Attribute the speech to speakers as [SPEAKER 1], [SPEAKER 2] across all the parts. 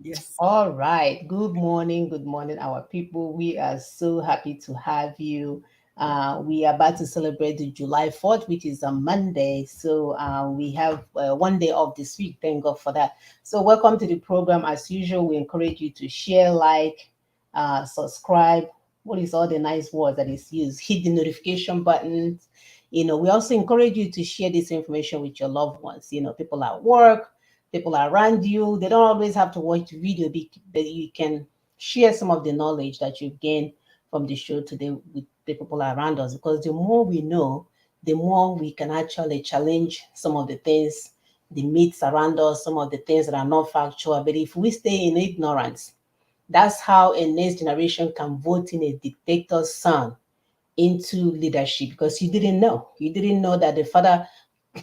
[SPEAKER 1] Yes.
[SPEAKER 2] All right. Good morning, our people. We are so happy to have you. We are about to celebrate the July 4th, which is a Monday. So we have one day off this week. Thank God for that. So, welcome to the program. As usual, we encourage you to share, like, subscribe. What is all the nice words that is used? Hit the notification button. We also encourage you to share this information with your loved ones. People at work, people around you. They don't always have to watch the video, but you can share some of the knowledge that you've gained from the show today with the people around us. Because the more we know, the more we can actually challenge some of the things, the myths around us, some of the things that are not factual. But if we stay in ignorance, that's how a next generation can vote in a dictator's son into leadership because you didn't know. You didn't know that the father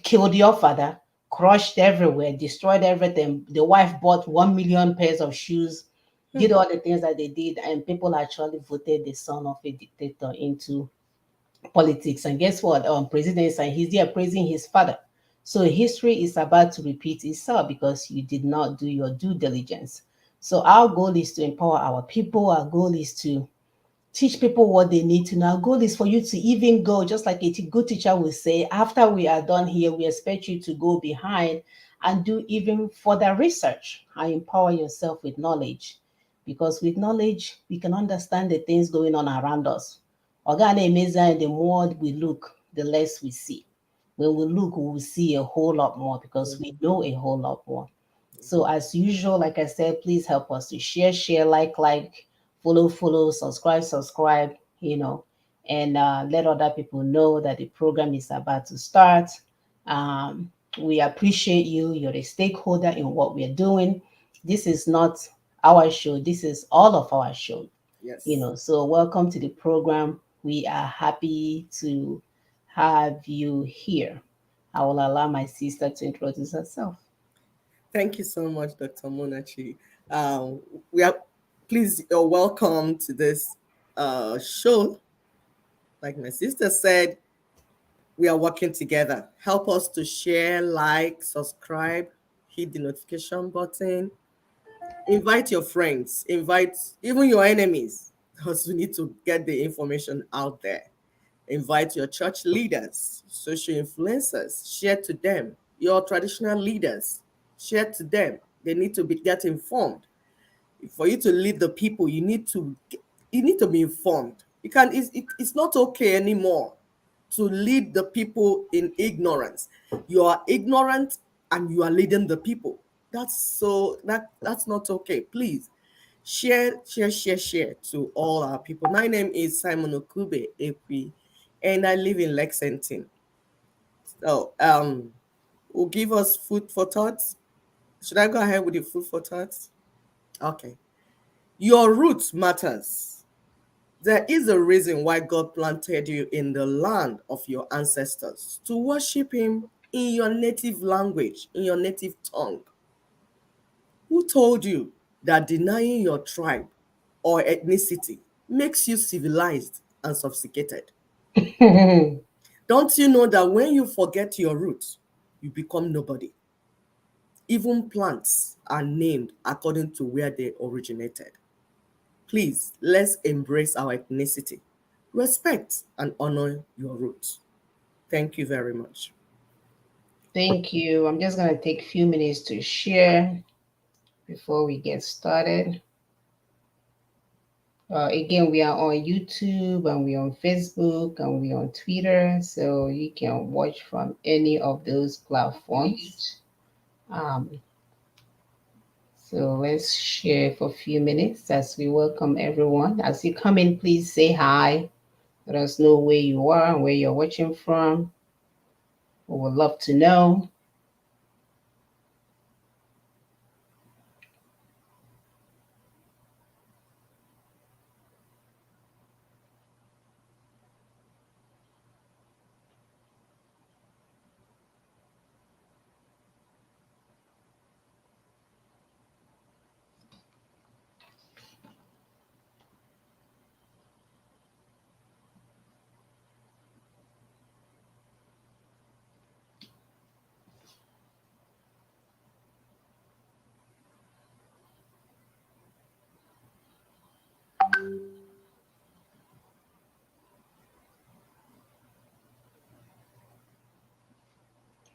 [SPEAKER 2] killed your father, crushed everywhere, destroyed everything. The wife bought 1 million pairs of shoes,
[SPEAKER 1] Hmm.
[SPEAKER 2] did all the things that they did, and people actually voted the son of a dictator into politics. And guess what? President, and he's there praising his father. So history is about to repeat itself because you did not do your due diligence. So our goal is to empower our people. Our goal is to teach people what they need to know. Our goal is for you to even go, just like a good teacher will say, after we are done here, we expect you to go behind and do even further research and empower yourself with knowledge. Because with knowledge, we can understand the things going on around us. Amazing, the more we look, the less we see. When we look, we will see a whole lot more because we know a whole lot more. So as usual, like I said, please help us to share, like, follow, subscribe, and let other people know that the program is about to start. Um, we appreciate you. You're a stakeholder in what we're doing. This is not our show. This is all of our show.
[SPEAKER 1] Yes.
[SPEAKER 2] So welcome to the program. We are happy to have you here. I will allow my sister to introduce herself.
[SPEAKER 1] Thank you so much, Dr. Monachi. Um, we are please. You're welcome to this show. Like my sister said, we are working together. Help us to share, like, subscribe, hit the notification button. Invite your friends. Invite even your enemies, because we need to get the information out there. Invite your church leaders, social influencers, share to them. Your traditional leaders, share to them. They need to get informed. For you to lead the people, you need to be informed. It's not okay anymore to lead the people in ignorance. You are ignorant and you are leading the people. That's not okay. Please share to all our people. My name is Simon Okube Epi, and I live in Lexington. So will give us food for thoughts. Should I go ahead with the food for thoughts? Okay. Your roots matters. There is a reason why God planted you in the land of your ancestors to worship Him in your native language, in your native tongue. Who told you that denying your tribe or ethnicity makes you civilized and sophisticated? Don't you know that when you forget your roots, you become nobody? Even plants are named according to where they originated. Please, let's embrace our ethnicity. Respect and honor your roots. Thank you very much.
[SPEAKER 2] Thank you. I'm just going to take a few minutes to share before we get started. Again, we are on YouTube and we're on Facebook and we're on Twitter, so you can watch from any of those platforms. Um, so let's share for a few minutes as we welcome everyone. As you come in, please say hi. Let us know where you are and where you're watching from. We would love to know.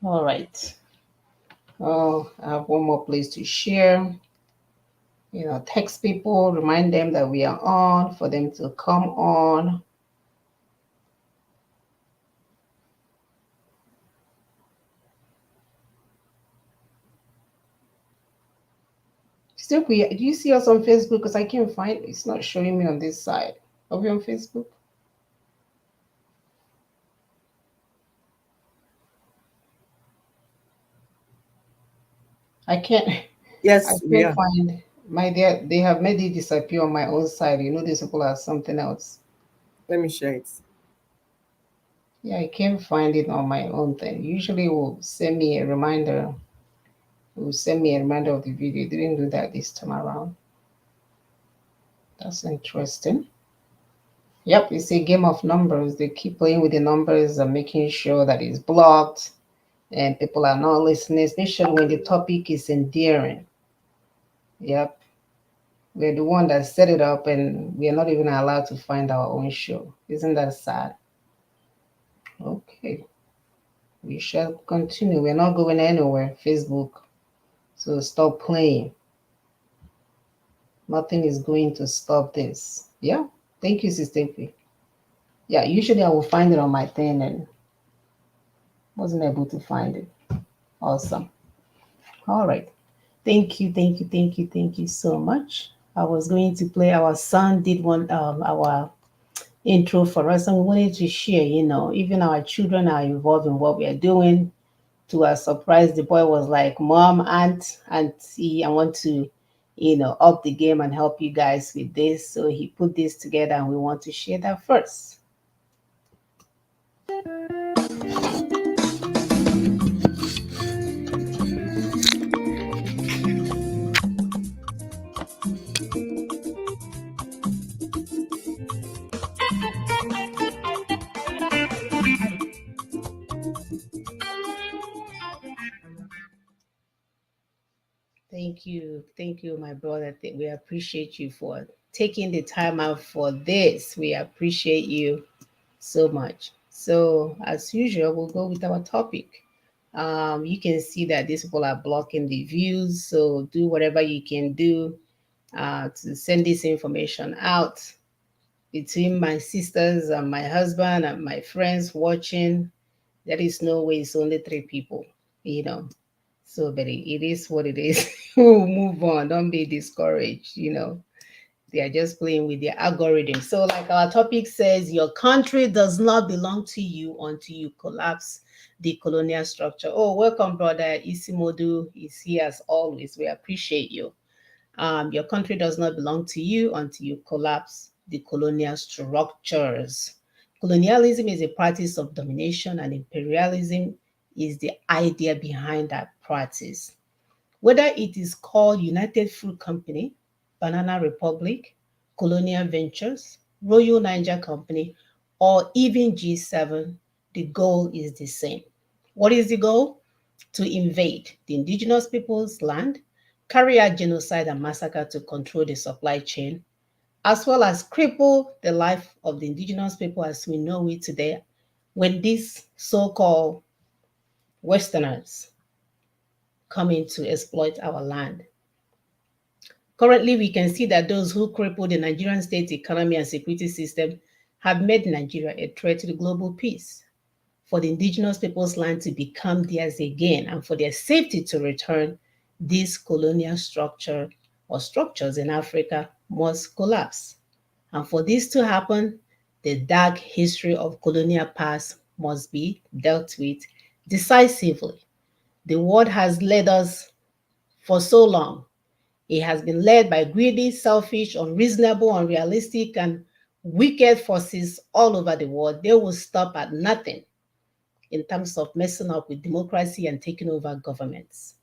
[SPEAKER 2] All right. Oh, I have one more place to share. Text people, remind them that we are on for them to come on. Still, do you see us on Facebook? Because I can't find it's not showing me on this side. Are we on Facebook? I can't I
[SPEAKER 1] Yes, we
[SPEAKER 2] can't
[SPEAKER 1] are.
[SPEAKER 2] find my dear. They have made it disappear on my own side. These people are something else.
[SPEAKER 1] Let me share it.
[SPEAKER 2] Yeah, I can't find it on my own thing. Usually it will send me a reminder. It will send me a reminder of the video. It didn't do that this time around. That's interesting. Yep, it's a game of numbers. They keep playing with the numbers and making sure that it's blocked and people are not listening, especially when the topic is endearing. Yep, we're the one that set it up and we are not even allowed to find our own show. Isn't that sad? Okay, we shall continue. We're not going anywhere, Facebook. So stop playing. Nothing is going to stop this. Yeah, thank you, Sister P. Yeah, usually I will find it on my thing and wasn't able to find it. Awesome. All right. Thank you, thank you, thank you, thank you so much. I was going to play. Our son did one our intro for us, and we wanted to share. Even our children are involved in what we are doing. To our surprise, the boy was like, "Mom, aunt, auntie, I want to, up the game and help you guys with this." So he put this together, and we want to share that first. Thank you, my brother. We appreciate you for taking the time out for this. We appreciate you so much. So, as usual, we'll go with our topic. You can see that these people are blocking the views, so do whatever you can do to send this information out between my sisters and my husband and my friends watching. There is no way it's only three people, you know. So, but it is what it is. We'll move on. Don't be discouraged. They are just playing with their algorithm. So, like our topic says, your country does not belong to you until you collapse the colonial structure. Oh, welcome, brother Isimodu is here as always. We appreciate you. Your country does not belong to you until you collapse the colonial structures. Colonialism is a practice of domination, and imperialism is the idea behind that practice. Whether it is called United Fruit Company, Banana Republic, Colonial Ventures, Royal Niger Company, or even G7, the goal is the same. What is the goal? To invade the indigenous people's land, carry out genocide and massacre to control the supply chain, as well as cripple the life of the indigenous people as we know it today when these so-called Westerners come in to exploit our land. Currently, we can see that those who cripple the Nigerian state economy and security system have made Nigeria a threat to the global peace. For the indigenous people's land to become theirs again and for their safety to return, this colonial structure or structures in Africa must collapse. And for this to happen, the dark history of colonial past must be dealt with decisively. The world has led us for so long. It has been led by greedy, selfish, unreasonable, unrealistic, and wicked forces all over the world. They will stop at nothing in terms of messing up with democracy and taking over governments.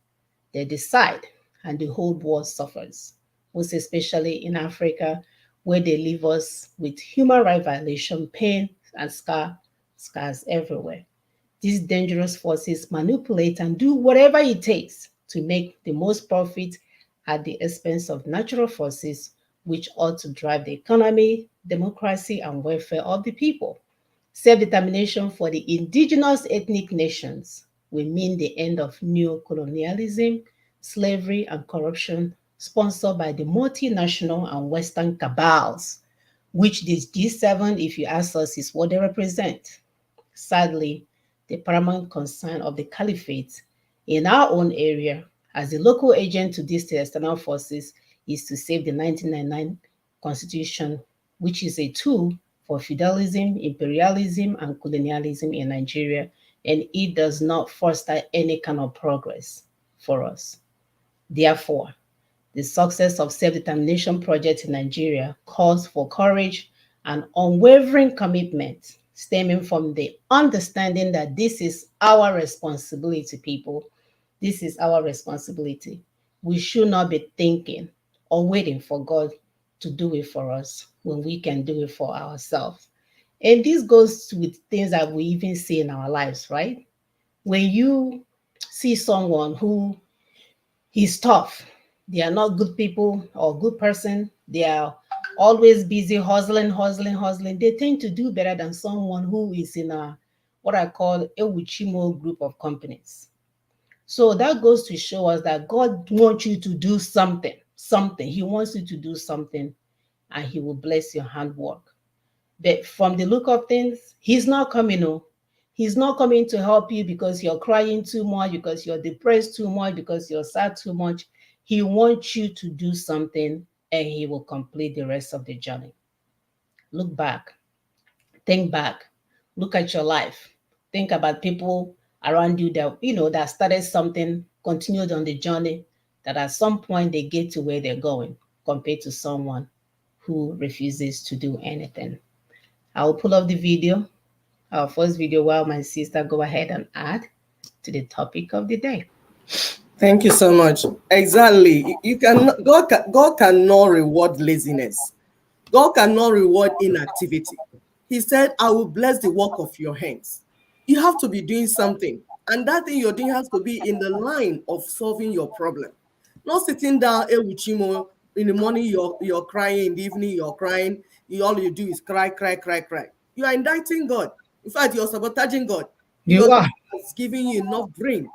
[SPEAKER 2] They decide, and the whole world suffers, most especially in Africa, where they leave us with human rights violation, pain, and scars everywhere. These dangerous forces manipulate and do whatever it takes to make the most profit at the expense of natural forces which ought to drive the economy, democracy, and welfare of the people. Self determination for the indigenous ethnic nations. will mean the end of neo-colonialism, slavery, and corruption sponsored by the multinational and Western cabals, which this G7, if you ask us, is what they represent. Sadly, the paramount concern of the caliphate in our own area as a local agent to these external forces is to save the 1999 constitution, which is a tool for feudalism, imperialism, and colonialism in Nigeria, and it does not foster any kind of progress for us. Therefore, the success of self-determination projects in Nigeria calls for courage and unwavering commitment stemming from the understanding that this is our responsibility, people. This is our responsibility. We should not be thinking or waiting for God to do it for us when we can do it for ourselves. And this goes with things that we even see in our lives, right? When you see someone who is tough, they are not good people or good person, they are always busy hustling, hustling, hustling. They tend to do better than someone who is in a what I call a Wichimo group of companies. So that goes to show us that God wants you to do something, something. He wants you to do something, and He will bless your handwork. But from the look of things, He's not coming. Oh, He's not coming to help you because you're crying too much, because you're depressed too much, because you're sad too much. He wants you to do something, and He will complete the rest of the journey. Look back, think back, look at your life, think about people around you that that started something, continued on the journey, that at some point they get to where they're going, compared to someone who refuses to do anything. I will pull up the video, our first video, while my sister go ahead and add to the topic of the day.
[SPEAKER 1] Thank you so much. Exactly. You can God cannot reward laziness. God cannot reward inactivity. He said, I will bless the work of your hands. You have to be doing something. And that thing you're doing has to be in the line of solving your problem. Not sitting down, Ewuchimo, in the morning you're crying, in the evening you're crying. All you do is cry, cry, cry, cry. You are indicting God. In fact, you're sabotaging God because
[SPEAKER 2] You
[SPEAKER 1] God
[SPEAKER 2] are.
[SPEAKER 1] has given you enough brain.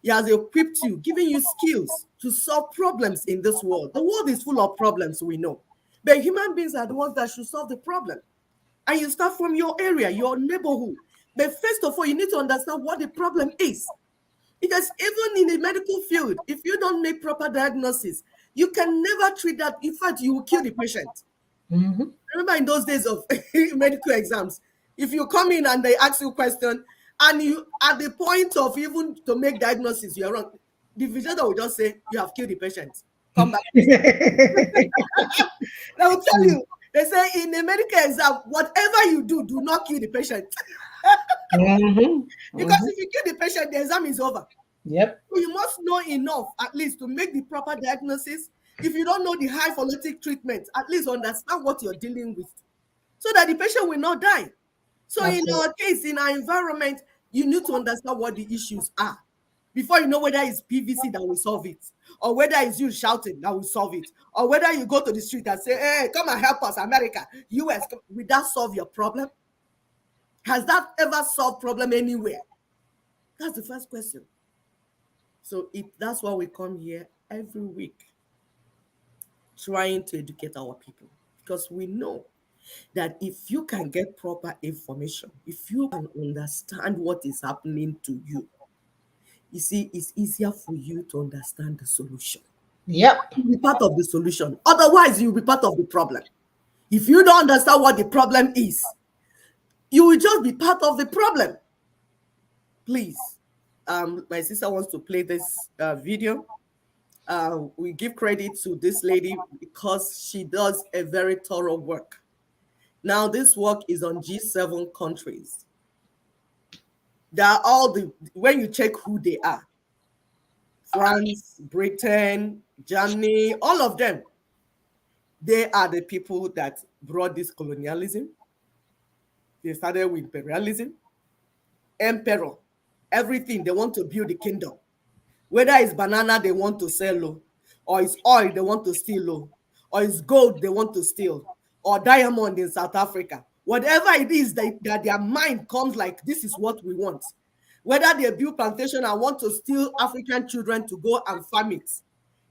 [SPEAKER 1] He has equipped you, giving you skills to solve problems in this world. The world is full of problems, we know. But human beings are the ones that should solve the problem. And you start from your area, your neighborhood. But first of all, you need to understand what the problem is. Because even in the medical field, if you don't make proper diagnosis, you can never treat that. In fact, you will kill the patient.
[SPEAKER 2] Mhm.
[SPEAKER 1] Remember in those days of medical exams, if you come in and they ask you a question and you at the point of even to make diagnosis, you're wrong, the vigilator will just say, you have killed the patient. Come back. They will tell you, they say in a medical exam, whatever you do, do not kill the patient.
[SPEAKER 2] Mhm.
[SPEAKER 1] Because
[SPEAKER 2] Mhm.
[SPEAKER 1] if you kill the patient, the exam is over.
[SPEAKER 2] Yep.
[SPEAKER 1] So you must know enough, at least, to make the proper diagnosis. If you don't know the high follitic treatment, at least understand what you're dealing with so that the patient will not die. So in
[SPEAKER 2] Absolutely.
[SPEAKER 1] our case, in our environment, you need to understand what the issues are before you know whether it's PVC that will solve it, or whether it's you shouting that will solve it, or whether you go to the street and say, hey, come and help us, America, US, will that solve your problem? Has that ever solved problem anywhere? That's the first question. So that's why we come here every week trying to educate our people, because we know that if you can get proper information, if you can understand what is happening to you see, it's easier for you to understand the solution.
[SPEAKER 2] Yep.
[SPEAKER 1] You'll be part of the solution. Otherwise, you'll be part of the problem. If you don't understand what the problem is, you will just be part of the problem. Please, my sister wants to play this video. We give credit to this lady because she does a very thorough work. Now, this work is on G7 countries. They are all when you check who they are, France, Britain, Germany, all of them, they are the people that brought this colonialism. They started with imperialism, emperor, everything. They want to build the kingdom. Whether it's banana they want to sell low, or it's oil they want to steal low, or it's gold they want to steal, or diamond in South Africa. Whatever it is that their mind comes like, this is what we want. Whether they build plantation and want to steal African children to go and farm it,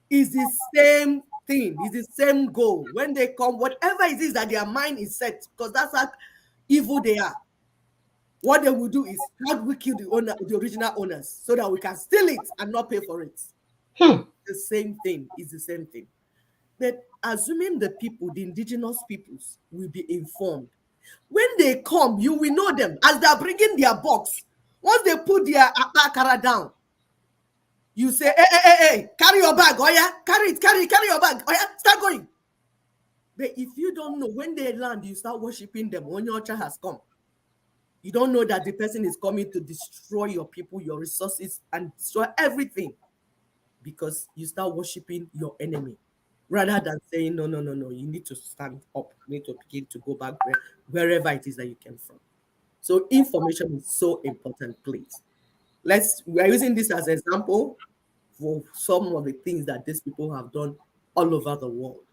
[SPEAKER 1] is the same thing, is the same goal. When they come, whatever it is that their mind is set, because that's how evil they are. What they will do is, how do we kill the original owners, so that we can steal it and not pay for it? The same thing is the same thing. But assuming the people, the indigenous peoples, will be informed. When they come, you will know them as they are bringing their box. Once they put their akara down, you say, hey, carry your bag, oh yeah, carry your bag, oh yeah, start going. But if you don't know, when they land, you start worshiping them when your child has come. You don't know that the person is coming to destroy your people, your resources, and destroy everything, because you start worshiping your enemy, rather than saying, no, you need to stand up, you need to begin to go back wherever it is that you came from. So information is so important, please. We are using this as an example for some of the things that these people have done all over the world.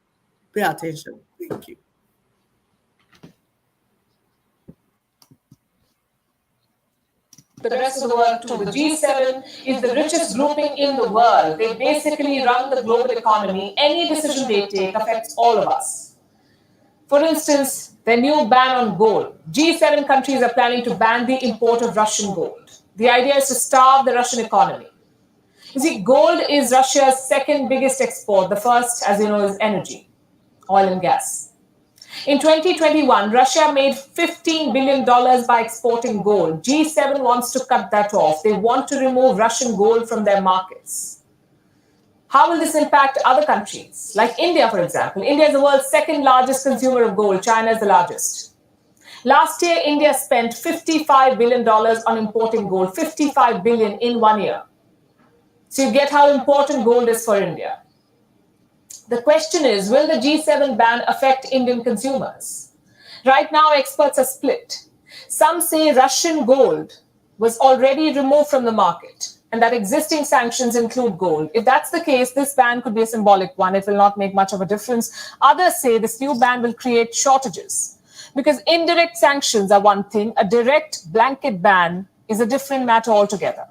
[SPEAKER 1] Pay attention. Thank you.
[SPEAKER 3] The rest of the world too. The G7 is the richest grouping in the world. They basically run the global economy. Any decision they take affects all of us. For instance, their new ban on gold. G7 countries are planning to ban the import of Russian gold. The idea is to starve the Russian economy. You see, gold is Russia's second biggest export. The first, as you know, is energy, oil and gas. In 2021, Russia made $15 billion by exporting gold. G7 wants to cut that off. They want to remove Russian gold from their markets. How will this impact other countries? Like India, for example. India is the world's second largest consumer of gold. China is the largest. Last year, India spent $55 billion on importing gold. $55 billion in 1 year. So you get how important gold is for India. The question is, will the G7 ban affect Indian consumers? Right now, experts are split. Some say Russian gold was already removed from the market and that existing sanctions include gold. If that's the case, this ban could be a symbolic one. It will not make much of a difference. Others say this new ban will create shortages because indirect sanctions are one thing. A direct blanket ban is a different matter altogether.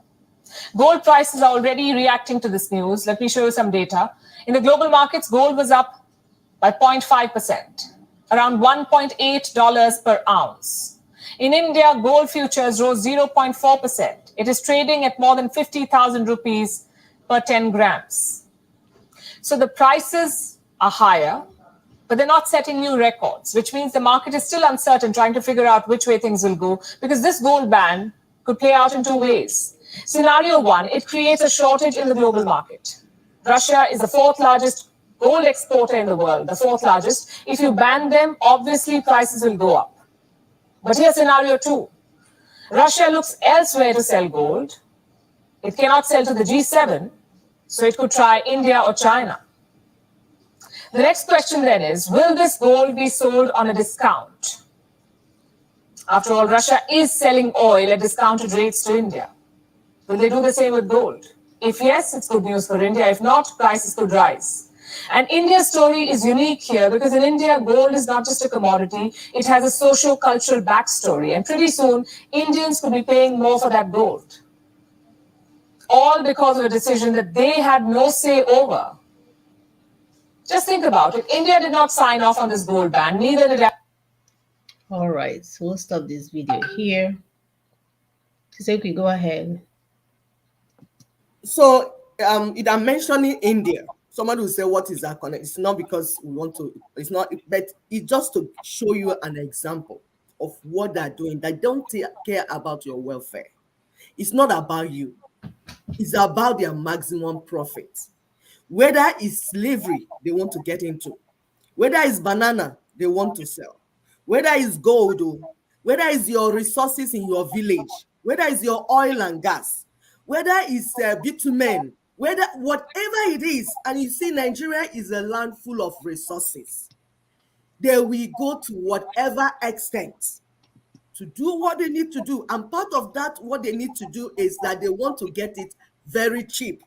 [SPEAKER 3] Gold prices are already reacting to this news. Let me show you some data. In the global markets, gold was up by 0.5%, around $1.8 per ounce. In India, gold futures rose 0.4%. It is trading at more than 50,000 rupees per 10 grams. So the prices are higher, but they're not setting new records, which means the market is still uncertain, trying to figure out which way things will go, because this gold ban could play out in two ways. Scenario one, it creates a shortage in the global market. Russia is the fourth largest gold exporter in the world, the fourth largest. If you ban them, obviously prices will go up. But here's scenario two. Russia looks elsewhere to sell gold. It cannot sell to the G7, so it could try India or China. The next question then is, will this gold be sold on a discount? After all, Russia is selling oil at discounted rates to India. Will they do the same with gold? If yes, it's good news for India. If not, prices could rise. And India's story is unique here because in India, gold is not just a commodity. It has a socio-cultural backstory. And pretty soon, Indians could be paying more for that gold. All because of a decision that they had no say over. Just think about it. India did not sign off on this gold ban. Neither did.
[SPEAKER 2] All right, so we'll stop this video here. So we go ahead.
[SPEAKER 1] So I'm mentioning India. Somebody will say, what is that connect? It's not because we want to, it's not, but it's just to show you an example of what they're doing. They don't care about your welfare. It's not about you. It's about their maximum profit. Whether it's slavery they want to get into, whether it's banana they want to sell, whether it's gold, whether it's your resources in your village, whether it's your oil and gas, whether it's bitumen, whether whatever it is. And you see, Nigeria is a land full of resources. They will go to whatever extent to do what they need to do. And part of that, what they need to do is that they want to get it very cheap.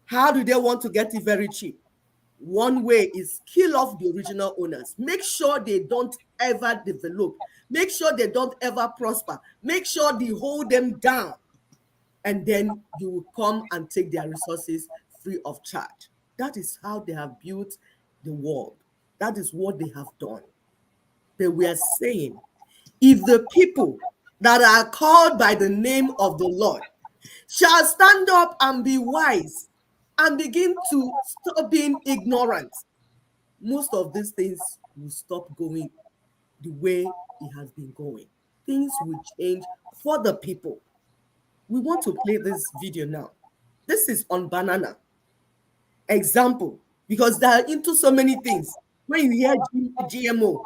[SPEAKER 1] How do they want to get it very cheap? One way is kill off the original owners. Make sure they don't ever develop. Make sure they don't ever prosper. Make sure they hold them down. And then you will come and take their resources free of charge. That is how they have built the world. That is what they have done. But we are saying, if the people that are called by the name of the Lord shall stand up and be wise and begin to stop being ignorant, most of these things will stop going the way it has been going. Things will change for the people. We want to play this video now. This is on banana. Example, because they are into so many things. When you hear GMO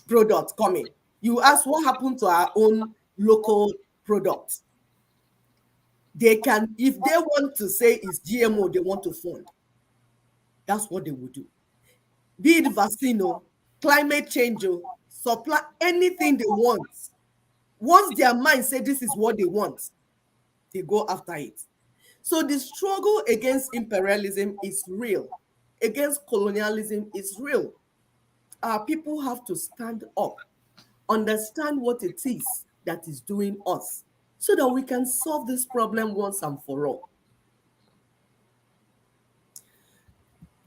[SPEAKER 1] products coming, you ask what happened to our own local products. They can, if they want to say it's GMO, they want to fund. That's what they will do. Be it vaccine, climate change, supply, anything they want. Once their mind say this is what they want, they go after it. So the struggle against imperialism is real. Against colonialism is real. Our people have to stand up, understand what it is that is doing us, so that we can solve this problem once and for all.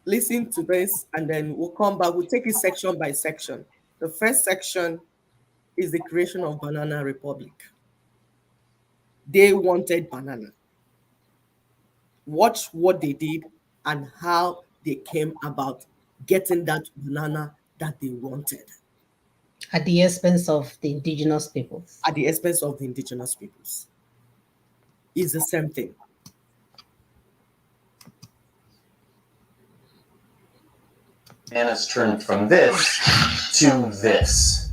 [SPEAKER 1] Listen to this, and then we'll come back. We'll take it section by section. The first section is the creation of Banana Republic. They wanted banana. Watch what they did and how they came about getting that banana that they wanted.
[SPEAKER 2] At the expense of the indigenous peoples.
[SPEAKER 1] At the expense of the indigenous peoples. It's the same thing.
[SPEAKER 4] Bananas turned from this to this.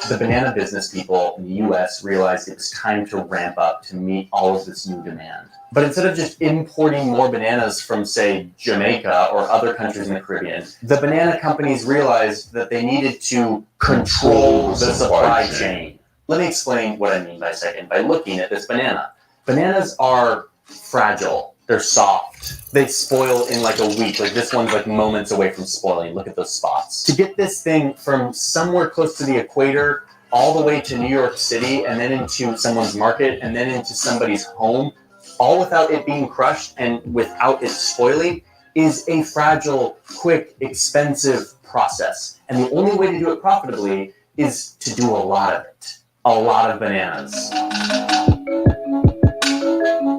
[SPEAKER 4] The banana business people in the US realized it was time to ramp up to meet all of this new demand. But instead of just importing more bananas from, say, Jamaica or other countries in the Caribbean, the banana companies realized that they needed to control the supply chain. Let me explain what I mean by a second by looking at this banana. Bananas are fragile. They're soft. They spoil in like a week. Like this one's like moments away from spoiling. Look at those spots. To get this thing from somewhere close to the equator all the way to New York City and then into someone's market and then into somebody's home, all without it being crushed and without it spoiling, is a fragile, quick, expensive process. And the only way to do it profitably is to do a lot of it. A lot of bananas.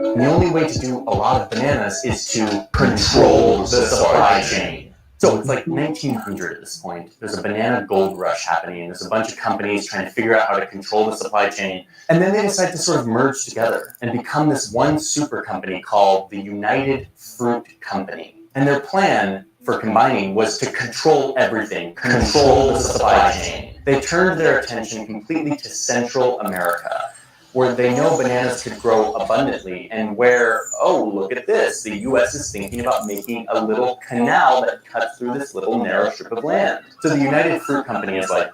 [SPEAKER 4] And the only way to do a lot of bananas is to control the supply chain. So it's like 1900 at this point. There's a banana gold rush happening. There's a bunch of companies trying to figure out how to control the supply chain. And then they decide to sort of merge together and become this one super company called the United Fruit Company. And their plan for combining was to control everything, control the supply chain. They turned their attention completely to Central America, where they know bananas could grow abundantly and where, oh, look at this, the US is thinking about making a little canal that cuts through this little narrow strip of land. So the United Fruit Company is like,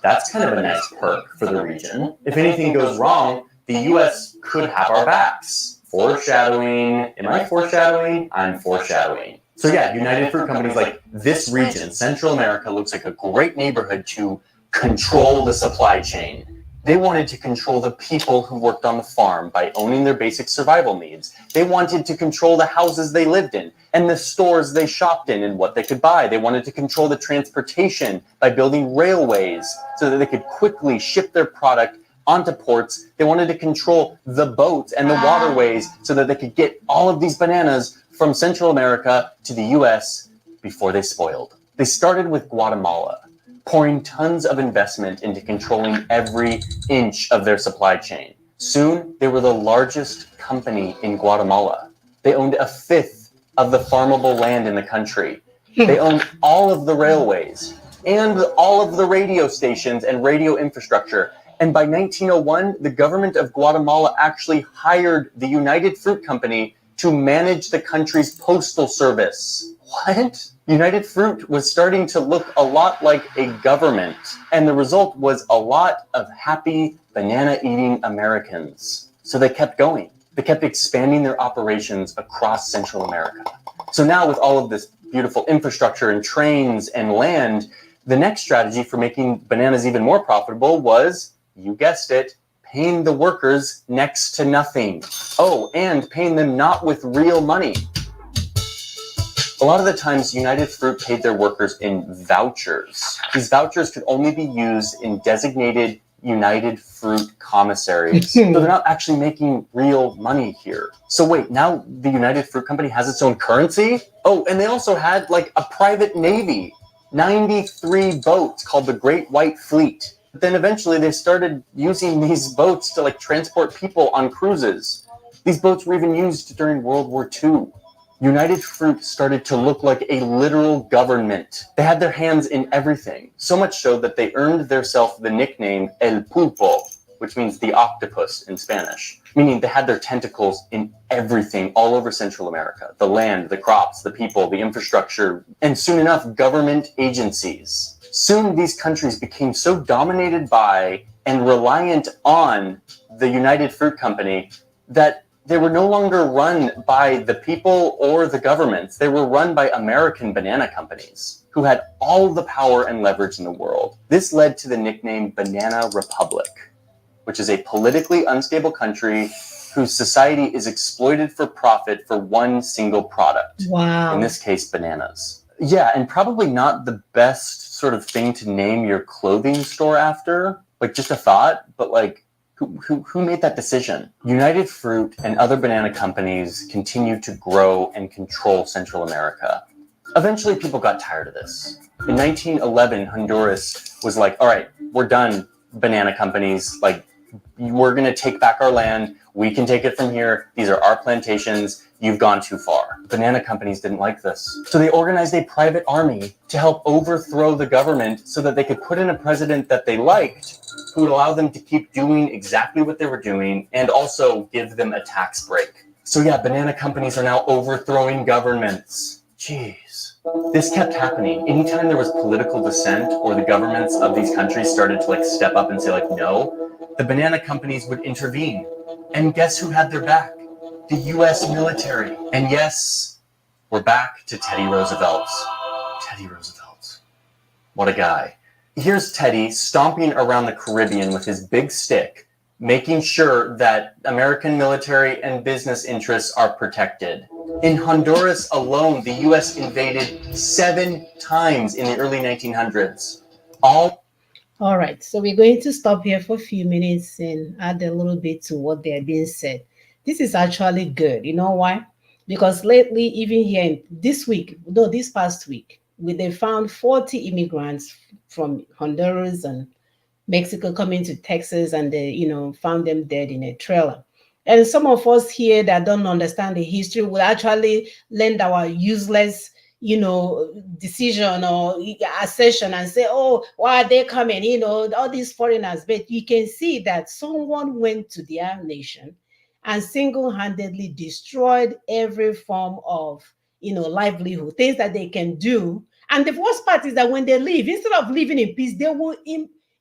[SPEAKER 4] that's kind of a nice perk for the region. If anything goes wrong, the US could have our backs. Foreshadowing. Am I foreshadowing? I'm foreshadowing. So yeah, United Fruit Company is like, this region, Central America, looks like a great neighborhood to control the supply chain. They wanted to control the people who worked on the farm by owning their basic survival needs. They wanted to control the houses they lived in and the stores they shopped in and what they could buy. They wanted to control the transportation by building railways so that they could quickly ship their product onto ports. They wanted to control the boats and the waterways so that they could get all of these bananas from Central America to the US before they spoiled. They started with Guatemala, pouring tons of investment into controlling every inch of their supply chain. Soon, they were the largest company in Guatemala. They owned a fifth of the farmable land in the country. They owned all of the railways and all of the radio stations and radio infrastructure. And by 1901, the government of Guatemala actually hired the United Fruit Company to manage the country's postal service. What? United Fruit was starting to look a lot like a government, and the result was a lot of happy banana-eating Americans. So they kept going. They kept expanding their operations across Central America. So now with all of this beautiful infrastructure and trains and land, the next strategy for making bananas even more profitable was, you guessed it, paying the workers next to nothing. Oh, and paying them not with real money. A lot of the times, United Fruit paid their workers in vouchers. These vouchers could only be used in designated United Fruit commissaries. So they're not actually making real money here. So wait, now the United Fruit Company has its own currency? Oh, and they also had like a private navy, 93 boats called the Great White Fleet. But then eventually they started using these boats to like transport people on cruises. These boats were even used during World War II. United Fruit started to look like a literal government. They had their hands in everything, so much so that they earned themselves the nickname El Pulpo, which means the octopus in Spanish, meaning they had their tentacles in everything all over Central America, the land, the crops, the people, the infrastructure, and soon enough, government agencies. Soon these countries became so dominated by and reliant on the United Fruit Company that they were no longer run by the people or the governments. They were run by American banana companies who had all the power and leverage in the world. This led to the nickname Banana Republic, which is a politically unstable country whose society is exploited for profit for one single product.
[SPEAKER 2] Wow.
[SPEAKER 4] In this case, bananas. Yeah, and probably not the best sort of thing to name your clothing store after. Like, just a thought, but like, who made that decision? United Fruit and other banana companies continued to grow and control Central America. Eventually, people got tired of this. In 1911, Honduras was like, all right, we're done, banana companies. Like, we're going to take back our land. We can take it from here. These are our plantations. You've gone too far. Banana companies didn't like this. So they organized a private army to help overthrow the government so that they could put in a president that they liked, who would allow them to keep doing exactly what they were doing and also give them a tax break. So yeah, banana companies are now overthrowing governments. Jeez. This kept happening. Anytime there was political dissent or the governments of these countries started to like step up and say like, no, the banana companies would intervene. And guess who had their back? The US military. And yes, we're back to Teddy Roosevelt. Teddy Roosevelt. What a guy. Here's Teddy stomping around the Caribbean with his big stick, making sure that American military and business interests are protected. In Honduras alone, the US invaded 7 times in the early 1900s. All
[SPEAKER 2] right, so we're going to stop here for a few minutes and add a little bit to what they're being said. This is actually good. You know why? Because lately, even here this past week, they found 40 immigrants from Honduras and Mexico coming to Texas, and they, found them dead in a trailer. And some of us here that don't understand the history will actually lend our useless, decision or assertion and say, oh, why are they coming? All these foreigners. But you can see that someone went to their nation and single-handedly destroyed every form of, livelihood, things that they can do. And the worst part is that when they leave, instead of living in peace, they will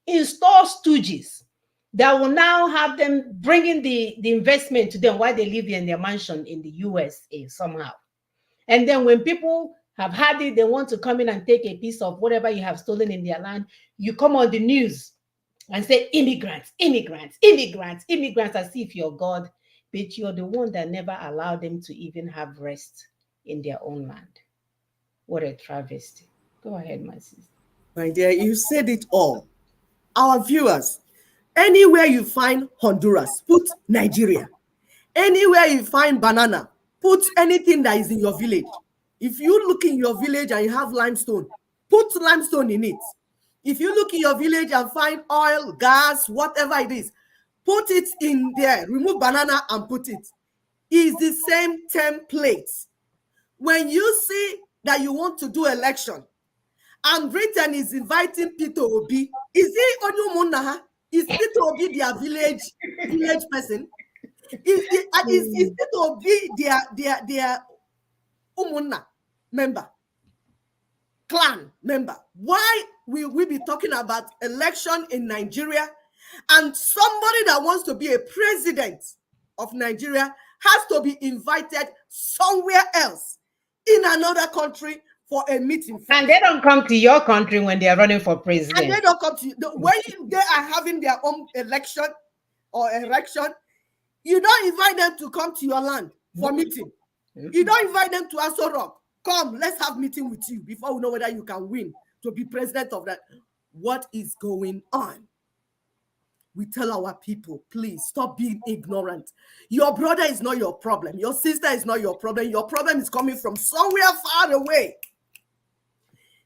[SPEAKER 2] install stooges that will now have them bringing the investment to them while they live in their mansion in the USA somehow. And then when people have had it, they want to come in and take a piece of whatever you have stolen in their land, you come on the news and say, immigrants, immigrants, immigrants, immigrants, as if you're God, but you're the one that never allowed them to even have rest in their own land. What a travesty. Go ahead, my sister.
[SPEAKER 1] My dear, you said it all. Our viewers, anywhere you find Honduras, put Nigeria. Anywhere you find banana, put anything that is in your village. If you look in your village and you have limestone, put limestone in it. If you look in your village and find oil, gas, whatever it is, put it in there. Remove banana and put it. It's the same template. When you see that you want to do election and Britain is inviting Peter Obi, is he Onyumunnaha? Is Peter Obi their village person? Is Peter Obi their Umunna member, clan member? Why will we be talking about election in Nigeria and somebody that wants to be a president of Nigeria has to be invited somewhere else in another country for a meeting first.
[SPEAKER 2] And they don't come to your country when they are running for president.
[SPEAKER 1] And they don't come to you. When they are having their own election or erection, you don't invite them to come to your land for meeting. You don't invite them to Aso Rock. Come, let's have meeting with you before we know whether you can win to be president of that. What is going on? We tell our people, please stop being ignorant. Your brother is not your problem. Your sister is not your problem. Your problem is coming from somewhere far away.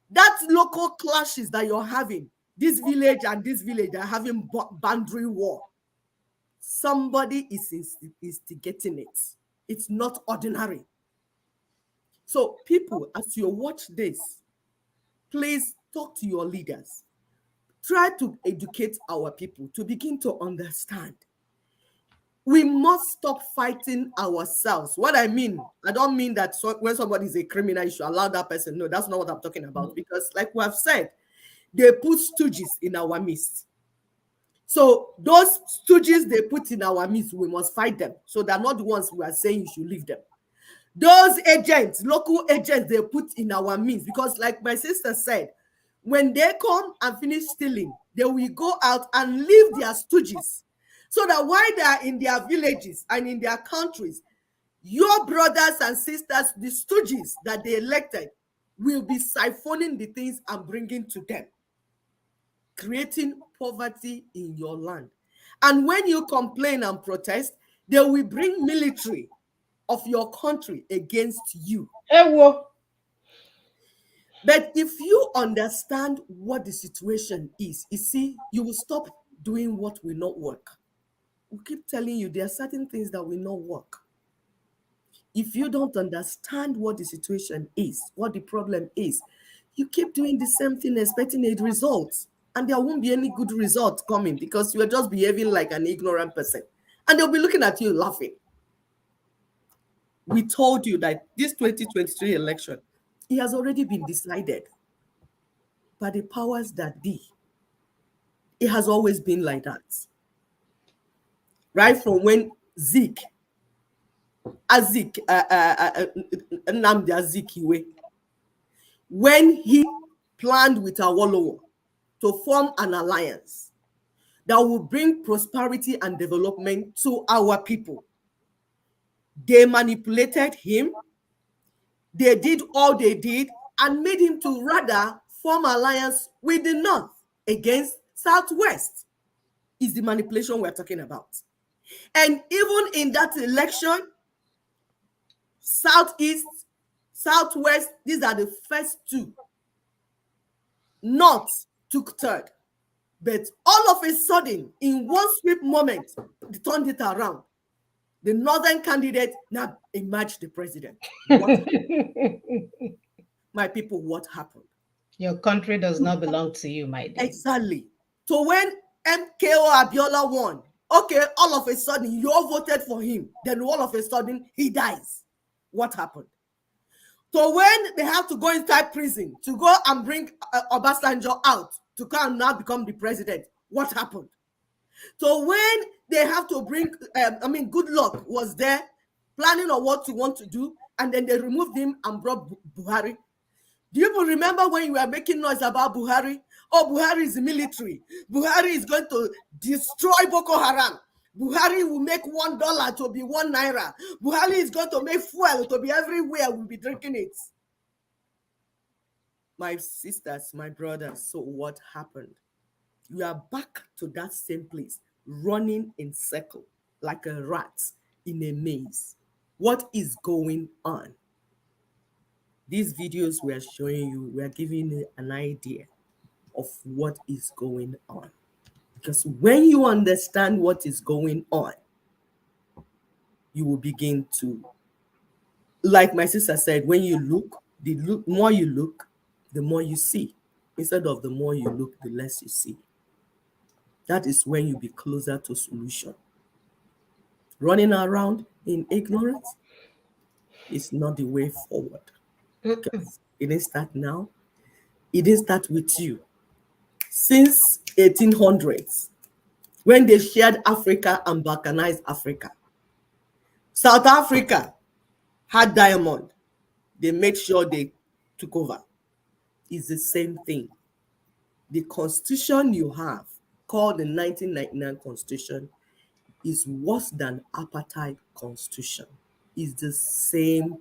[SPEAKER 1] That local clashes that you're having, this village and this village are having boundary war. Somebody is instigating it. It's not ordinary. So people, as you watch this, please talk to your leaders. Try to educate our people to begin to understand. We must stop fighting ourselves. What I mean, I don't mean that when somebody is a criminal, you should allow that person. No, that's not what I'm talking about. Because like we have said, they put stooges in our midst. So those stooges they put in our midst, we must fight them. So they're not the ones who are saying you should leave them. Those agents, local agents, they put in our midst. Because like my sister said, when they come and finish stealing, they will go out and leave their stooges. So that while they are in their villages and in their countries, your brothers and sisters, the stooges that they elected, will be siphoning the things and bringing to them, creating poverty in your land. And when you complain and protest, they will bring military of your country against you. But if you understand what the situation is, you see, you will stop doing what will not work. We keep telling you there are certain things that will not work. If you don't understand what the situation is, what the problem is, you keep doing the same thing, expecting a result. And there won't be any good result coming because you are just behaving like an ignorant person. And they'll be looking at you laughing. We told you that this 2023 election, it has already been decided by the powers that be. It has always been like that. Right from when Nnamdi Azikiwe, when he planned with Awolowo to form an alliance that will bring prosperity and development to our people. They manipulated him. They did all they did and made him to rather form alliance with the North against Southwest. Is the manipulation we're talking about. And even in that election, Southeast, Southwest, these are the first two. North took third. But all of a sudden, in one sweep moment, they turned it around. The Northern candidate now emerged the president. My people, what happened?
[SPEAKER 2] Your country does not belong to you, my dear.
[SPEAKER 1] Exactly. So when MKO Abiola won, okay, all of a sudden, you all voted for him. Then all of a sudden, he dies. What happened? So when they have to go inside prison to go and bring Obasanjo out to come now become the president, what happened? So when they have to bring, Good Luck was there planning on what to want to do, and then they removed him and brought Buhari. Do you even remember when you were making noise about Buhari? Oh, Buhari is the military. Buhari is going to destroy Boko Haram. Buhari will make $1 to be 1 naira. Buhari is going to make fuel to be everywhere. We'll be drinking it. My sisters, my brothers, so what happened? You are back to that same place, running in circle like a rat in a maze. What is going on? These videos we are showing you, we are giving you an idea of what is going on. Because when you understand what is going on, you will begin to, like my sister said, when you look, the more you look, the more you see. Instead of the more you look, the less you see. That is when you be closer to solution. Running around in ignorance is not the way forward. Because it didn't start now. It didn't start with you. Since 1800s, when they shared Africa and balkanized Africa, South Africa had diamond. They made sure they took over. It's the same thing. The constitution you have, called the 1999 Constitution, is worse than apartheid constitution. It's the same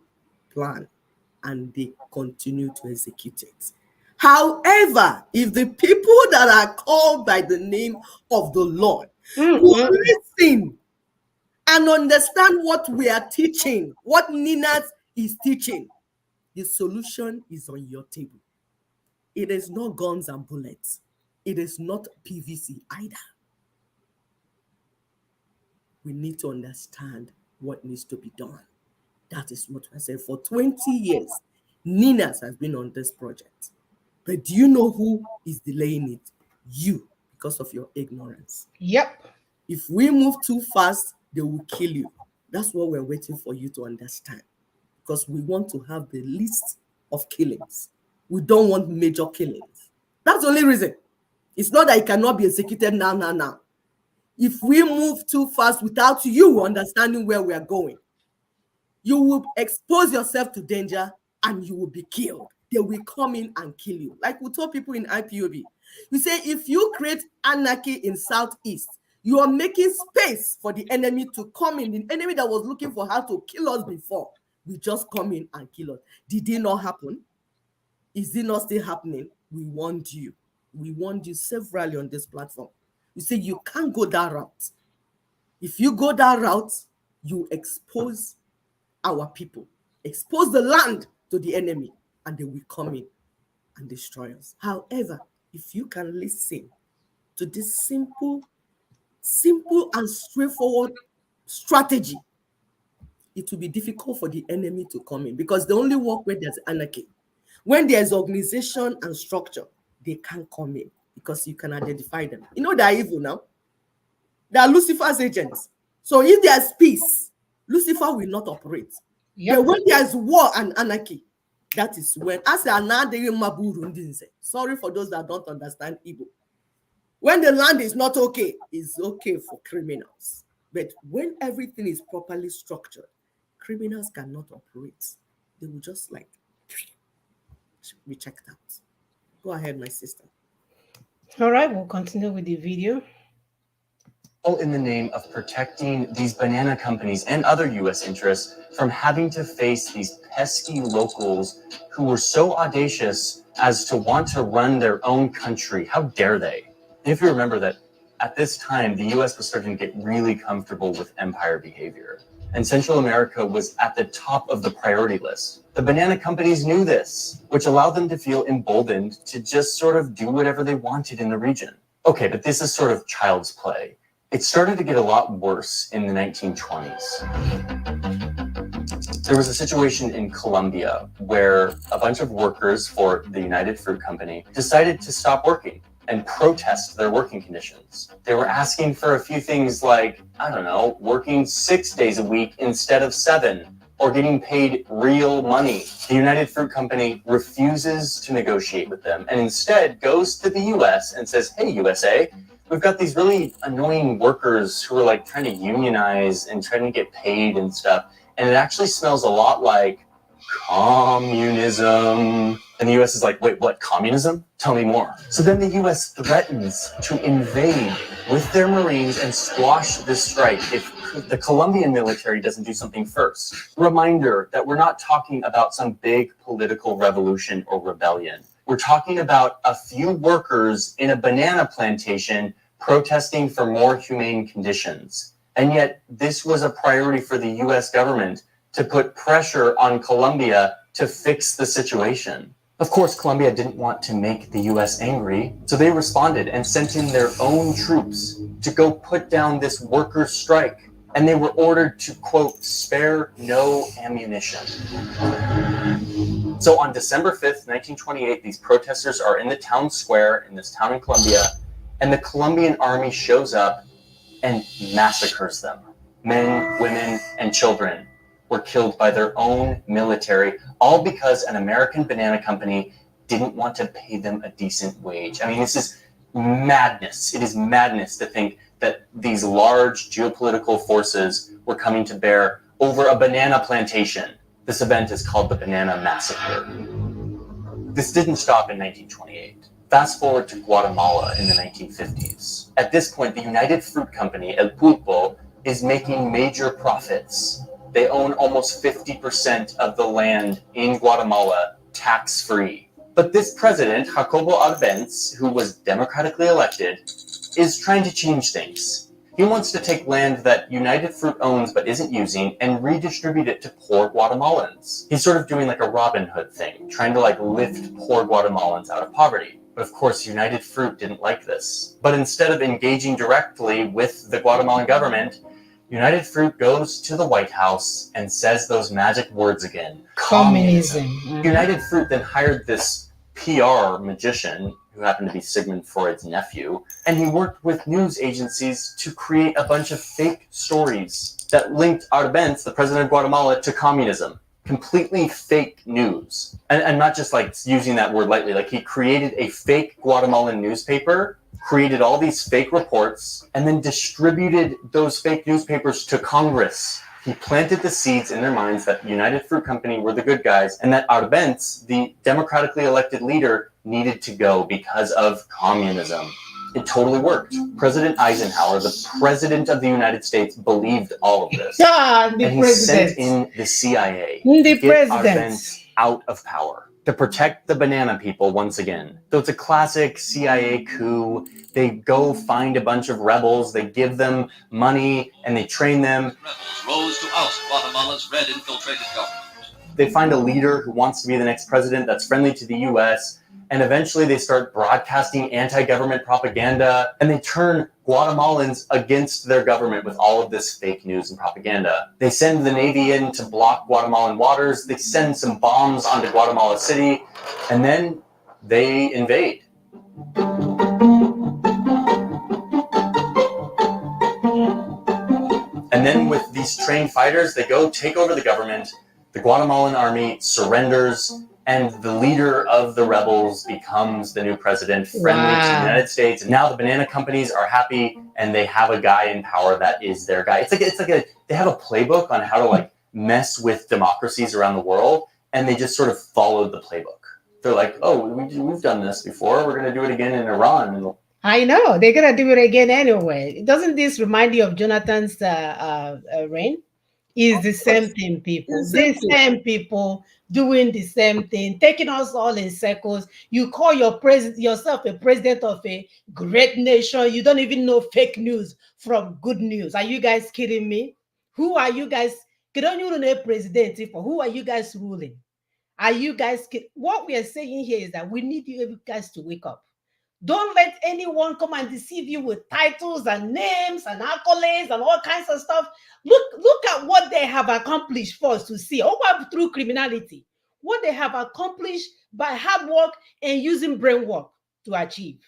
[SPEAKER 1] plan, and they continue to execute it. However, if the people that are called by the name of the Lord will listen and understand what we are teaching, what Ninas is teaching, the solution is on your table. It is not guns and bullets. It is not PVC either. We need to understand what needs to be done. That is what I said. For 20 years, Ninas has been on this project. But do you know who is delaying it? You, because of your ignorance.
[SPEAKER 2] Yep.
[SPEAKER 1] If we move too fast, they will kill you. That's what we're waiting for you to understand. Because we want to have the least of killings. We don't want major killings. That's the only reason. It's not that it cannot be executed now. If we move too fast without you understanding where we are going, you will expose yourself to danger and you will be killed. They will come in and kill you. Like we told people in IPOB, we say if you create anarchy in Southeast, you are making space for the enemy to come in. The enemy that was looking for how to kill us before, we just come in and kill us. Did it not happen? Is it not still happening? We warned you. We warned you severally on this platform. You say you can't go that route. If you go that route, you expose our people, expose the land to the enemy, and they will come in and destroy us. However, if you can listen to this simple and straightforward strategy, it will be difficult for the enemy to come in, because they only work where there's anarchy. When there's organization and structure, they can't come in because you can identify them. You know they're evil now. They are Lucifer's agents. So if there's peace, Lucifer will not operate. But when there's war and anarchy, that is when, sorry for those that don't understand Igbo. When the land is not okay, it's okay for criminals. But when everything is properly structured, criminals cannot operate. They will just like be checked out. Go ahead, my sister.
[SPEAKER 2] All right, we'll continue with the video.
[SPEAKER 4] All in the name of protecting these banana companies and other U.S. interests from having to face these pesky locals who were so audacious as to want to run their own country. How dare they? If you remember that at this time, the U.S. was starting to get really comfortable with empire behavior, and Central America was at the top of the priority list. The banana companies knew this, which allowed them to feel emboldened to just sort of do whatever they wanted in the region. Okay, but this is sort of child's play. It started to get a lot worse in the 1920s. There was a situation in Colombia where a bunch of workers for the United Fruit Company decided to stop working and protest their working conditions. They were asking for a few things like, I don't know, working 6 days a week instead of 7, or getting paid real money. The United Fruit Company refuses to negotiate with them and instead goes to the US and says, hey, USA, we've got these really annoying workers who are like trying to unionize and trying to get paid and stuff. And it actually smells a lot like communism. And the US is like, wait, what, communism? Tell me more. So then the US threatens to invade with their Marines and squash this strike if the Colombian military doesn't do something first. Reminder that we're not talking about some big political revolution or rebellion. We're talking about a few workers in a banana plantation protesting for more humane conditions. And yet this was a priority for the US government to put pressure on Colombia to fix the situation. Of course, Colombia didn't want to make the US angry, so they responded and sent in their own troops to go put down this workers' strike. And they were ordered to, quote, spare no ammunition. So on December 5th, 1928, these protesters are in the town square in this town in Colombia, and the Colombian army shows up and massacres them. Men, women, and children were killed by their own military, all because an American banana company didn't want to pay them a decent wage. I mean, this is madness. It is madness to think that these large geopolitical forces were coming to bear over a banana plantation. This event is called the Banana Massacre. This didn't stop in 1928. Fast forward to Guatemala in the 1950s. At this point, the United Fruit Company, El Pulpo, is making major profits. They own almost 50% of the land in Guatemala tax-free. But this president, Jacobo Arbenz, who was democratically elected, is trying to change things. He wants to take land that United Fruit owns but isn't using and redistribute it to poor Guatemalans. He's sort of doing like a Robin Hood thing, trying to like lift poor Guatemalans out of poverty. But of course, United Fruit didn't like this. But instead of engaging directly with the Guatemalan government, United Fruit goes to the White House and says those magic words again.
[SPEAKER 2] Communism.
[SPEAKER 4] United Fruit then hired this PR magician who happened to be Sigmund Freud's nephew, and he worked with news agencies to create a bunch of fake stories that linked Arbenz, the president of Guatemala, to communism. Completely fake news. And not just like using that word lightly, like he created a fake Guatemalan newspaper, created all these fake reports, and then distributed those fake newspapers to Congress. He planted the seeds in their minds that United Fruit Company were the good guys, and that Arbenz, the democratically elected leader, needed to go because of communism. It totally worked. President Eisenhower, the president of the United States, believed all of this. And he sent in the CIA to get Arbenz out of power, to protect the banana people once again. So it's a classic CIA coup. They go find a bunch of rebels, they give them money, and they train them.
[SPEAKER 5] Rebels rose to oust Guatemala's red infiltrated government.
[SPEAKER 4] They find a leader who wants to be the next president that's friendly to the US, and eventually they start broadcasting anti-government propaganda, and they turn Guatemalans against their government with all of this fake news and propaganda. They send the Navy in to block Guatemalan waters, they send some bombs onto Guatemala City, and then they invade. And then with these trained fighters, they go take over the government. The Guatemalan army surrenders, and the leader of the rebels becomes the new president, friendly to the United States. And now the banana companies are happy, and they have a guy in power that is their guy. They have a playbook on how to like mess with democracies around the world, and they just sort of followed the playbook. They're like, oh, we've done this before. We're going to do it again in Iran.
[SPEAKER 2] I know they're gonna do it again anyway. Doesn't this remind you of Jonathan's reign? Is the same thing, people. The same people doing the same thing, taking us all in circles. You call yourself a president of a great nation. You don't even know fake news from good news. Are you guys kidding me? Who are you guys? President, who are you guys ruling? Are you guys kidding? What we are saying here is that we need you guys to wake up. Don't let anyone come and deceive you with titles and names and accolades and all kinds of stuff. Look at what they have accomplished for us to see. Through criminality, what they have accomplished by hard work and using brain work to achieve.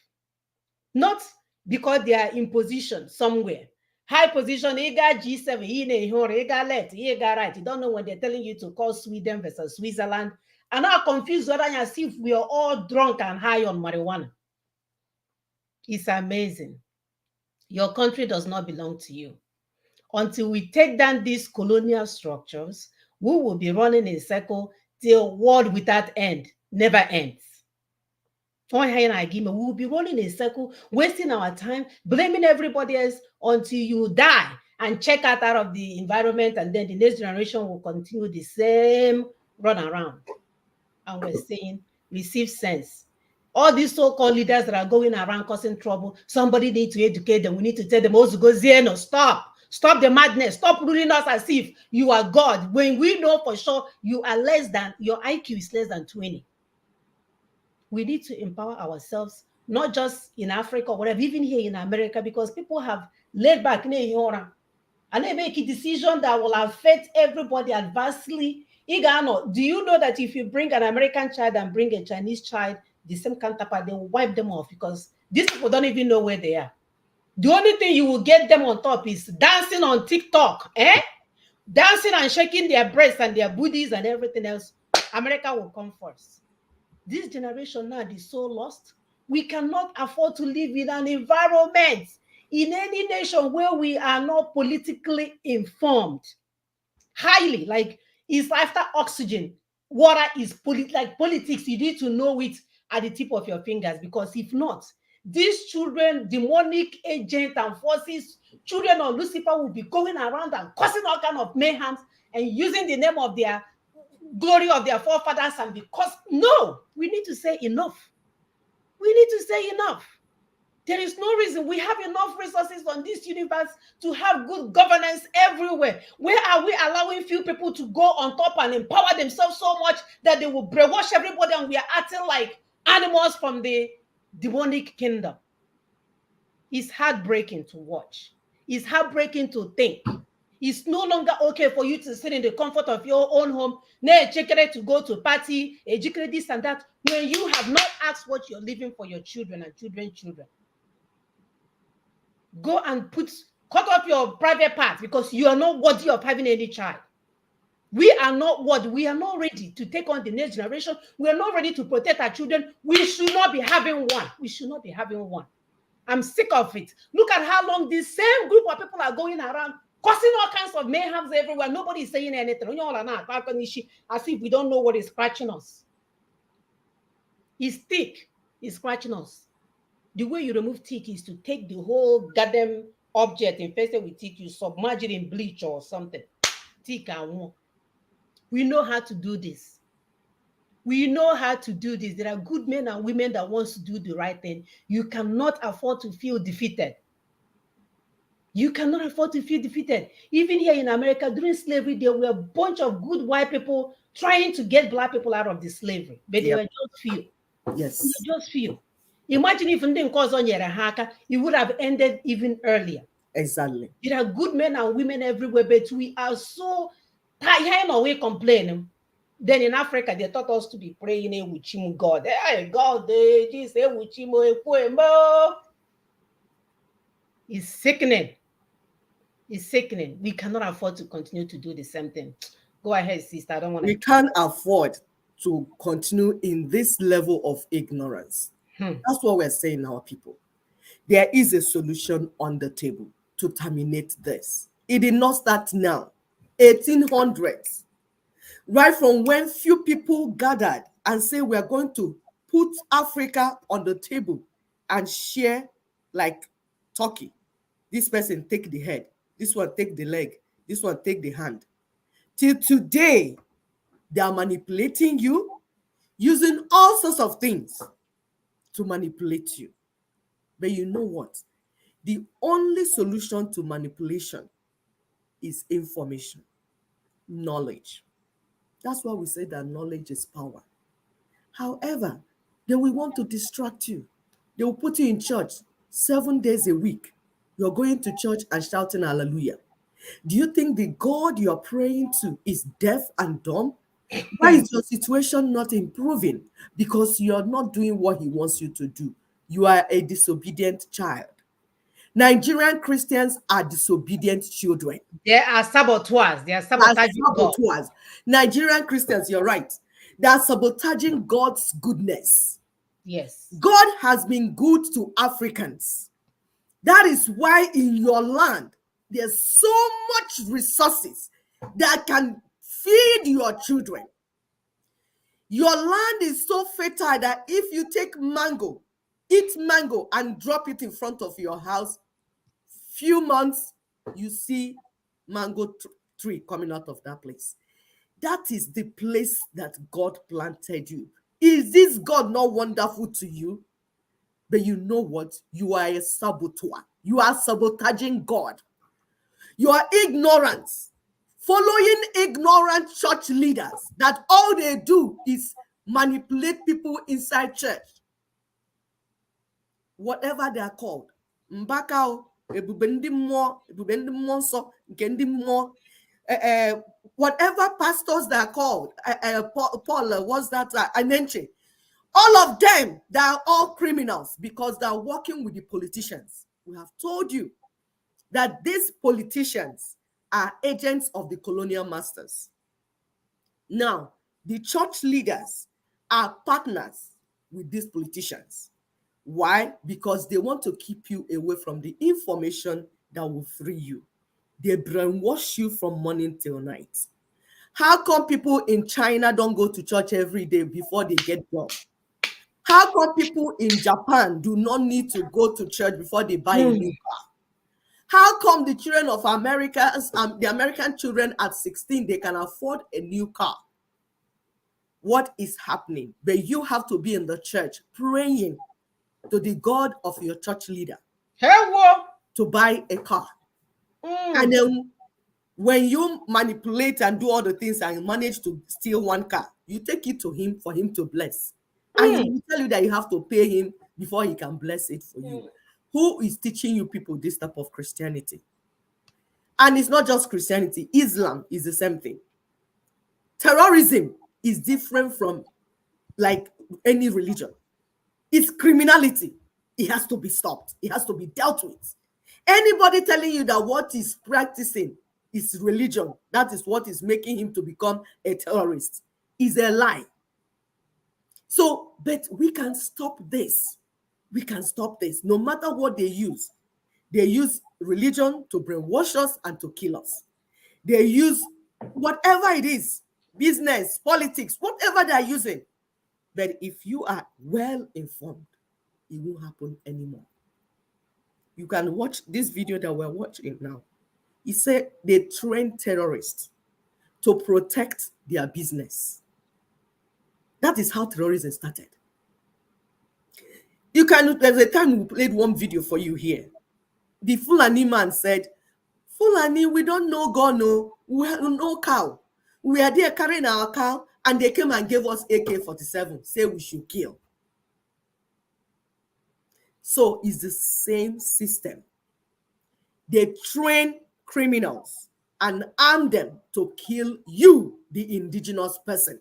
[SPEAKER 2] Not because they are in position somewhere. High position, you got G7, you got left, you got right. You don't know when they're telling you to call Sweden versus Switzerland. And now confused whether you see if we are all drunk and high on marijuana. It's amazing. Your country does not belong to you. Until we take down these colonial structures, we will be running in a circle till world without end never ends. We will be running in a circle, wasting our time, blaming everybody else until you die and check out of the environment, and then the next generation will continue the same run around. And we're saying, receive sense. All these so-called leaders that are going around causing trouble, somebody needs to educate them. We need to tell them, also go Zeno, stop the madness, stop ruling us as if you are God, when we know for sure you are less than, your IQ is less than 20. We need to empower ourselves, not just in Africa or whatever, even here in America, because people have laid back and they make a decision that will affect everybody adversely. Do you know that if you bring an American child and bring a Chinese child, the same counterpart, they will wipe them off because these people don't even know where they are. The only thing you will get them on top is dancing on TikTok, dancing and shaking their breasts and their booties and everything else. America will come first. This generation now is so lost. We cannot afford to live in an environment in any nation where we are not politically informed. Highly, like it's after oxygen. water is like politics. You need to know it at the tip of your fingers, because if not, these children, demonic agents and forces, children of Lucifer, will be going around and causing all kind of mayhem and using the name of their glory of their forefathers. And because no, we need to say enough. We need to say enough. There is no reason. We have enough resources on this universe to have good governance everywhere. Where are we allowing few people to go on top and empower themselves so much that they will brainwash everybody, and we are acting like animals from the demonic kingdom? It's heartbreaking to watch. It's heartbreaking to think. It's no longer okay for you to sit in the comfort of your own home, to go to party, this and that, when you have not asked what you're leaving for your children and children's children. Go and cut off your private part, because you are not worthy of having any child. We are not ready to take on the next generation. We are not ready to protect our children. We should not be having one. We should not be having one. I'm sick of it. Look at how long this same group of people are going around causing all kinds of mayhems everywhere. Nobody is saying anything. As if we don't know what is scratching us. It's thick. It's scratching us. The way you remove tick is to take the whole goddamn object infested with tick, you submerge it in bleach or something. Tick and more. We know how to do this. We know how to do this. There are good men and women that wants to do the right thing. You cannot afford to feel defeated. You cannot afford to feel defeated. Even here in America, during slavery, there were a bunch of good white people trying to get black people out of the slavery. But they were just few.
[SPEAKER 1] Yes.
[SPEAKER 2] They were just few. Imagine if didn't cause on Yerahaka, it would have ended even earlier.
[SPEAKER 1] Exactly.
[SPEAKER 2] There are good men and women everywhere, but we are so tired of we complaining. Then in Africa, they taught us to be praying with God. Hey, God, Jesus, it's sickening. It's sickening. We cannot afford to continue to do the same thing. Go ahead, sister. I don't want to.
[SPEAKER 1] We can't afford to continue in this level of ignorance. That's what we're saying, our people. There is a solution on the table to terminate this. It did not start now. 1800s. Right from when few people gathered and say we are going to put Africa on the table and share like turkey. This person take the head, this one take the leg, this one take the hand. Till today, they are manipulating you, using all sorts of things to manipulate you. But you know what? The only solution to manipulation is information, knowledge. That's why we say that knowledge is power. However, they will want to distract you. They will put you in church 7 days a week. You're going to church and shouting hallelujah. Do you think the God you're praying to is deaf and dumb? Why is your situation not improving? Because you're not doing what he wants you to do. You are a disobedient child. Nigerian Christians are disobedient children.
[SPEAKER 2] They are saboteurs. They are sabotaging God.
[SPEAKER 1] Nigerian Christians, you're right. They are sabotaging God's goodness.
[SPEAKER 2] Yes.
[SPEAKER 1] God has been good to Africans. That is why in your land, there's so much resources that can feed your children. Your land is so fertile that if you take mango, eat mango and drop it in front of your house, few months, you see mango tree coming out of that place. That is the place that God planted you. Is this God not wonderful to you? But you know what? You are a saboteur. You are sabotaging God. You are ignorant. Following ignorant church leaders that all they do is manipulate people inside church. Whatever they are called. Mbakao, whatever pastors they are called. Paul, what's that? Anenche. All of them, they are all criminals because they are working with the politicians. We have told you that these politicians are agents of the colonial masters. Now, the church leaders are partners with these politicians. Why? Because they want to keep you away from the information that will free you. They brainwash you from morning till night. How come people in China don't go to church every day before they get job? How come people in Japan do not need to go to church before they buy a new car? How come the children of Americans, the American children at 16, they can afford a new car? What is happening? But you have to be in the church praying to the God of your church leader to buy a car. And then when you manipulate and do all the things and you manage to steal one car, you take it to him for him to bless. And he will tell you that you have to pay him before he can bless it for you. Who is teaching you people this type of Christianity? And it's not just Christianity. Islam is the same thing. Terrorism is different from like any religion. It's criminality. It has to be stopped. It has to be dealt with. Anybody telling you that what he's practicing is religion, that is what is making him to become a terrorist, is a lie. So, but we can stop this. We can stop this. No matter what they use religion to brainwash us and to kill us. They use whatever it is, business, politics, whatever they are using. But if you are well informed, it won't happen anymore. You can watch this video that we're watching now. He said they train terrorists to protect their business. That is how terrorism started. There's a time we played one video for you here. The Fulani man said, Fulani, we don't know God, no. We have no cow. We are there carrying our cow, and they came and gave us AK-47, say we should kill. So it's the same system. They train criminals and arm them to kill you, the indigenous person.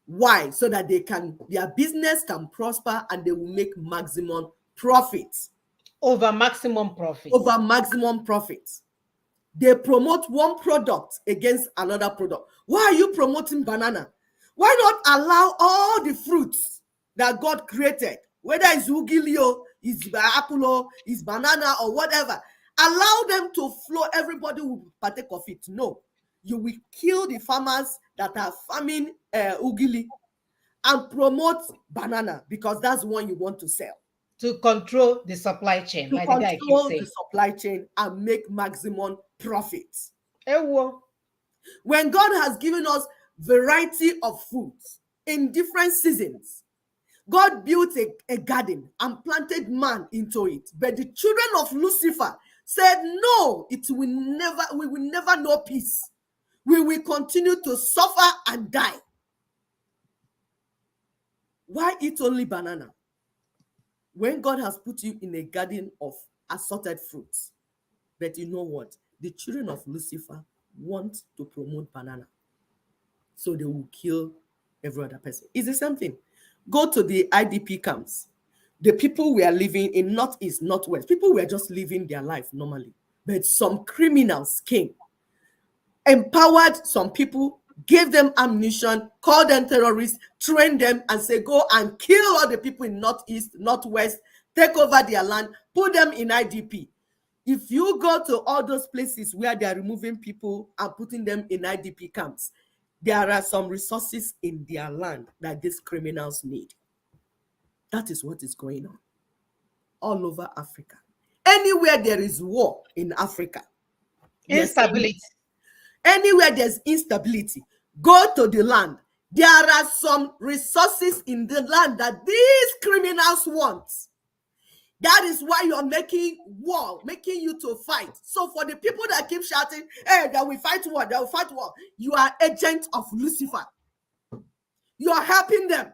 [SPEAKER 1] Why? So that their business can prosper and they will make maximum profits.
[SPEAKER 2] Over maximum profit.
[SPEAKER 1] Over maximum profits. They promote one product against another product. Why are you promoting banana? Why not allow all the fruits that God created, whether it's ugilio, it's apple, it's banana, or whatever, allow them to flow, everybody will partake of it? No. You will kill the farmers that are farming ugili and promote banana because that's one you want to sell.
[SPEAKER 2] To control the supply chain.
[SPEAKER 1] To control the supply chain and make maximum profits. When God has given us variety of foods in different seasons, God built a garden and planted man into it. But the children of Lucifer said, no, we will never know peace. We will continue to suffer and die. Why eat only banana? When God has put you in a garden of assorted fruits. But you know what? The children of Lucifer want to promote banana. So they will kill every other person. It's the same thing. Go to the IDP camps. The people were living in Northeast, Northwest. People were just living their life normally. But some criminals came, empowered some people, gave them ammunition, called them terrorists, trained them, and say, go and kill all the people in Northeast, Northwest, take over their land, put them in IDP. If you go to all those places where they are removing people and putting them in IDP camps, there are some resources in their land that these criminals need. That is what is going on all over Africa. Anywhere there is war in Africa,
[SPEAKER 2] instability.
[SPEAKER 1] Anywhere there's instability, go to the land. There are some resources in the land that these criminals want. That is why you're making war, making you to fight. So for the people that keep shouting, hey, that we fight war, that we fight war, you are agents of Lucifer. You are helping them.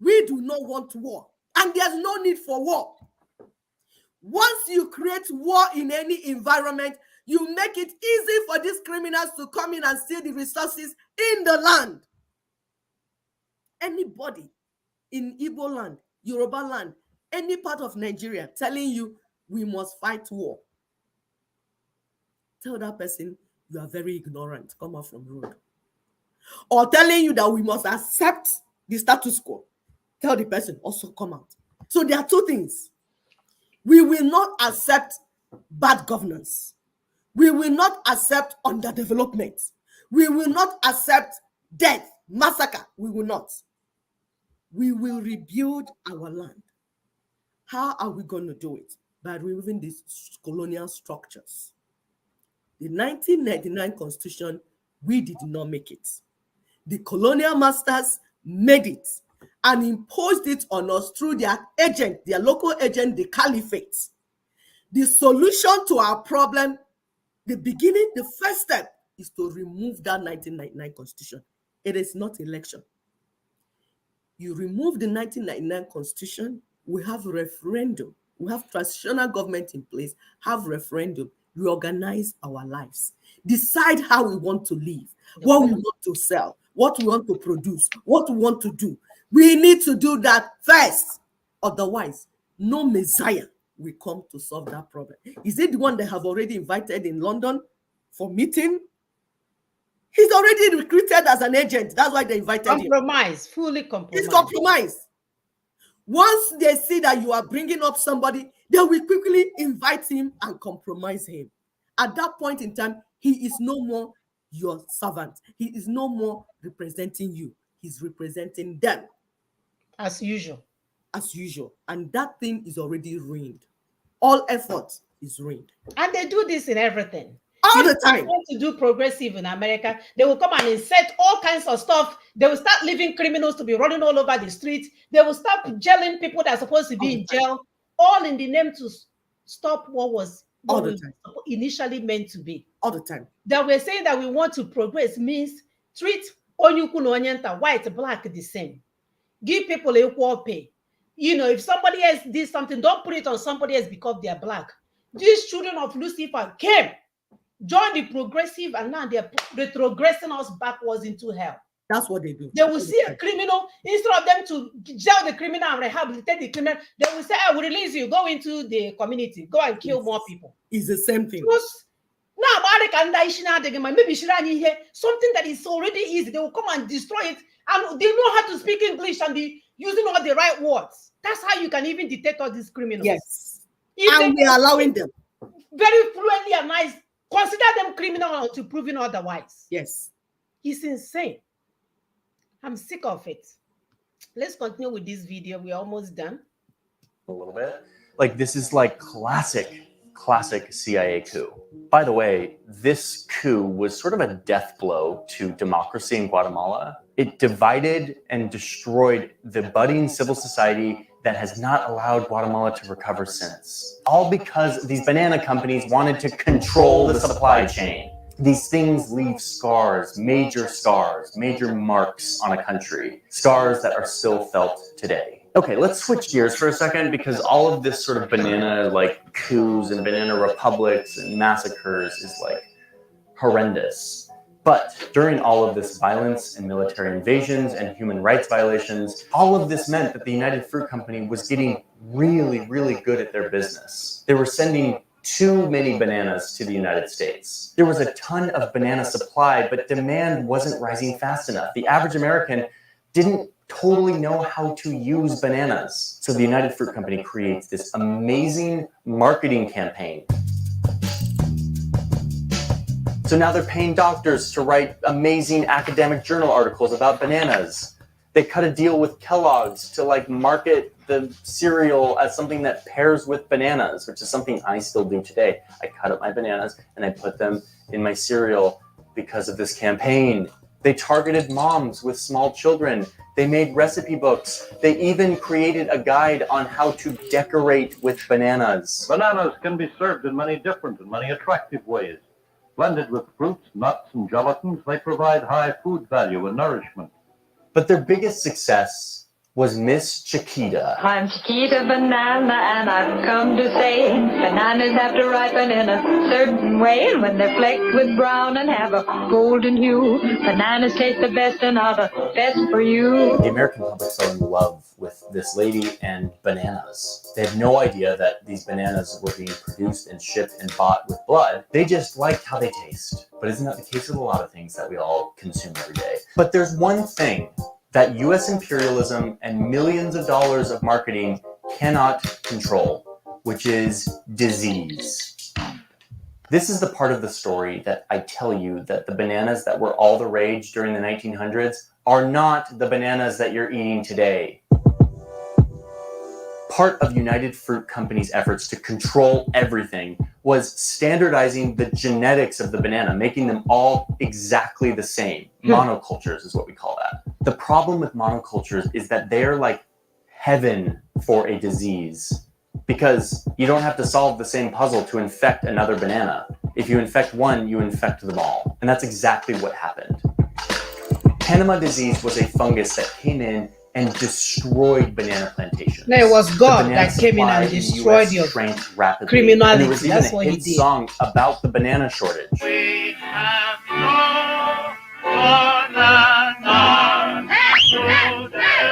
[SPEAKER 1] We do not want war, and there's no need for war. Once you create war in any environment, you make it easy for these criminals to come in and steal the resources in the land. Anybody in Igbo land, Yoruba land, any part of Nigeria telling you we must fight war, tell that person you are very ignorant, come out from the road. Or telling you that we must accept the status quo, tell the person also come out. So there are two things. We will not accept bad governance. We will not accept underdevelopment. We will not accept death, massacre. We will not. We will rebuild our land. How are we going to do it? By removing these colonial structures. The 1999 Constitution, we did not make it. The colonial masters made it and imposed it on us through their agent, their local agent, the caliphate. The solution to our problem, the beginning, the first step is to remove that 1999 Constitution. It is not election. You remove the 1999 Constitution, we have referendum. We have transitional government in place, have referendum, reorganize our lives, decide how we want to live, what we want to sell, what we want to produce, what we want to do. We need to do that first. Otherwise, no Messiah will come to solve that problem. Is it the one they have already invited in London for meeting? He's already recruited as an agent. That's why they invited him.
[SPEAKER 2] Compromise, fully compromise.
[SPEAKER 1] It's compromise. Once they see that you are bringing up somebody, they will quickly invite him and compromise him. At that point in time, he is no more your servant. He is no more representing you. He's representing them.
[SPEAKER 2] As usual.
[SPEAKER 1] As usual. And that thing is already ruined. All effort is ruined.
[SPEAKER 2] And they do this in everything.
[SPEAKER 1] All the time.
[SPEAKER 2] Want to do progressive in America, they will come and insert all kinds of stuff. They will start leaving criminals to be running all over the streets. They will start jailing people that are supposed to be in jail, all in the name to stop what was initially meant to be.
[SPEAKER 1] All the time.
[SPEAKER 2] That we're saying that we want to progress means treat Onyuku white, black the same. Give people equal pay. You know, if somebody else did something, don't put it on somebody else because they are black. These children of Lucifer came, joined the progressive, and now they're retrogressing us backwards into hell.
[SPEAKER 1] That's what they do.
[SPEAKER 2] They will see a criminal, instead of them to jail the criminal and rehabilitate the criminal, they will say, I will release you, go into the community, go and kill more people.
[SPEAKER 1] It's the same thing.
[SPEAKER 2] Now, maybe something that is already easy, they will come and destroy it, and they know how to speak English and be using all the right words. That's how you can even detect all these criminals.
[SPEAKER 1] Yes. And we are allowing them.
[SPEAKER 2] Very fluently and nice. Consider them criminal until proven otherwise.
[SPEAKER 1] Yes.
[SPEAKER 2] It's insane. I'm sick of it. Let's continue with this video. We're almost done.
[SPEAKER 4] A little bit. Like, this is like classic CIA coup. By the way, this coup was sort of a death blow to democracy in Guatemala. It divided and destroyed the budding civil society that has not allowed Guatemala to recover since. All because these banana companies wanted to control the supply chain. These things leave scars, major marks on a country, scars that are still felt today. Okay, let's switch gears for a second, because all of this sort of banana like coups and banana republics and massacres is like horrendous. But during all of this violence and military invasions and human rights violations, all of this meant that the United Fruit Company was getting really, really good at their business. They were sending too many bananas to the United States. There was a ton of banana supply, but demand wasn't rising fast enough. The average American didn't totally know how to use bananas. So the United Fruit Company creates this amazing marketing campaign. So now they're paying doctors to write amazing academic journal articles about bananas. They cut a deal with Kellogg's to like market the cereal as something that pairs with bananas, which is something I still do today. I cut up my bananas and I put them in my cereal because of this campaign. They targeted moms with small children. They made recipe books. They even created a guide on how to decorate with bananas.
[SPEAKER 6] Bananas can be served in many different and many attractive ways. Blended with fruits, nuts, and gelatins, they provide high food value and nourishment.
[SPEAKER 4] But their biggest success was Miss Chiquita.
[SPEAKER 7] I'm Chiquita Banana, and I've come to say bananas have to ripen in a certain way, and when they're flecked with brown and have a golden hue, bananas taste the best and are the best for you.
[SPEAKER 4] The American public fell in love with this lady and bananas. They had no idea that these bananas were being produced and shipped and bought with blood. They just liked how they taste. But isn't that the case with a lot of things that we all consume every day? But there's one thing that US imperialism and millions of dollars of marketing cannot control, which is disease. This is the part of the story that I tell you that the bananas that were all the rage during the 1900s are not the bananas that you're eating today. Part of United Fruit Company's efforts to control everything was standardizing the genetics of the banana, making them all exactly the same. Monocultures is what we call that. The problem with monocultures is that they're like heaven for a disease, because you don't have to solve the same puzzle to infect another banana. If you infect one, you infect them all. And that's exactly what happened. Panama disease was a fungus that came in and destroyed banana plantations.
[SPEAKER 2] No, it was God
[SPEAKER 4] The
[SPEAKER 2] that
[SPEAKER 4] banana
[SPEAKER 2] came in
[SPEAKER 4] supply
[SPEAKER 2] and
[SPEAKER 4] in the
[SPEAKER 2] destroyed
[SPEAKER 4] US
[SPEAKER 2] your
[SPEAKER 4] shrank rapidly.
[SPEAKER 2] criminality.
[SPEAKER 4] And there was even
[SPEAKER 2] That's
[SPEAKER 4] a
[SPEAKER 2] what he
[SPEAKER 4] hit
[SPEAKER 2] did.
[SPEAKER 4] song about the banana shortage.
[SPEAKER 8] We have no banana today.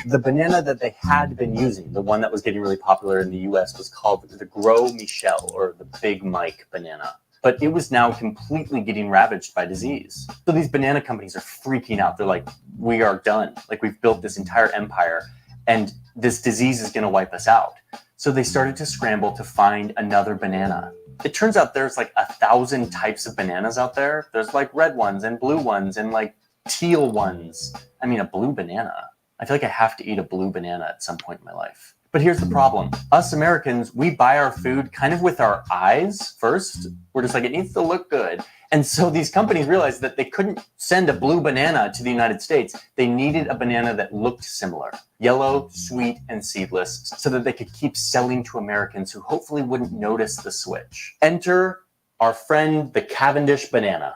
[SPEAKER 4] The banana that they had been using, the one that was getting really popular in the US, was called the Gros Michel, or the Big Mike banana. But it was now completely getting ravaged by disease. So these banana companies are freaking out. They're like, we are done. Like, we've built this entire empire and this disease is going to wipe us out. So they started to scramble to find another banana. It turns out there's like 1,000 types of bananas out there. There's like red ones and blue ones and like teal ones. I mean, a blue banana. I feel like I have to eat a blue banana at some point in my life. But here's the problem. Us Americans, we buy our food kind of with our eyes first. We're just like, it needs to look good. And so these companies realized that they couldn't send a blue banana to the United States. They needed a banana that looked similar, yellow, sweet, and seedless, so that they could keep selling to Americans who hopefully wouldn't notice the switch. Enter our friend, the Cavendish banana.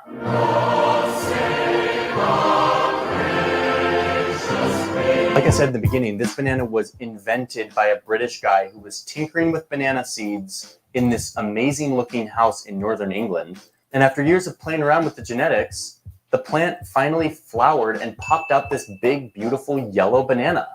[SPEAKER 4] Like I said in the beginning, this banana was invented by a British guy who was tinkering with banana seeds in this amazing looking house in northern England. And after years of playing around with the genetics, the plant finally flowered and popped out this big, beautiful yellow banana.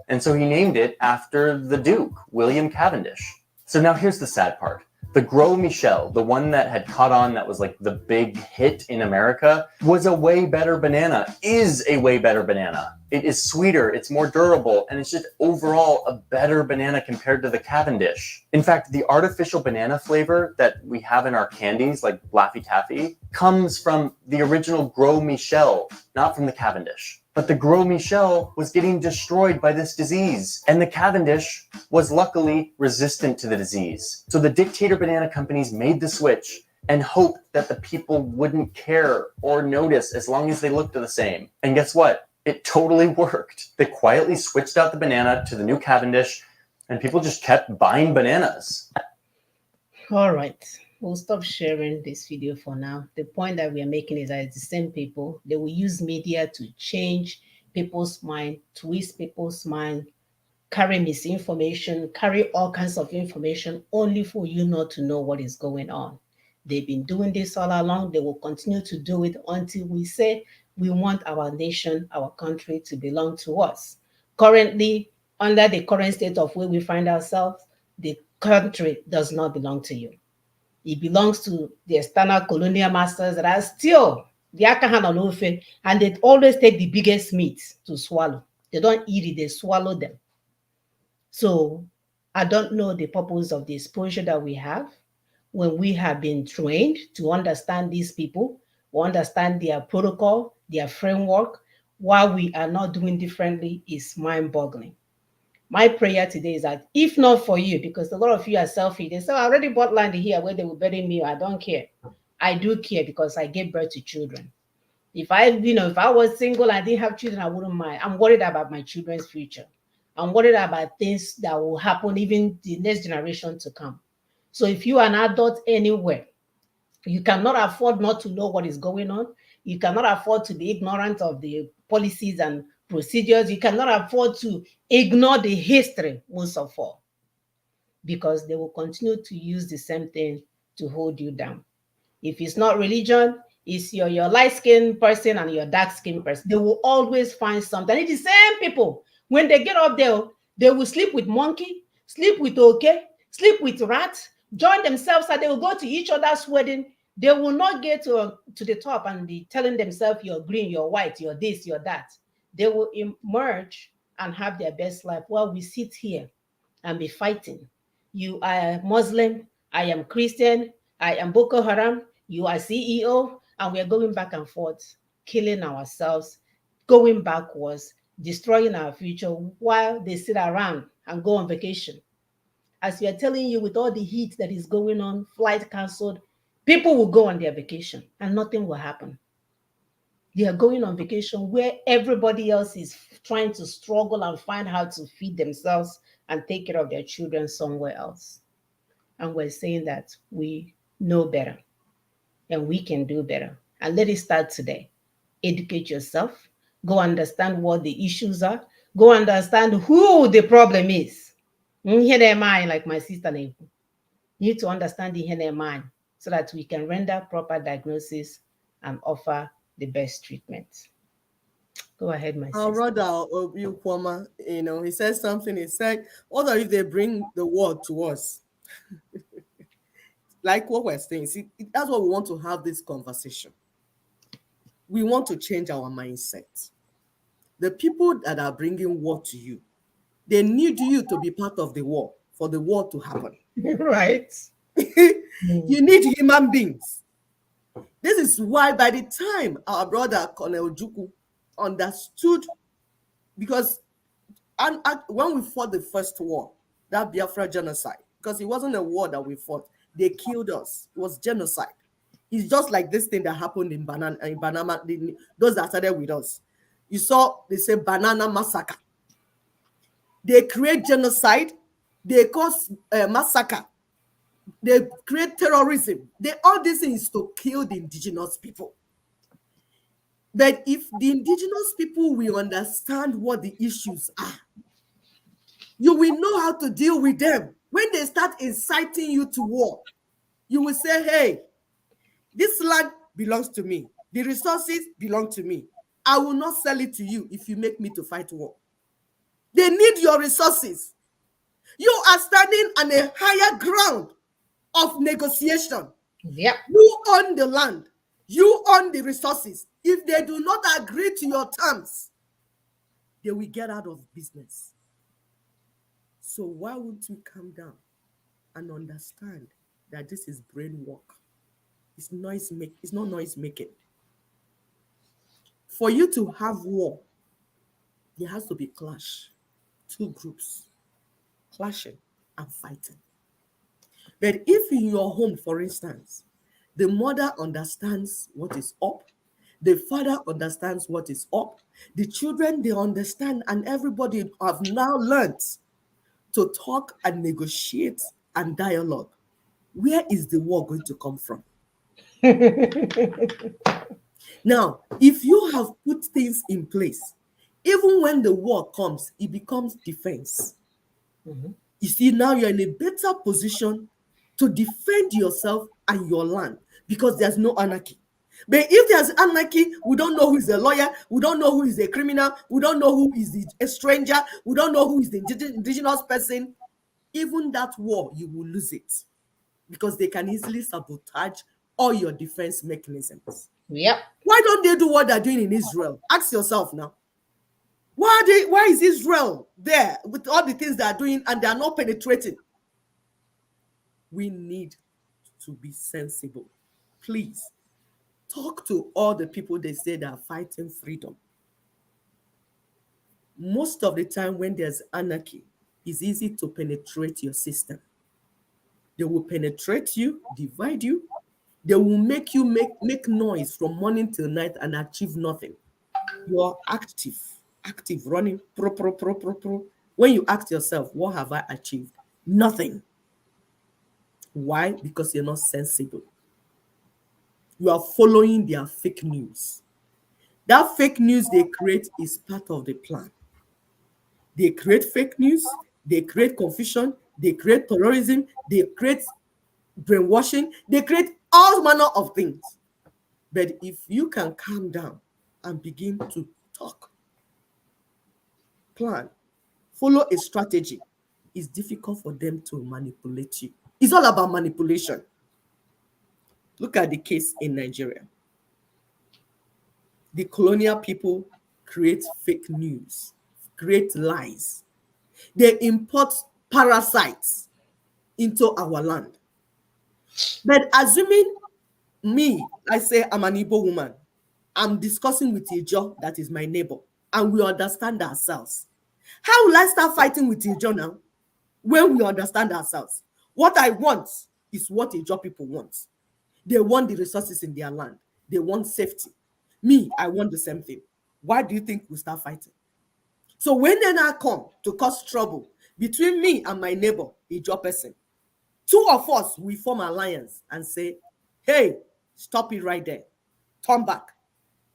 [SPEAKER 4] And so he named it after the Duke, William Cavendish. So now here's the sad part. The Gros Michel, the one that had caught on, that was like the big hit in America, was a way better banana, is a way better banana. It is sweeter, it's more durable, and it's just overall a better banana compared to the Cavendish. In fact, the artificial banana flavor that we have in our candies, like Laffy Taffy, comes from the original Gros Michel, not from the Cavendish. But the Gros Michel was getting destroyed by this disease, and the Cavendish was luckily resistant to the disease. So the dictator banana companies made the switch and hoped that the people wouldn't care or notice as long as they looked the same. And guess what? It totally worked. They quietly switched out the banana to the new Cavendish, and people just kept buying bananas.
[SPEAKER 2] All right. We'll stop sharing this video for now. The point that we are making is that it's the same people. They will use media to change people's mind, twist people's mind, carry misinformation, carry all kinds of information only for you not to know what is going on. They've been doing this all along. They will continue to do it until we say we want our nation, our country to belong to us. Currently, under the current state of where we find ourselves, the country does not belong to you. It belongs to the external colonial masters that are still the Akahan on Ofe, and they always take the biggest meat to swallow. They don't eat it, they swallow them. So I don't know the purpose of the exposure that we have when we have been trained to understand these people, or understand their protocol, their framework. Why we are not doing differently is mind-boggling. My prayer today is that if not for you, because a lot of you are selfish, they say, I already bought land here where they will bury me. I don't care. I do care because I gave birth to children. If I was single and I didn't have children, I wouldn't mind. I'm worried about my children's future. I'm worried about things that will happen, even the next generation to come. So if you are an adult anywhere, you cannot afford not to know what is going on. You cannot afford to be ignorant of the policies and procedures. You cannot afford to ignore the history, most of all, because they will continue to use the same thing to hold you down. If it's not religion, it's your light-skinned person and your dark-skinned person. They will always find something. It's the same people. When they get up there, they will sleep with monkey, sleep with oke, sleep with rat, join themselves, and they will go to each other's wedding. They will not get to the top and be telling themselves you're green, you're white, you're this, you're that. They will emerge and have their best life while we sit here and be fighting. You are Muslim, I am Christian, I am Boko Haram, you are CEO, and we are going back and forth, killing ourselves, going backwards, destroying our future while they sit around and go on vacation. As we are telling you, with all the heat that is going on, flight cancelled, people will go on their vacation and nothing will happen. They are going on vacation where everybody else is trying to struggle and find how to feed themselves and take care of their children somewhere else. And we're saying that we know better and we can do better. And let it start today. Educate yourself, go understand what the issues are, go understand who the problem is. Hear their mind, like my sister. You need to understand the inner mind so that we can render proper diagnosis and offer the best treatment. Go ahead, my
[SPEAKER 1] Our
[SPEAKER 2] sister.
[SPEAKER 1] brother Obi Kwama, he said something. He said, "What if they bring the word to us?" Like what we're saying. See, that's what we want to have this conversation. We want to change our mindset. The people that are bringing war to you, they need you to be part of the war for the war to happen.
[SPEAKER 2] Right.
[SPEAKER 1] You need human beings. This is why by the time our brother Colonel Juku understood, because when we fought the first war, that Biafra genocide, because it wasn't a war that we fought, they killed us. It was genocide. It's just like this thing that happened in Banana, those that started with us. You saw, they say Banana Massacre. They create genocide, they cause massacre, they create terrorism. All these things to kill the indigenous people. But if the indigenous people will understand what the issues are, you will know how to deal with them. When they start inciting you to war, you will say, hey, this land belongs to me. The resources belong to me. I will not sell it to you if you make me to fight war. They need your resources. You are standing on a higher ground of negotiation.
[SPEAKER 2] Yep.
[SPEAKER 1] You own the land. You own the resources. If they do not agree to your terms, they will get out of business. So why won't we calm down and understand that this is brain work? It's not noise making. For you to have war, there has to be clash. Two groups clashing and fighting. But if in your home, for instance, the mother understands what is up, the father understands what is up, the children, they understand, and everybody have now learned to talk and negotiate and dialogue, where is the war going to come from? Now, if you have put things in place, even when the war comes, it becomes defense.
[SPEAKER 2] Mhm.
[SPEAKER 1] You see, now you're in a better position to defend yourself and your land because there's no anarchy. But if there's anarchy, we don't know who is a lawyer, we don't know who is a criminal, we don't know who is a stranger, we don't know who is the indigenous person. Even that war, you will lose it because they can easily sabotage all your defense mechanisms.
[SPEAKER 2] Yep.
[SPEAKER 1] Why don't they do what they're doing in Israel? Ask yourself now. Why is Israel there with all the things they are doing and they are not penetrating? We need to be sensible. Please talk to all the people they say they are fighting freedom. Most of the time when there's anarchy, it's easy to penetrate your system. They will penetrate you, divide you. They will make you make noise from morning till night and achieve nothing. You're active, running, pro. When you ask yourself, what have I achieved? Nothing. Why? Because you're not sensible. You are following their fake news. That fake news they create is part of the plan. They create fake news, they create confusion, they create terrorism, they create brainwashing, they create all manner of things. But if you can calm down and begin to talk, plan, follow a strategy, it's difficult for them to manipulate you. It's all about manipulation. Look at the case in Nigeria. The colonial people create fake news, create lies. They import parasites into our land. But assuming me, I say I'm an Igbo woman, I'm discussing with Ijo, that is my neighbor, and we understand ourselves. How will I start fighting with Ijo now when we understand ourselves? What I want is what Ijo people want. They want the resources in their land. They want safety. Me, I want the same thing. Why do you think we start fighting? So when they now come to cause trouble between me and my neighbor, Ijo person, two of us, we form alliance and say, hey, stop it right there. Turn back.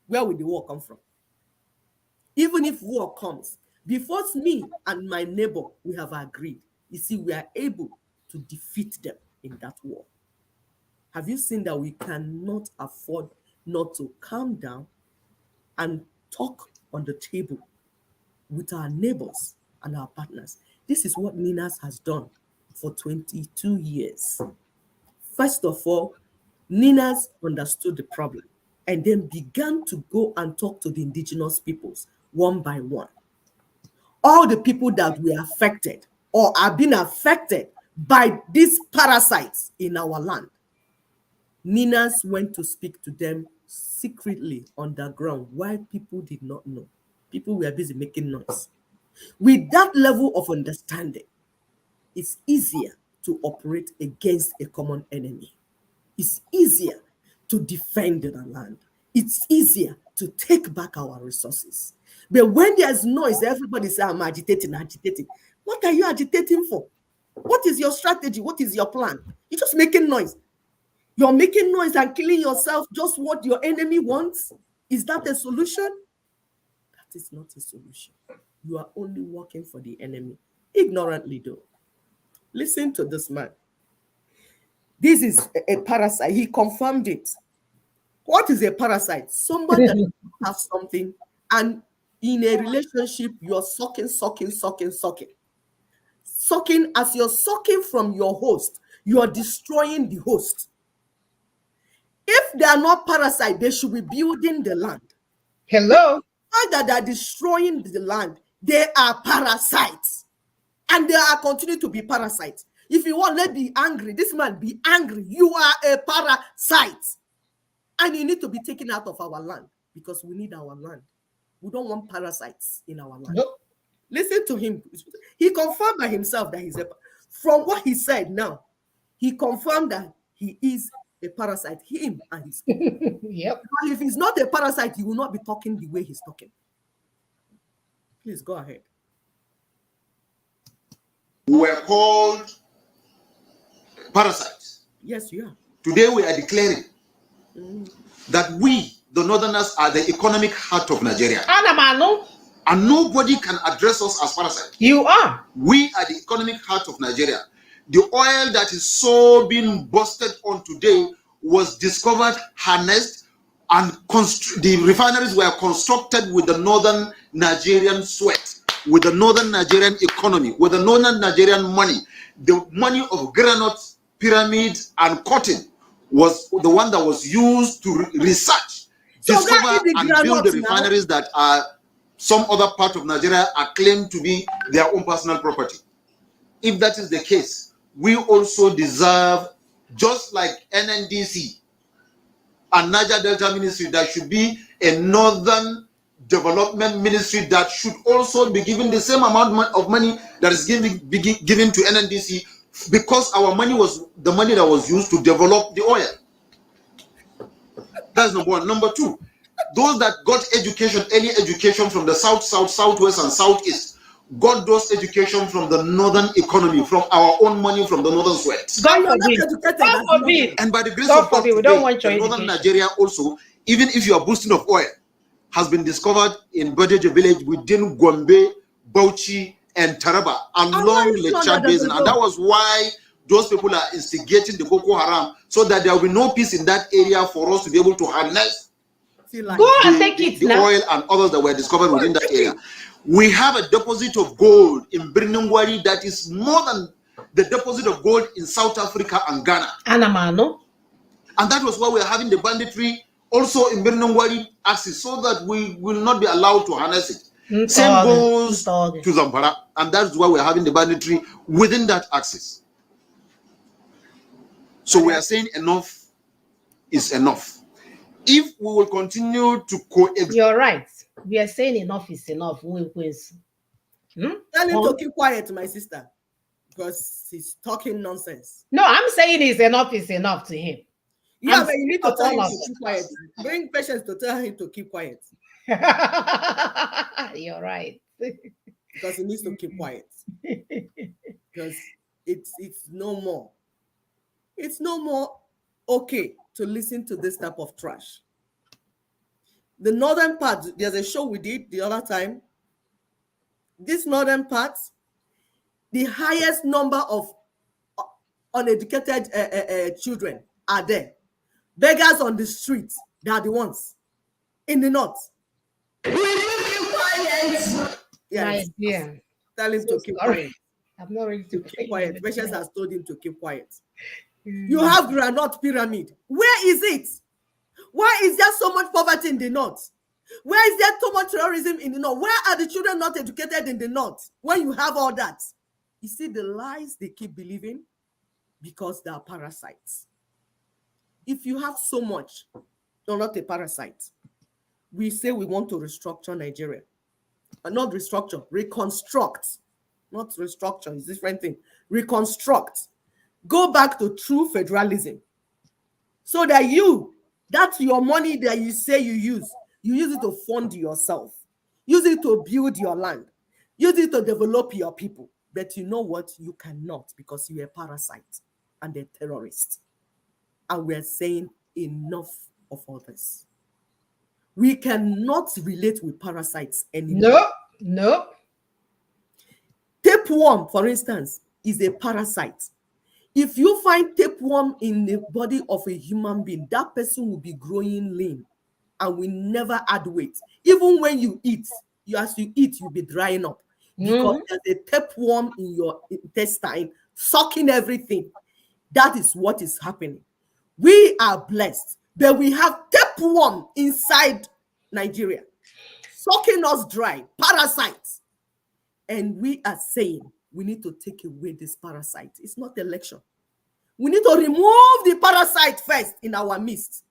[SPEAKER 1] Where will the war come from? Even if war comes, before me and my neighbor, we have agreed. You see, we are able to defeat them in that war. Have you seen that we cannot afford not to calm down and talk on the table with our neighbors and our partners? This is what Ninas has done for 22 years. First of all, Ninas understood the problem and then began to go and talk to the indigenous peoples one by one. All the people that were affected or are being affected by these parasites in our land, Ninas went to speak to them secretly underground. Why people did not know. People were busy making noise. With that level of understanding, it's easier to operate against a common enemy. It's easier to defend the land. It's easier to take back our resources. But when there's noise, everybody says, I'm agitating. What are you agitating for? What is your strategy? What is your plan? You're just making noise. You're making noise and killing yourself, just what your enemy wants. Is that a solution? That is not a solution. You are only working for the enemy. Ignorantly, though. Listen to this man. This is a parasite. He confirmed it. What is a parasite? Somebody that has something, and in a relationship, you're sucking. Sucking, as you're sucking from your host, you're destroying the host. If they are not parasites, they should be building the land.
[SPEAKER 2] Hello?
[SPEAKER 1] Not that they're destroying the land, they are parasites. And they are continuing to be parasites. If you want, let be angry. This man be angry. You are a parasite. And you need to be taken out of our land because we need our land. We don't want parasites in our land.
[SPEAKER 2] Nope.
[SPEAKER 1] Listen to him. He confirmed by himself that he's a, from what he said now, he confirmed that he is a parasite, him and his people.
[SPEAKER 2] Yep.
[SPEAKER 1] But if he's not a parasite, he will not be talking the way he's talking. Please go ahead.
[SPEAKER 9] We were called parasites.
[SPEAKER 1] Yes, you are.
[SPEAKER 9] Today we are declaring that we, the Northerners, are the economic heart of Nigeria. And nobody can address us as parasites.
[SPEAKER 2] You are.
[SPEAKER 9] We are the economic heart of Nigeria. The oil that is so being busted on today was discovered, harnessed, and the refineries were constructed with the Northern Nigerian sweat, with the Northern Nigerian economy, with the Northern Nigerian money. The money of granite, pyramids, and cotton was the one that was used to research, discover, and build the refineries that are some other part of Nigeria are claimed to be their own personal property. If that is the case, we also deserve, just like NNDC and Niger Delta Ministry, that should be a Northern Development Ministry that should also be given the same amount of money that is given to NNDC, because our money was the money that was used to develop the oil. That's number one. Number two, those that got education, early education from the south, southwest, and southeast, got those education from the northern economy, from our own money, from the northern sweat.
[SPEAKER 2] God forbid.
[SPEAKER 9] And by the grace of God,
[SPEAKER 2] we don't want your
[SPEAKER 9] northern Nigeria also, even if you are boosting of oil, has been discovered in Bodeje village within Gombe, Bauchi, and Taraba along the Chad Basin. And that was why those people are instigating the Boko Haram, so that there will be no peace in that area for us to be able to harness the oil and others that were discovered within that area. We have a deposit of gold in Birningwari that is more than the deposit of gold in South Africa and Ghana. And that was why we are having the banditry also in Birningwari axis, so that we will not be allowed to harness it. Same goes to Zamfara, and that's why we are having the banditry within that axis. So we are saying enough is enough. If we will continue to coexist,
[SPEAKER 2] You're right. We are saying enough is enough.
[SPEAKER 1] Tell him to keep quiet, my sister, because he's talking nonsense.
[SPEAKER 2] No, I'm saying is enough to him.
[SPEAKER 1] Yeah,
[SPEAKER 2] I'm
[SPEAKER 1] but you need to tell him
[SPEAKER 2] all
[SPEAKER 1] to
[SPEAKER 2] of
[SPEAKER 1] keep quiet. Bring patience to tell him to keep quiet,
[SPEAKER 2] You're right.
[SPEAKER 1] because he needs to keep quiet. Because it's no more. It's no more okay to listen to this type of trash. The northern part, there's a show we did the other time. This northern part, the highest number of uneducated children are there. Beggars on the streets, they are the ones in the north. Will you keep quiet? Yes.
[SPEAKER 2] My dear.
[SPEAKER 1] Tell him to keep quiet.
[SPEAKER 2] I'm not ready to
[SPEAKER 1] Keep quiet. Patience has told him to keep quiet. You
[SPEAKER 2] Mm.
[SPEAKER 1] have granite pyramid. Where is it? Why is there so much poverty in the north? Where is there too much terrorism in the north? Where are the children not educated in the north when you have all that? You see the lies they keep believing because they are parasites. If you have so much, you're not a parasite. We say we want to restructure Nigeria. Not restructure, reconstruct. Not restructure, it's a different thing. Reconstruct. Go back to true federalism. So that that's your money that you say you use it to fund yourself. Use it to build your land. Use it to develop your people. But you know what? You cannot, because you're a parasite and a terrorist. And we're saying enough of all this. We cannot relate with parasites anymore.
[SPEAKER 2] No.
[SPEAKER 1] Tapeworm, for instance, is a parasite. If you find tapeworm in the body of a human being, that person will be growing lean and will never add weight. Even when you eat, as you eat, you'll be drying up because there's a tapeworm in your intestine sucking everything. That is what is happening. We are blessed that we have tapeworm inside Nigeria, sucking us dry, parasites. And we are saying we need to take away this parasite. It's not election. We need to remove the parasite first in our midst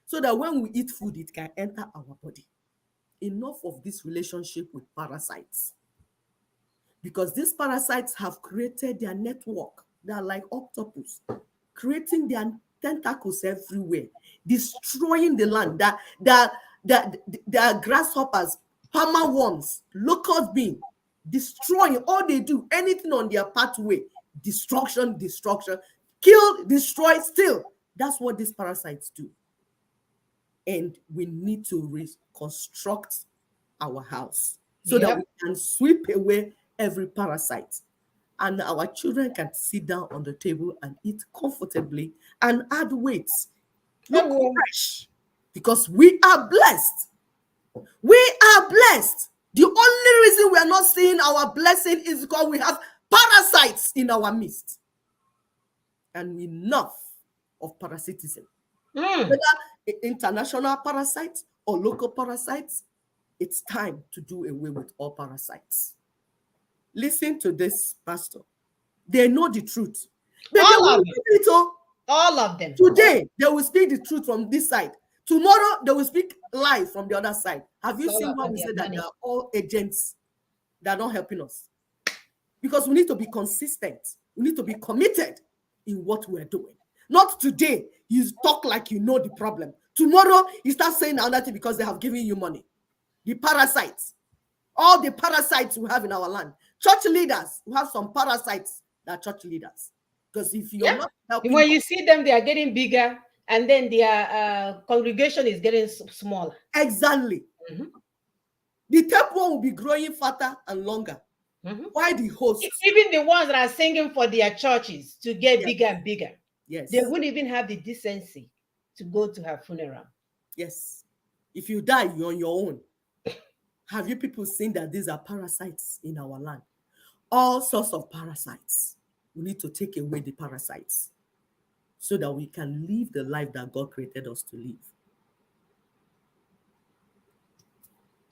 [SPEAKER 1] so that when we eat food, it can enter our body. Enough of this relationship with parasites. Because these parasites have created their network. They are like octopus, creating their tentacles everywhere, destroying the land. They are grasshoppers, palmer worms, locust bean, destroying. All they do, anything on their pathway, destruction, kill, destroy, steal. That's what these parasites do. And we need to reconstruct our house so that we can sweep away every parasite. And our children can sit down on the table and eat comfortably and add weight. Look fresh. Because we are blessed. We are blessed. The only reason we are not seeing our blessing is because we have parasites in our midst. And enough of parasitism. Whether international parasites or local parasites, it's time to do away with all parasites. Listen to this, Pastor. They know the truth. But
[SPEAKER 2] all of them.
[SPEAKER 1] Today, they will speak the truth from this side. Tomorrow, they will speak lies from the other side. Have you seen when we say that they are all agents that are not helping us? Because we need to be consistent. We need to be committed in what we're doing. Not today, you talk like you know the problem. Tomorrow, you start saying another thing because they have given you money. The parasites. All the parasites we have in our land. Church leaders, we have some parasites that are church leaders. Because if you're not helping...
[SPEAKER 2] When you see them, they are getting bigger, and then their congregation is getting smaller.
[SPEAKER 1] Exactly. The tapeworm will be growing fatter and longer. Why the host?
[SPEAKER 2] Even the ones that are singing for their churches to get bigger and bigger.
[SPEAKER 1] Yes.
[SPEAKER 2] They wouldn't even have the decency to go to her funeral.
[SPEAKER 1] Yes. If you die, you're on your own. Have you people seen that these are parasites in our land? All sorts of parasites. We need to take away the parasites so that we can live the life that God created us to live.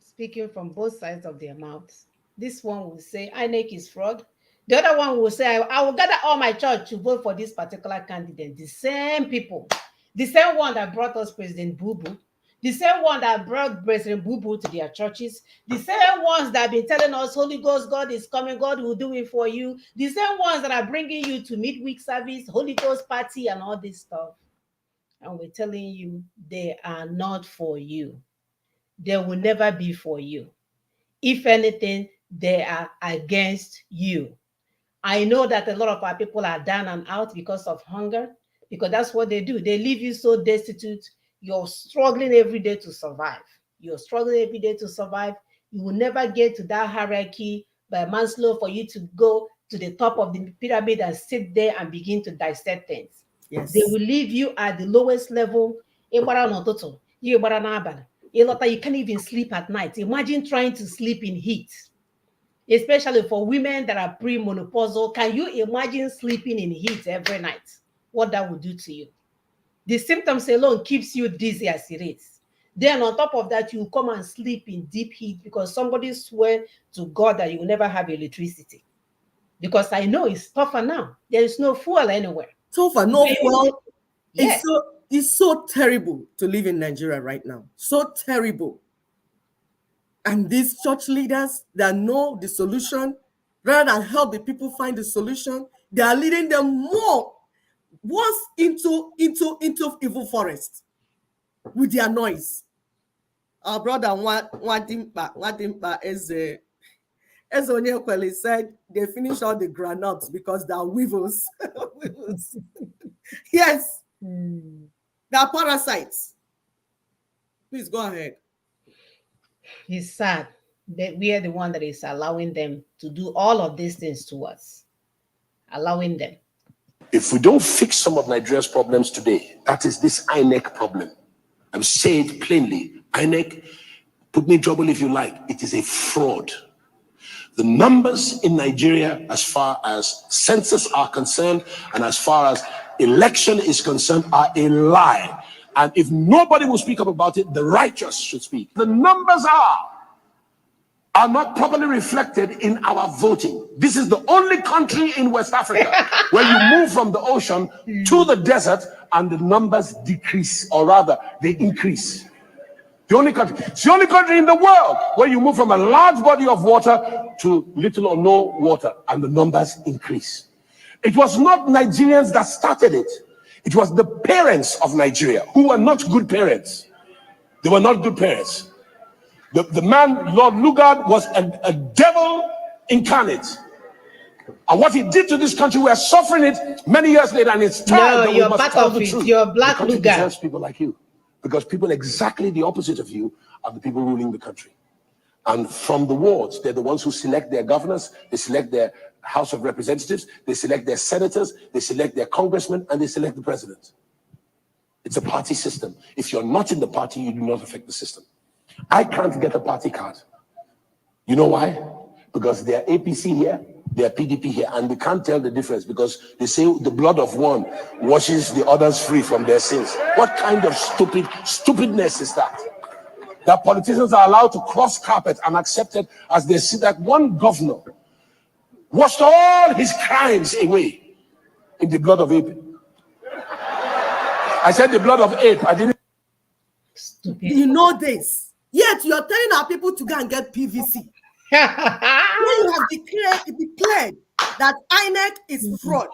[SPEAKER 2] Speaking from both sides of their mouths. This one will say INEC is fraud. The other one will say, I will gather all my church to vote for this particular candidate. The same people, the same one that brought us President Boo, the same one that brought President Boo to their churches, the same ones that have been telling us, Holy Ghost, God is coming, God will do it for you, the same ones that are bringing you to midweek service, Holy Ghost party, and all this stuff. And we're telling you, they are not for you. They will never be for you. If anything, they are against you. I know that a lot of our people are down and out because of hunger, because that's what they do. They leave you so destitute. You're struggling every day to survive. You're struggling every day to survive. You will never get to that hierarchy by Maslow for you to go to the top of the pyramid and sit there and begin to dissect things.
[SPEAKER 1] Yes.
[SPEAKER 2] They will leave you at the lowest level. You can't even sleep at night. Imagine trying to sleep in heat, especially for women that are pre-menopausal. Can you imagine sleeping in heat every night? What that would do to you? The symptoms alone keeps you dizzy as it is. Then on top of that, you come and sleep in deep heat because somebody swear to God that you will never have electricity. Because I know it's tougher now. There is no fuel anywhere.
[SPEAKER 1] Tougher, no fuel.
[SPEAKER 2] Yes.
[SPEAKER 1] It's so terrible to live in Nigeria right now. So terrible. And these church leaders that know the solution, rather than help the people find the solution, they are leading them worse into evil forest with their noise. Our brother Wadimpa as Onyekweli said, they finish all the granules because they are weevils. Weevils. Yes, they are parasites. Please go ahead.
[SPEAKER 2] It's sad that we are the one that is allowing them to do all of these things to us. Allowing them.
[SPEAKER 10] If we don't fix some of Nigeria's problems today, that is this INEC problem. I will say it plainly. INEC, put me in trouble if you like. It is a fraud. The numbers in Nigeria, as far as census are concerned, and as far as election is concerned, are a lie. And if nobody will speak up about it, the righteous should speak. The numbers are not properly reflected in our voting. This is the only country in West Africa where you move from the ocean to the desert and the numbers decrease, or rather, they increase. It's the only country in the world where you move from a large body of water to little or no water and the numbers increase. It was not Nigerians that started it. It was the parents of Nigeria who were not good parents. They were not good parents. The man, Lord Lugard, was a devil incarnate. And what he did to this country, we are suffering it many years later, and it's time that we must tell the truth.
[SPEAKER 2] You're black
[SPEAKER 10] the country
[SPEAKER 2] Lugard.
[SPEAKER 10] deserves people like you, because people exactly the opposite of you are the people ruling the country. And from the wards, they're the ones who select their governors, they select their House of Representatives, they select their senators, they select their congressmen, and they select the president. It's a party system. If you're not in the party, you do not affect the system. I can't get a party card. You know why? Because they're APC here, they're PDP here, and they can't tell the difference because they say the blood of one washes the others free from their sins. What kind of stupidness is that? That politicians are allowed to cross carpet and accept it as they see that one governor washed all his crimes away in the blood of ape. I said the blood of ape. I didn't.
[SPEAKER 2] Stupid.
[SPEAKER 1] You know this. Yet you're telling our people to go and get PVC. When you have declared that INEC is fraud,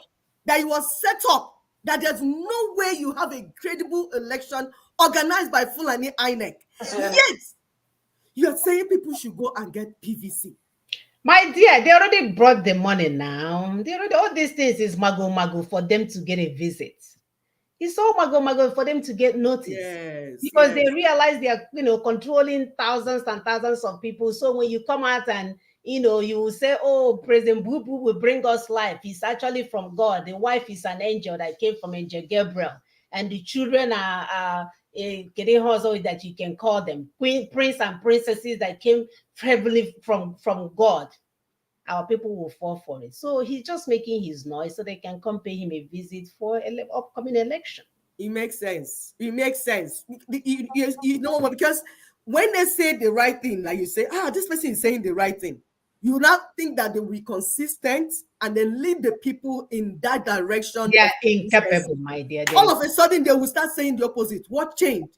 [SPEAKER 1] that it was set up, that there's no way you have a credible election organized by Fulani INEC. Yet you're saying people should go and get PVC.
[SPEAKER 2] My dear, they already brought the money now. All these things is mago for them to get a visit. It's all mago for them to get notice.
[SPEAKER 1] Yes,
[SPEAKER 2] because they realize they are, controlling thousands and thousands of people. So when you come out and, you will say, oh, President Boo Boo will bring us life. He's actually from God. The wife is an angel that came from Angel Gabriel. And the children are getting also that you can call them prince and princesses that came heavily from God. Our people will fall for it. So he's just making his noise so they can come pay him a visit for an upcoming election.
[SPEAKER 1] It makes sense. It makes sense. You know what? Because when they say the right thing, like you say, this person is saying the right thing. You not think that they will be consistent and then lead the people in that direction.
[SPEAKER 2] They are incapable, my dear.
[SPEAKER 1] All of a sudden, they will start saying the opposite. What changed?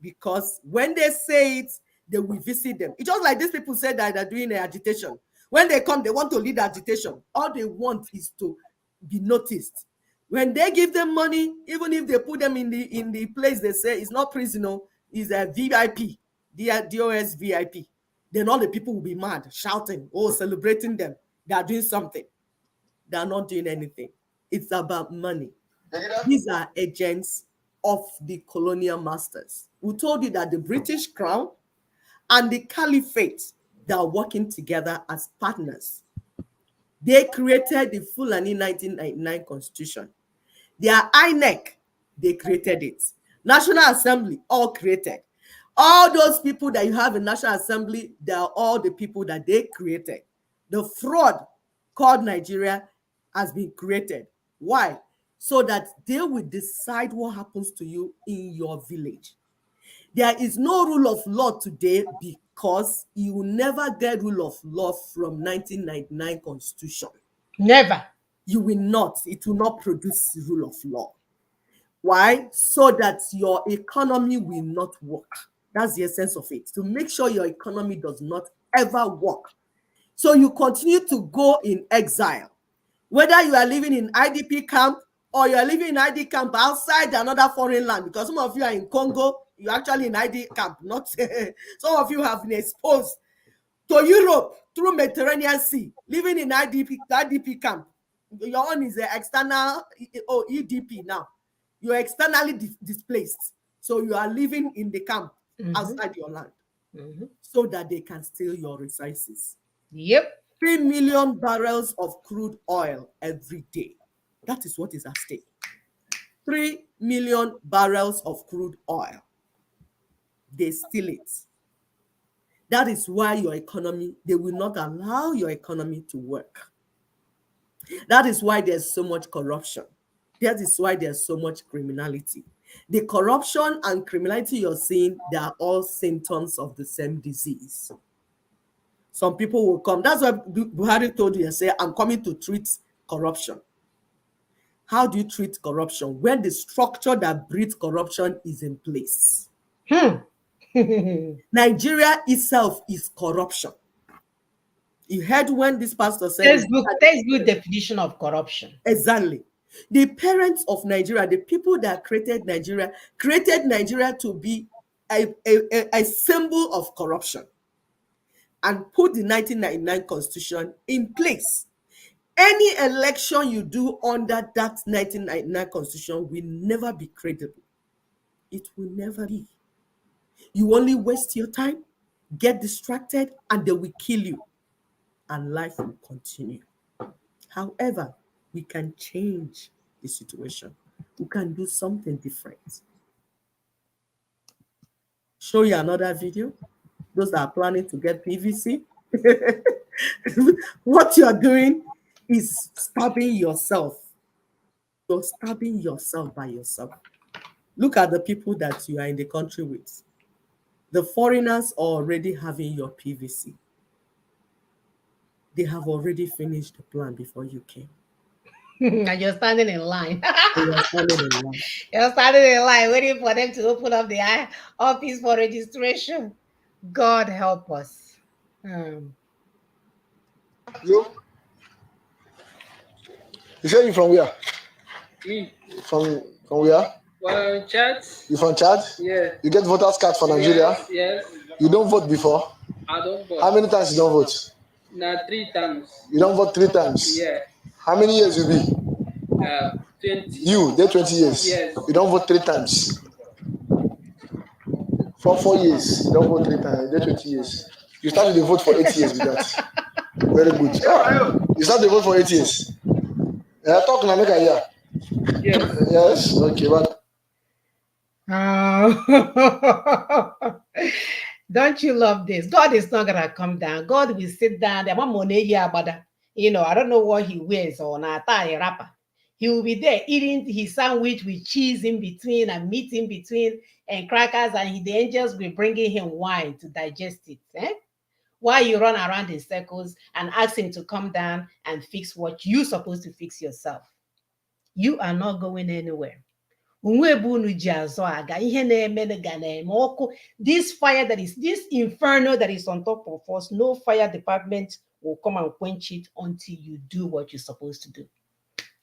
[SPEAKER 1] Because when they say it, they will visit them. It's just like these people said that they're doing agitation. When they come, they want to lead agitation. All they want is to be noticed. When they give them money, even if they put them in the place they say it's not prison, it's a VIP, DOS VIP, then all the people will be mad, shouting, oh, celebrating them. They are doing something. They are not doing anything. It's about money. These are agents of the colonial masters who told you that the British Crown and the Caliphate, they are working together as partners. They created the Fulani 1999 Constitution. Their INEC, they created it. National Assembly, all created. All those people that you have in National Assembly, they are all the people that they created. The fraud called Nigeria has been created. Why? So that they will decide what happens to you in your village. There is no rule of law today because you will never get rule of law from 1999 Constitution.
[SPEAKER 2] Never.
[SPEAKER 1] You will not. It will not produce rule of law. Why? So that your economy will not work. That's the essence of it. To make sure your economy does not ever work. So you continue to go in exile. Whether you are living in IDP camp or you are living in ID camp outside another foreign land, because some of you are in Congo, you're actually in ID camp, not some of you have been exposed to Europe through Mediterranean Sea, living in IDP camp. Your own is an external EDP now. You're externally displaced. So you are living in the camp outside your land so that they can steal your resources.
[SPEAKER 2] Yep.
[SPEAKER 1] 3 million barrels of crude oil every day. That is what is at stake. 3 million barrels of crude oil. They steal it. That is why your economy, they will not allow your economy to work. That is why there's so much corruption. That is why there's so much criminality. The corruption and criminality you're seeing, they are all symptoms of the same disease. Some people will come. That's why Buhari told you, say, I'm coming to treat corruption. How do you treat corruption? When the structure that breeds corruption is in place. Nigeria itself is corruption. You heard when this pastor said...
[SPEAKER 2] Textbook definition of corruption.
[SPEAKER 1] Exactly. The parents of Nigeria, the people that created Nigeria to be a symbol of corruption and put the 1999 Constitution in place. Any election you do under that 1999 Constitution will never be credible. It will never be. You only waste your time, get distracted, and they will kill you. And life will continue. However, we can change the situation. We can do something different. Show you another video. Those that are planning to get PVC. What you are doing is stabbing yourself. You're stabbing yourself by yourself. Look at the people that you are in the country with. The foreigners are already having your PVC. They have already finished the plan before you came.
[SPEAKER 2] And you're standing in line.
[SPEAKER 1] You're standing in line.
[SPEAKER 2] You're standing in line waiting for them to open up the office for registration. God help us.
[SPEAKER 11] You say you from where?
[SPEAKER 12] Me.
[SPEAKER 11] From where?
[SPEAKER 12] Well, Chad.
[SPEAKER 11] You from Chad?
[SPEAKER 12] Yeah.
[SPEAKER 11] You get voters card for Nigeria?
[SPEAKER 12] Yes.
[SPEAKER 11] You don't vote before?
[SPEAKER 12] I don't vote.
[SPEAKER 11] How many times you don't vote?
[SPEAKER 12] Nah, 3 times.
[SPEAKER 11] You don't vote 3 times?
[SPEAKER 12] Yeah.
[SPEAKER 11] How many years you be?
[SPEAKER 12] 20.
[SPEAKER 11] You, they're 20 years.
[SPEAKER 12] Yes.
[SPEAKER 11] You don't vote 3 times. For 4 years, you don't vote 3 times. They're 20 years. You started to vote for 8 years with that. Very good. You started to vote for 8 years. Yeah, talk now, make a year.
[SPEAKER 12] Yes.
[SPEAKER 11] Yes. Okay, but.
[SPEAKER 2] Don't you love this? God is not gonna come down. God will sit down. I don't know what he wears or not a rapper. He will be there eating his sandwich with cheese in between and meat in between and crackers, and the angels will bringing him wine to digest it. Why you run around in circles and ask him to come down and fix what you're supposed to fix yourself? You are not going anywhere. This fire that is, this inferno that is on top of us, no fire department will come and quench it until you do what you're supposed to do.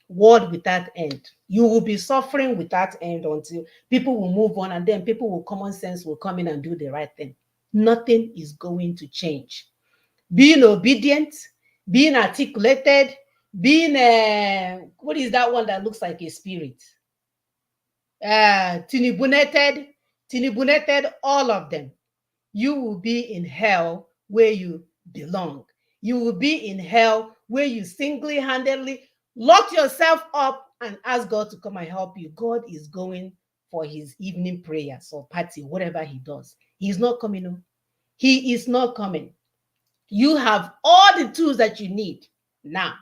[SPEAKER 2] Word without end. You will be suffering without end until people will move on, and then people with common sense will come in and do the right thing. Nothing is going to change. Being obedient, being articulated, being what is that one that looks like a spirit? Tinibunated, all of them. You will be in hell where you belong. You will be in hell where you single-handedly lock yourself up and ask God to come and help you. God is going for his evening prayers or party, whatever he does. He's not coming. He is not coming. You have all the tools that you need now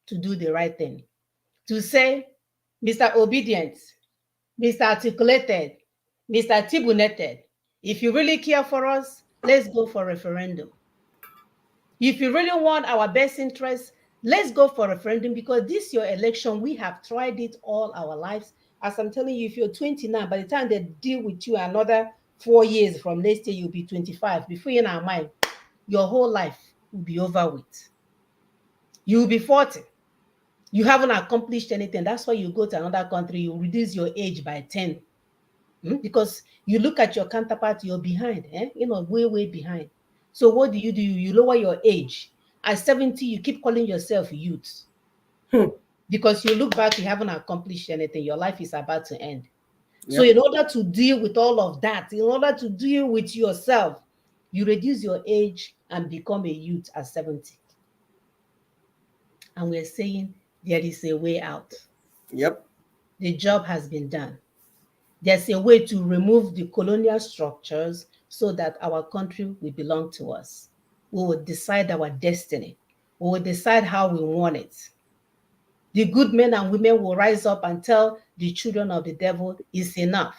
[SPEAKER 2] to do the right thing. To say, Mr. Obedient, Mr. Articulated, Mr. Tibunated, if you really care for us, let's go for referendum. If you really want our best interests, let's go for referendum, because this your election. We have tried it all our lives. As I'm telling you, if you're 29, by the time they deal with you another 4 years from next year, you'll be 25. Before you know, mind, your whole life will be over with. You'll be 40. You haven't accomplished anything. That's why you go to another country, you reduce your age by 10. Because you look at your counterpart, you're behind, way behind. So what do? You lower your age. At 70, you keep calling yourself youth. Because you look back, you haven't accomplished anything. Your life is about to end. Yep. So in order to deal with all of that, in order to deal with yourself, you reduce your age and become a youth at 70. And we're saying there is a way out.
[SPEAKER 1] Yep.
[SPEAKER 2] The job has been done. There's a way to remove the colonial structures so that our country will belong to us. We will decide our destiny. We will decide how we want it. The good men and women will rise up and tell the children of the devil, it's enough.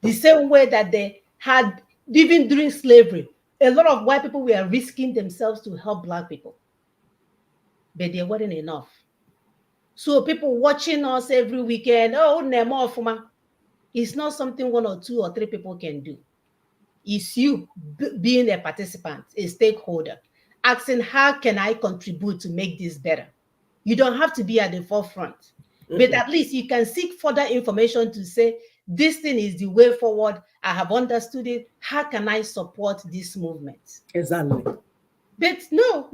[SPEAKER 2] The same way that they had, even during slavery, a lot of white people were risking themselves to help Black people. But they weren't enough. So people watching us every weekend, it's not something 1 or 2 or 3 people can do. It's you being a participant, a stakeholder, asking, how can I contribute to make this better? You don't have to be at the forefront, but at least you can seek further information to say, this thing is the way forward. I have understood it. How can I support this movement?
[SPEAKER 1] Exactly.
[SPEAKER 2] But no.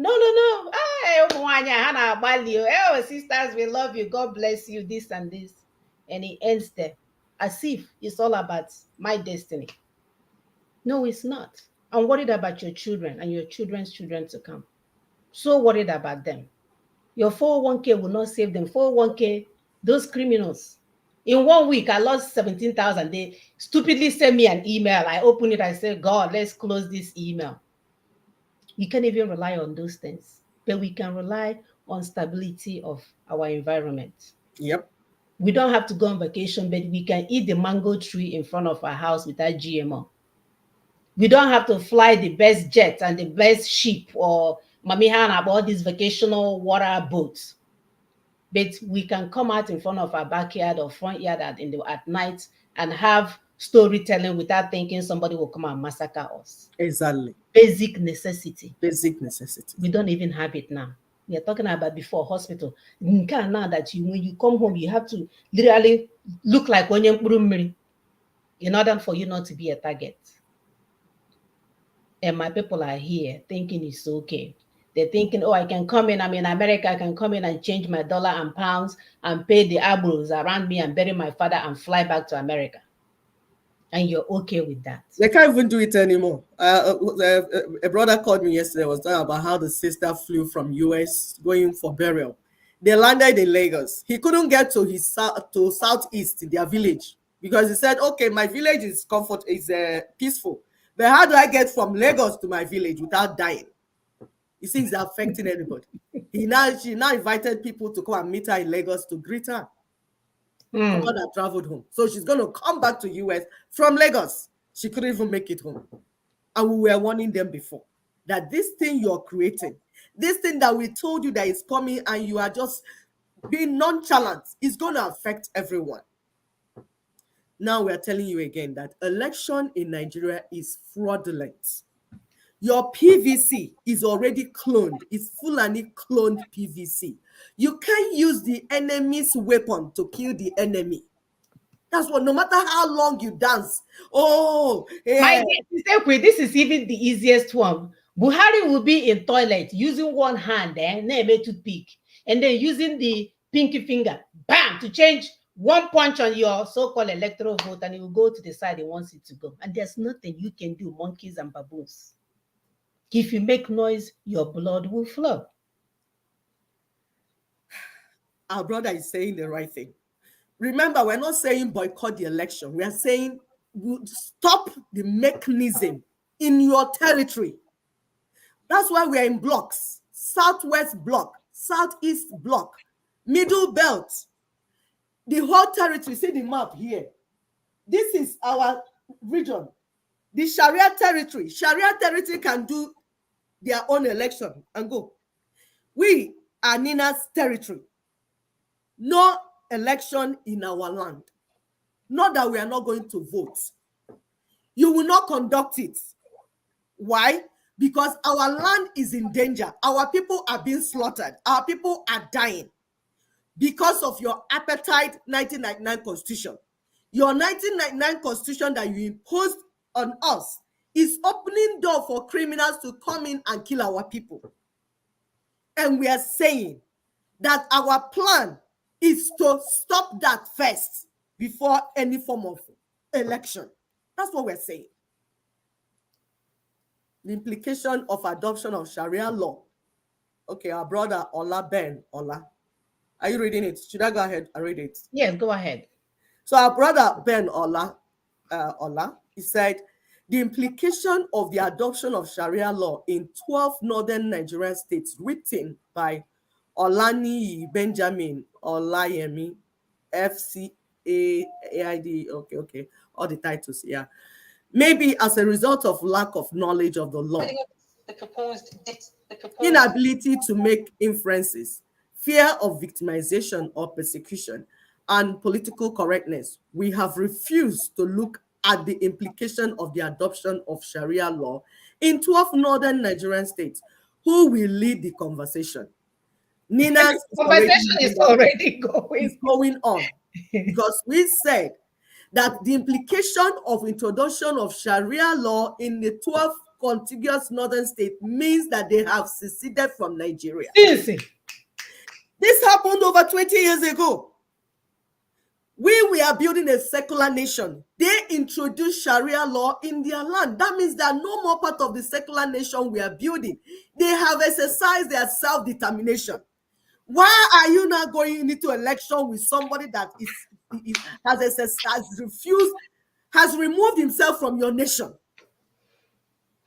[SPEAKER 2] Oh, sisters, we love you. God bless you, this and this. And it ends there, as if it's all about my destiny. No, it's not. I'm worried about your children and your children's children to come. So worried about them. Your 401k will not save them. 401k, those criminals. In 1 week, I lost 17,000. They stupidly sent me an email. I opened it. I said, God, let's close this email. You can't even rely on those things. But we can rely on stability of our environment.
[SPEAKER 1] Yep.
[SPEAKER 2] We don't have to go on vacation, but we can eat the mango tree in front of our house without GMO. We don't have to fly the best jet and the best ship or Mamihan about these vacational water boats. But we can come out in front of our backyard or front yard at night and have storytelling without thinking somebody will come and massacre us.
[SPEAKER 1] Exactly.
[SPEAKER 2] Basic necessity.
[SPEAKER 1] Basic necessity.
[SPEAKER 2] We don't even have it now. We are talking about before hospital. Now that when you come home, you have to literally look like Onyemkpurumiri in order for you not to be a target. And my people are here thinking it's okay. They're thinking, oh, I can come in. I'm in America. I can come in and change my dollar and pounds and pay the abros around me and bury my father and fly back to America. And you're okay with that.
[SPEAKER 1] They can't even do it anymore. A brother called me yesterday, was talking about how the sister flew from US going for burial. They landed in Lagos. He couldn't get to his southeast, their village, because he said, okay, my village is peaceful. But how do I get from Lagos to my village without dying? You see, it's affecting everybody. She now invited people to come and meet her in Lagos to greet her. Someone that traveled home. So she's going to come back to US from Lagos. She couldn't even make it home. And we were warning them before. that this thing you're creating, this thing that we told you that is coming and you are just being nonchalant, is going to affect everyone. Now we are telling you again that election in Nigeria is fraudulent. Your PVC is already cloned. It's Fulani cloned PVC. You can't use the enemy's weapon to kill the enemy. That's what, no matter how long you dance. Oh, yeah.
[SPEAKER 2] This is even the easiest one. Buhari will be in toilet using one hand, name a toothpick, and then using the pinky finger, bam, to change one punch on your so-called electoral vote, and he will go to the side he wants it to go. And there's nothing you can do, monkeys and baboons. If you make noise, your blood will flow.
[SPEAKER 1] Our brother is saying the right thing. Remember, we're not saying boycott the election. We are saying stop the mechanism in your territory. That's why we are in blocks. Southwest block, Southeast block, Middle belt. The whole territory, see the map here. This is our region. The Sharia territory. Sharia territory can do their own election and go. We are Nina's territory. No election in our land. Not that we are not going to vote. You will not conduct it. Why? Because our land is in danger. Our people are being slaughtered. Our people are dying because of your appetite 1999 constitution. Your 1999 constitution that you imposed on us is opening door for criminals to come in and kill our people. And we are saying that our plan is to stop that first before any form of election. That's what we're saying. The implication of adoption of Sharia law. Okay, our brother Ola Ben Ola. Are you reading it? Should I go ahead and read it?
[SPEAKER 2] Yes, go ahead.
[SPEAKER 1] So our brother Ben Ola, he said, the implication of the adoption of Sharia law in 12 northern Nigerian states, written by Olani Benjamin Olayemi, FCAID, okay, all the titles, yeah. Maybe as a result of lack of knowledge of the law, inability to make inferences, fear of victimization or persecution, and political correctness, we have refused to look at the implication of the adoption of Sharia law in 12 northern Nigerian states. Who will lead the conversation? Nina's
[SPEAKER 2] conversation is already
[SPEAKER 1] going on because we said that the implication of introduction of Sharia law in the 12 contiguous northern states means that they have seceded from Nigeria.
[SPEAKER 2] Easy.
[SPEAKER 1] This happened over 20 years ago. We are building a secular nation. They introduced Sharia law in their land. That means that no more part of the secular nation we are building. They have exercised their self-determination. Why are you not going into election with somebody that has removed himself from your nation?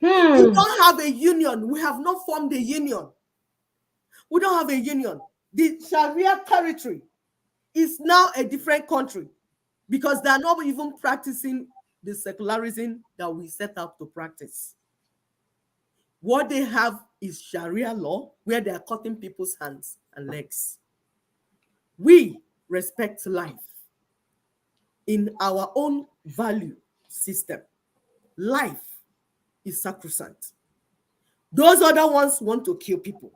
[SPEAKER 1] You don't have a union. We have not formed a union. We don't have a union. The Sharia territory is now a different country because they are not even practicing the secularism that we set out to practice. What they have is Sharia law where they are cutting people's hands and legs. We respect life in our own value system. Life is sacrosanct. Those other ones want to kill people,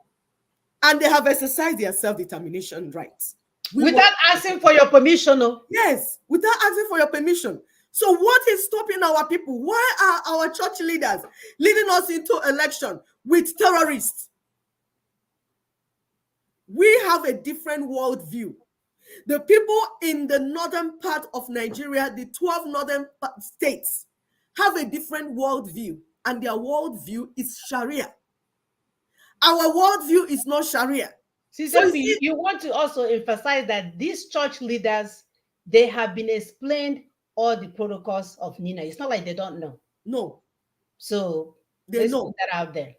[SPEAKER 1] and they have exercised their self-determination rights.
[SPEAKER 2] Without asking for your permission, no?
[SPEAKER 1] Yes, without asking for your permission. So what is stopping our people? Why are our church leaders leading us into election with terrorists? We have a different worldview. The people in the northern part of Nigeria, the 12 northern states, have a different worldview, and their worldview is Sharia. Our worldview is not Sharia.
[SPEAKER 2] So you want to also emphasize that these church leaders, they have been explained all the protocols of Nina. It's not like they don't know.
[SPEAKER 1] No.
[SPEAKER 2] So
[SPEAKER 1] they know.
[SPEAKER 2] Put that out there.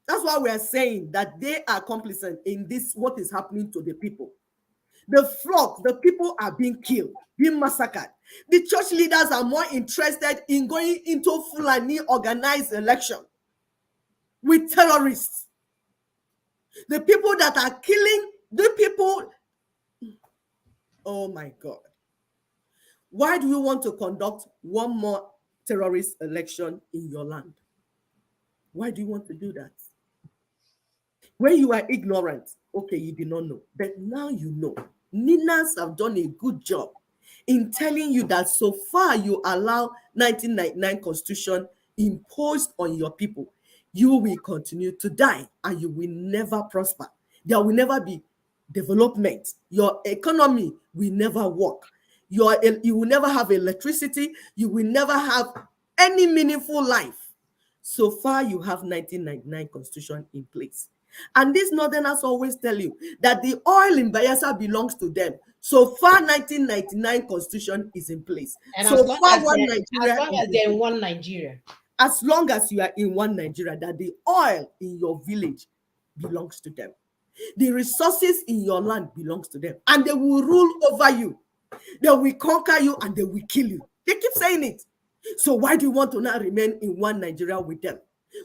[SPEAKER 1] That's why we are saying that they are complicit in this, what is happening to the people. The flock, the people are being killed, being massacred. The church leaders are more interested in going into Fulani organized election. with terrorists. The people that are killing the people. Oh my God. Why do you want to conduct one more terrorist election in your land? Why do you want to do that? When you are ignorant, okay, you did not know, but now you know. Ninas have done a good job in telling you that so far you allow 1999 constitution imposed on your people, you will continue to die and you will never prosper. There will never be development. Your economy will never work. You will never have electricity. You will never have any meaningful life. So far, you have 1999 constitution in place. And these northerners always tell you that the oil in Bayelsa belongs to them. So far, 1999 constitution is in place.
[SPEAKER 2] And
[SPEAKER 1] so
[SPEAKER 2] as long
[SPEAKER 1] far,
[SPEAKER 2] as they're in one Nigeria.
[SPEAKER 1] As long as you are in one Nigeria, that the oil in your village belongs to them. The resources in your land belongs to them. And they will rule over you. They will conquer you and they will kill you. They keep saying it. So why do you want to now remain in one Nigeria with them?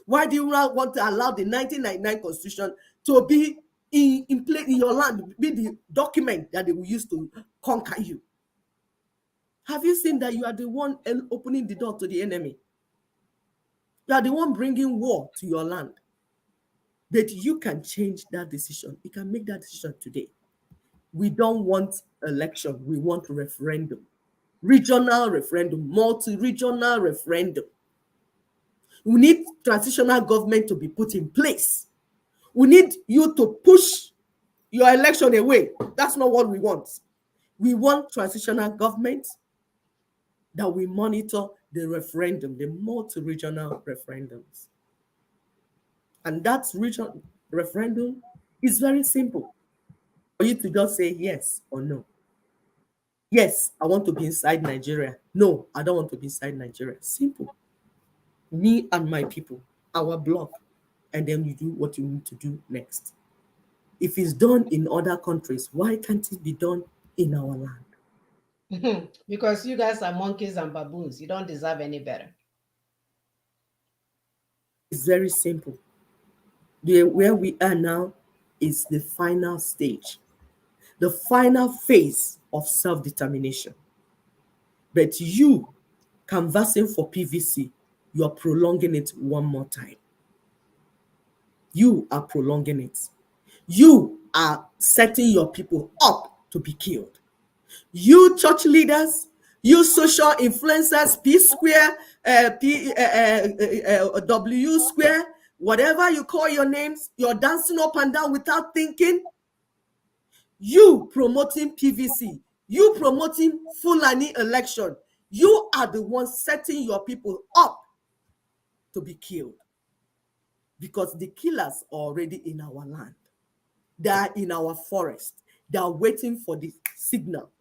[SPEAKER 1] Why do you not want to allow the 1999 constitution to be in place in your land, be the document that they will use to conquer you? Have you seen that you are the one opening the door to the enemy? You are the one bringing war to your land. But you can change that decision. You can make that decision today. We don't want election. We want referendum. Regional referendum, multi-regional referendum. We need transitional government to be put in place. We need you to push your election away. That's not what we want. We want transitional government that will monitor the referendum, the multi-regional referendums. And that regional referendum is very simple. For you to just say yes or no. Yes, I want to be inside Nigeria. No, I don't want to be inside Nigeria. Simple. Me and my people, our block, and then you do what you need to do next. If it's done in other countries, why can't it be done in our land?
[SPEAKER 2] Because you guys are monkeys and baboons. You don't deserve any better.
[SPEAKER 1] It's very simple. Where we are now is the final stage, the final phase of self-determination. But you, canvassing for PVC, you are prolonging it one more time. You are prolonging it. You are setting your people up to be killed. You church leaders, you social influencers, P Square, W Square, whatever you call your names, you're dancing up and down without thinking. You promoting PVC, you promoting Fulani election, you are the ones setting your people up to be killed. Because the killers are already in our land. They are in our forest. They are waiting for the signal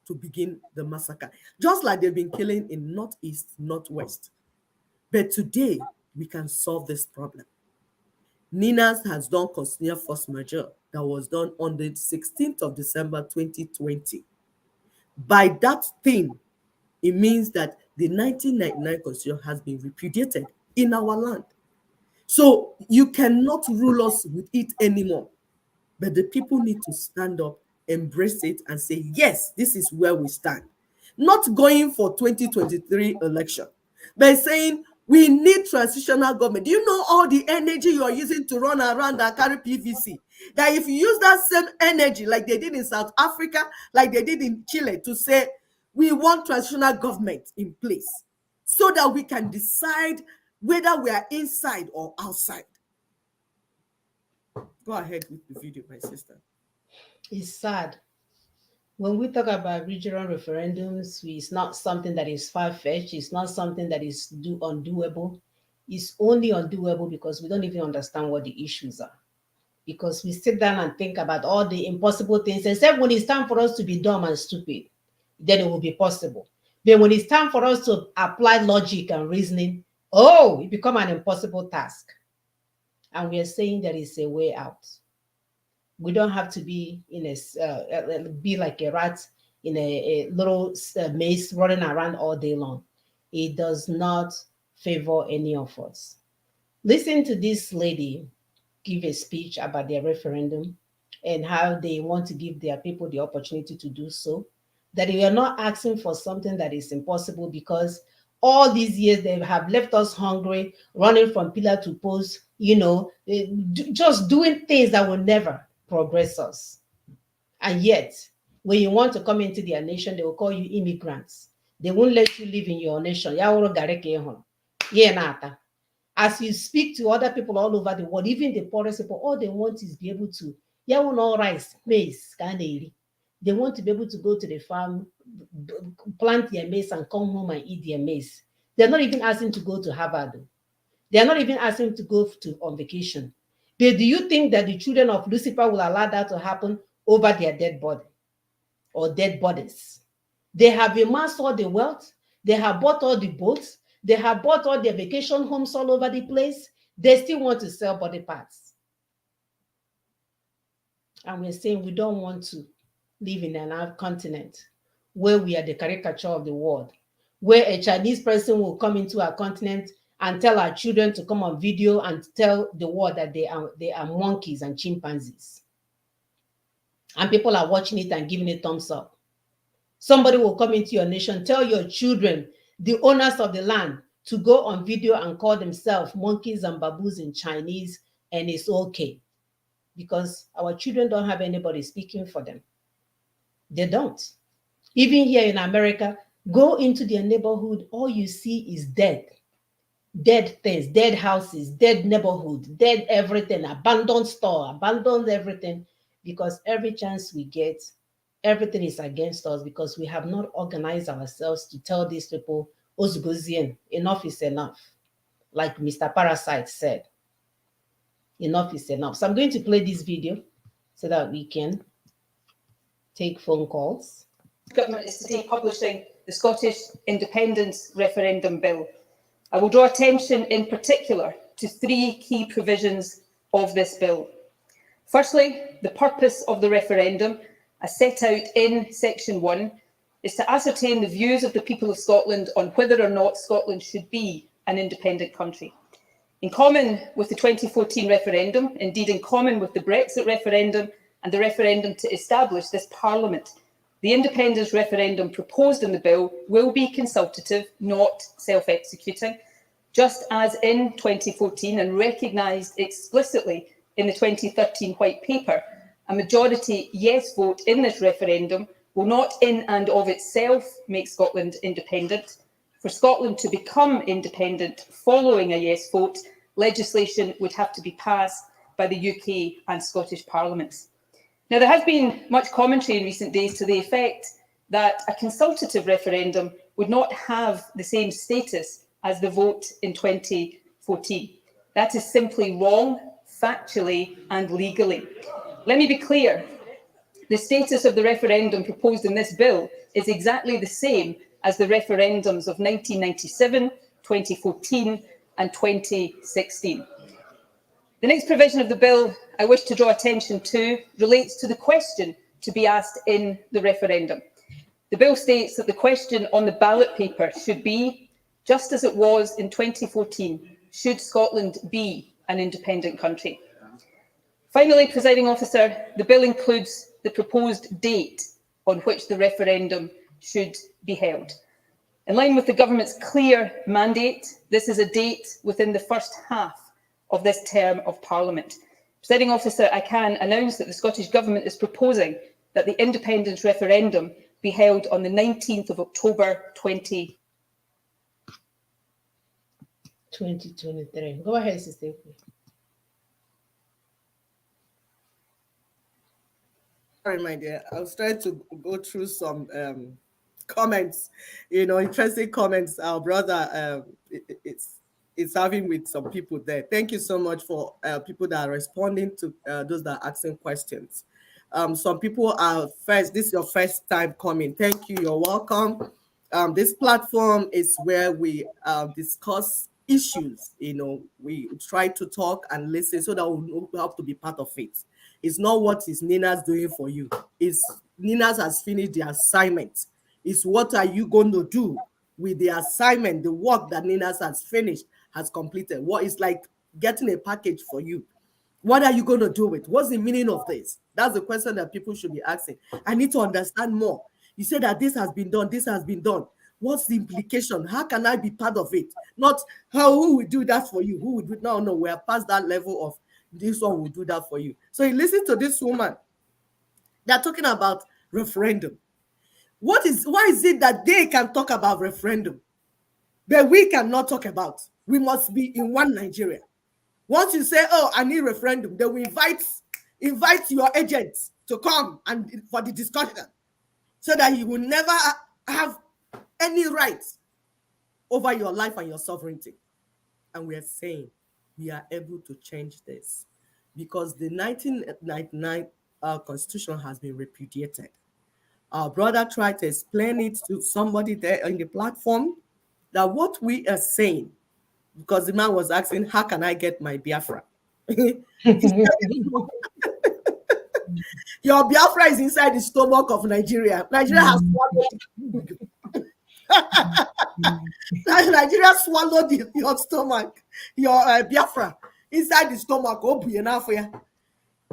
[SPEAKER 1] to begin the massacre. Just like they've been killing in Northeast, Northwest. But today, we can solve this problem. Ninas has done constitutional force majeure that was done on the 16th of December 2020. By that thing, it means that the 1999 constitution has been repudiated in our land. So you cannot rule us with it anymore. But the people need to stand up, embrace it, and say, yes, this is where we stand. Not going for 2023 election, but saying we need transitional government. Do you know all the energy you are using to run around and carry PVC? That if you use that same energy like they did in South Africa, like they did in Chile, to say we want transitional government in place so that we can decide whether we are inside or outside. Go ahead with the video, my sister.
[SPEAKER 2] It's sad. When we talk about regional referendums, it's not something that is far-fetched. It's not something that is undoable. It's only undoable because we don't even understand what the issues are. Because we sit down and think about all the impossible things, except when it's time for us to be dumb and stupid, then it will be possible. But when it's time for us to apply logic and reasoning, it becomes an impossible task. And we are saying there is a way out. We don't have to be be like a rat in a little maze running around all day long. It does not favor any of us. Listen to this lady give a speech about their referendum and how they want to give their people the opportunity to do so. That we are not asking for something that is impossible, because all these years they have left us hungry, running from pillar to post, just doing things that will never progress us. And yet, when you want to come into their nation, they will call you immigrants. They won't let you live in your nation. As you speak to other people all over the world, even the poorest people, all they want is be able to, all rice, maize, they want to be able to go to the farm, plant their maize, and come home and eat their maize. They're not even asking to go to Harvard. They're not even asking to go on vacation. But do you think that the children of Lucifer will allow that to happen over their dead body or dead bodies? They have amassed all the wealth. They have bought all the boats. They have bought all their vacation homes all over the place. They still want to sell body parts. And we're saying we don't want to live in another continent where we are the caricature of the world, where a Chinese person will come into our continent and tell our children to come on video and tell the world that they are monkeys and chimpanzees. And people are watching it and giving it thumbs up. Somebody will come into your nation, tell your children, the owners of the land, to go on video and call themselves monkeys and baboons in Chinese, and it's okay. Because our children don't have anybody speaking for them. They don't. Even here in America, go into their neighborhood, all you see is dead things, dead houses, dead neighborhood, dead everything, abandoned store, abandoned everything, because every chance we get, everything is against us, because we have not organized ourselves to tell these people, Ozugozien, enough is enough. Like Mr. Parasite said, enough is enough. So I'm going to play this video so that we can take phone calls.
[SPEAKER 3] Government is today publishing the Scottish Independence Referendum Bill. I will draw attention in particular to three key provisions of this bill. Firstly, the purpose of the referendum, as set out in Section 1, is to ascertain the views of the people of Scotland on whether or not Scotland should be an independent country. In common with the 2014 referendum, indeed in common with the Brexit referendum and the referendum to establish this Parliament, the independence referendum proposed in the bill will be consultative, not self-executing, just as in 2014 and recognised explicitly in the 2013 White Paper. A majority yes vote in this referendum will not in and of itself make Scotland independent. For Scotland to become independent following a yes vote, legislation would have to be passed by the UK and Scottish Parliaments. Now, there has been much commentary in recent days to the effect that a consultative referendum would not have the same status as the vote in 2014. That is simply wrong, factually and legally. Let me be clear. The status of the referendum proposed in this bill is exactly the same as the referendums of 1997, 2014 and 2016. The next provision of the bill I wish to draw attention to relates to the question to be asked in the referendum. The bill states that the question on the ballot paper should be, just as it was in 2014, should Scotland be an independent country? Finally, Presiding Officer, the bill includes the proposed date on which the referendum should be held. In line with the government's clear mandate, this is a date within the first half of this term of Parliament. Presiding Officer, I can announce that the Scottish Government is proposing that the independence referendum be held on the 19th of October
[SPEAKER 2] 2023. Go ahead, Sister.
[SPEAKER 1] Sorry, my dear. I was trying to go through some comments, interesting comments. Our brother, it's having with some people there. Thank you so much for people that are responding to those that are asking questions. Some people are this is your first time coming. Thank you. You're welcome. This platform is where we discuss issues. We try to talk and listen so that we have to be part of it. It's not what is Nina's doing for you. It's Nina's has finished the assignment. It's what are you going to do with the assignment, the work that Nina's has finished, has completed. What is like getting a package for you. What are you going to do with? What's the meaning of this? That's the question that people should be asking. I need to understand more. You say that this has been done, this has been done. What's the implication? How can I be part of it? Not who will do that for you? Who will do it? No, we're past that level of this one will do that for you. So you listen to this woman. They're talking about referendum. Why is it that they can talk about referendum, but we cannot talk about? We must be in one Nigeria. Once you say, oh, I need referendum, then we invite your agents to come and for the discussion, so that you will never have any rights over your life and your sovereignty. And we are saying we are able to change this because the 1999 Constitution has been repudiated. Our brother tried to explain it to somebody there in the platform that what we are saying, because the man was asking, how can I get my Biafra? Your Biafra is inside the stomach of Nigeria. Nigeria has swallowed Nigeria swallowed your stomach, your Biafra inside the stomach.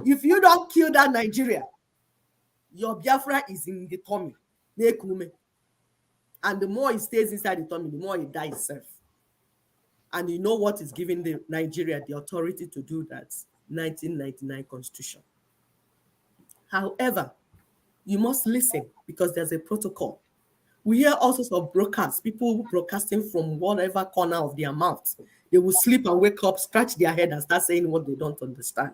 [SPEAKER 1] If you don't kill that Nigeria, your Biafra is in the tummy. And the more it stays inside the tummy, the more it dies itself. And you know what is giving the Nigeria the authority to do that? 1999 Constitution. However, you must listen because there's a protocol. We hear all sorts of broadcasts, people broadcasting from whatever corner of their mouths. They will sleep and wake up, scratch their head and start saying what they don't understand.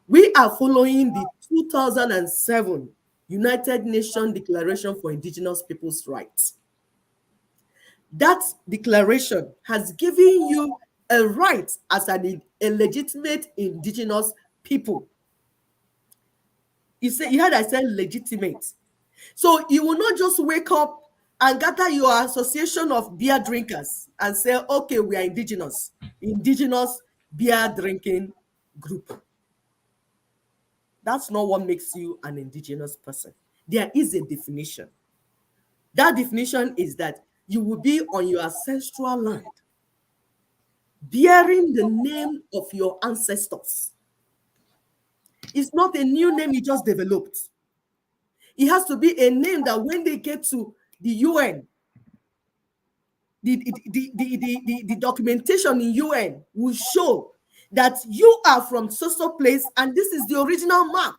[SPEAKER 1] We are following the 2007 United Nations Declaration for Indigenous Peoples' Rights. That declaration has given you a right as a legitimate indigenous people. You heard I said legitimate. So you will not just wake up and gather your association of beer drinkers and say, okay, we are indigenous beer drinking group. That's not what makes you an indigenous person. There is a definition. That definition is that you will be on your ancestral land, bearing the name of your ancestors. It's not a new name you just developed. It has to be a name that when they get to the UN, the documentation in UN will show that you are from so place and this is the original map,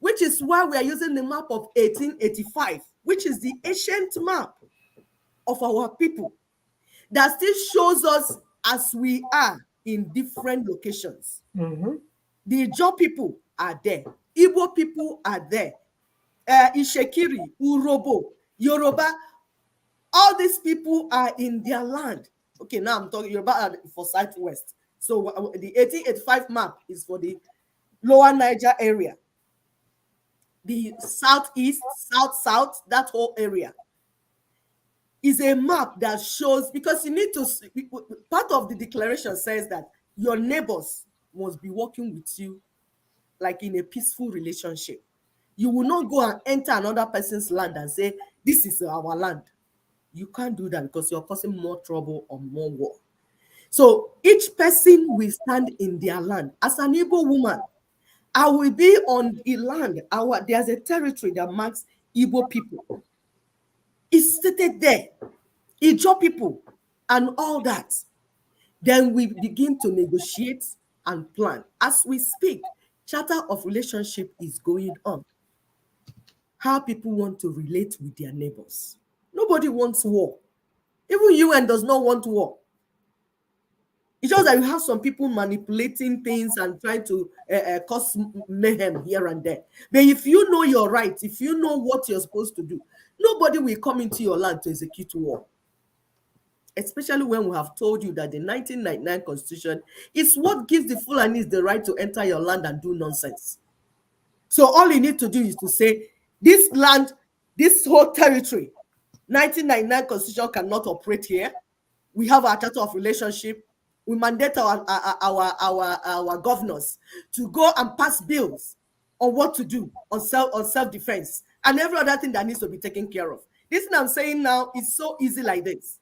[SPEAKER 1] which is why we are using the map of 1885, which is the ancient map of our people that still shows us as we are in different locations.
[SPEAKER 2] Mm-hmm.
[SPEAKER 1] The Ijaw people are there. Igbo people are there. Ishekiri, Urobo, Yoruba, all these people are in their land. Okay, now I'm talking Yoruba for Southwest. So the 1885 map is for the lower Niger area. The southeast, south, that whole area is a map that shows, because you need to, part of the declaration says that your neighbors must be working with you like in a peaceful relationship. You will not go and enter another person's land and say, this is our land. You can't do that because you're causing more trouble or more war. So each person will stand in their land. As an Igbo woman, I will be on the land. There's a territory that marks Igbo people. It's stated there. Ijaw people and all that. Then we begin to negotiate and plan. As we speak, charter of relationship is going on. How people want to relate with their neighbors. Nobody wants war. Even UN does not want war. It's just that you have some people manipulating things and trying to cause mayhem here and there. But if you know your rights, if you know what you're supposed to do, nobody will come into your land to execute war. Especially when we have told you that the 1999 Constitution is what gives the Fulanis the right to enter your land and do nonsense. So all you need to do is to say, this land, this whole territory, 1999 Constitution cannot operate here. We have our charter of relationship. We mandate our governors to go and pass bills on what to do on self-defense and every other thing that needs to be taken care of. This thing I'm saying now is so easy like this.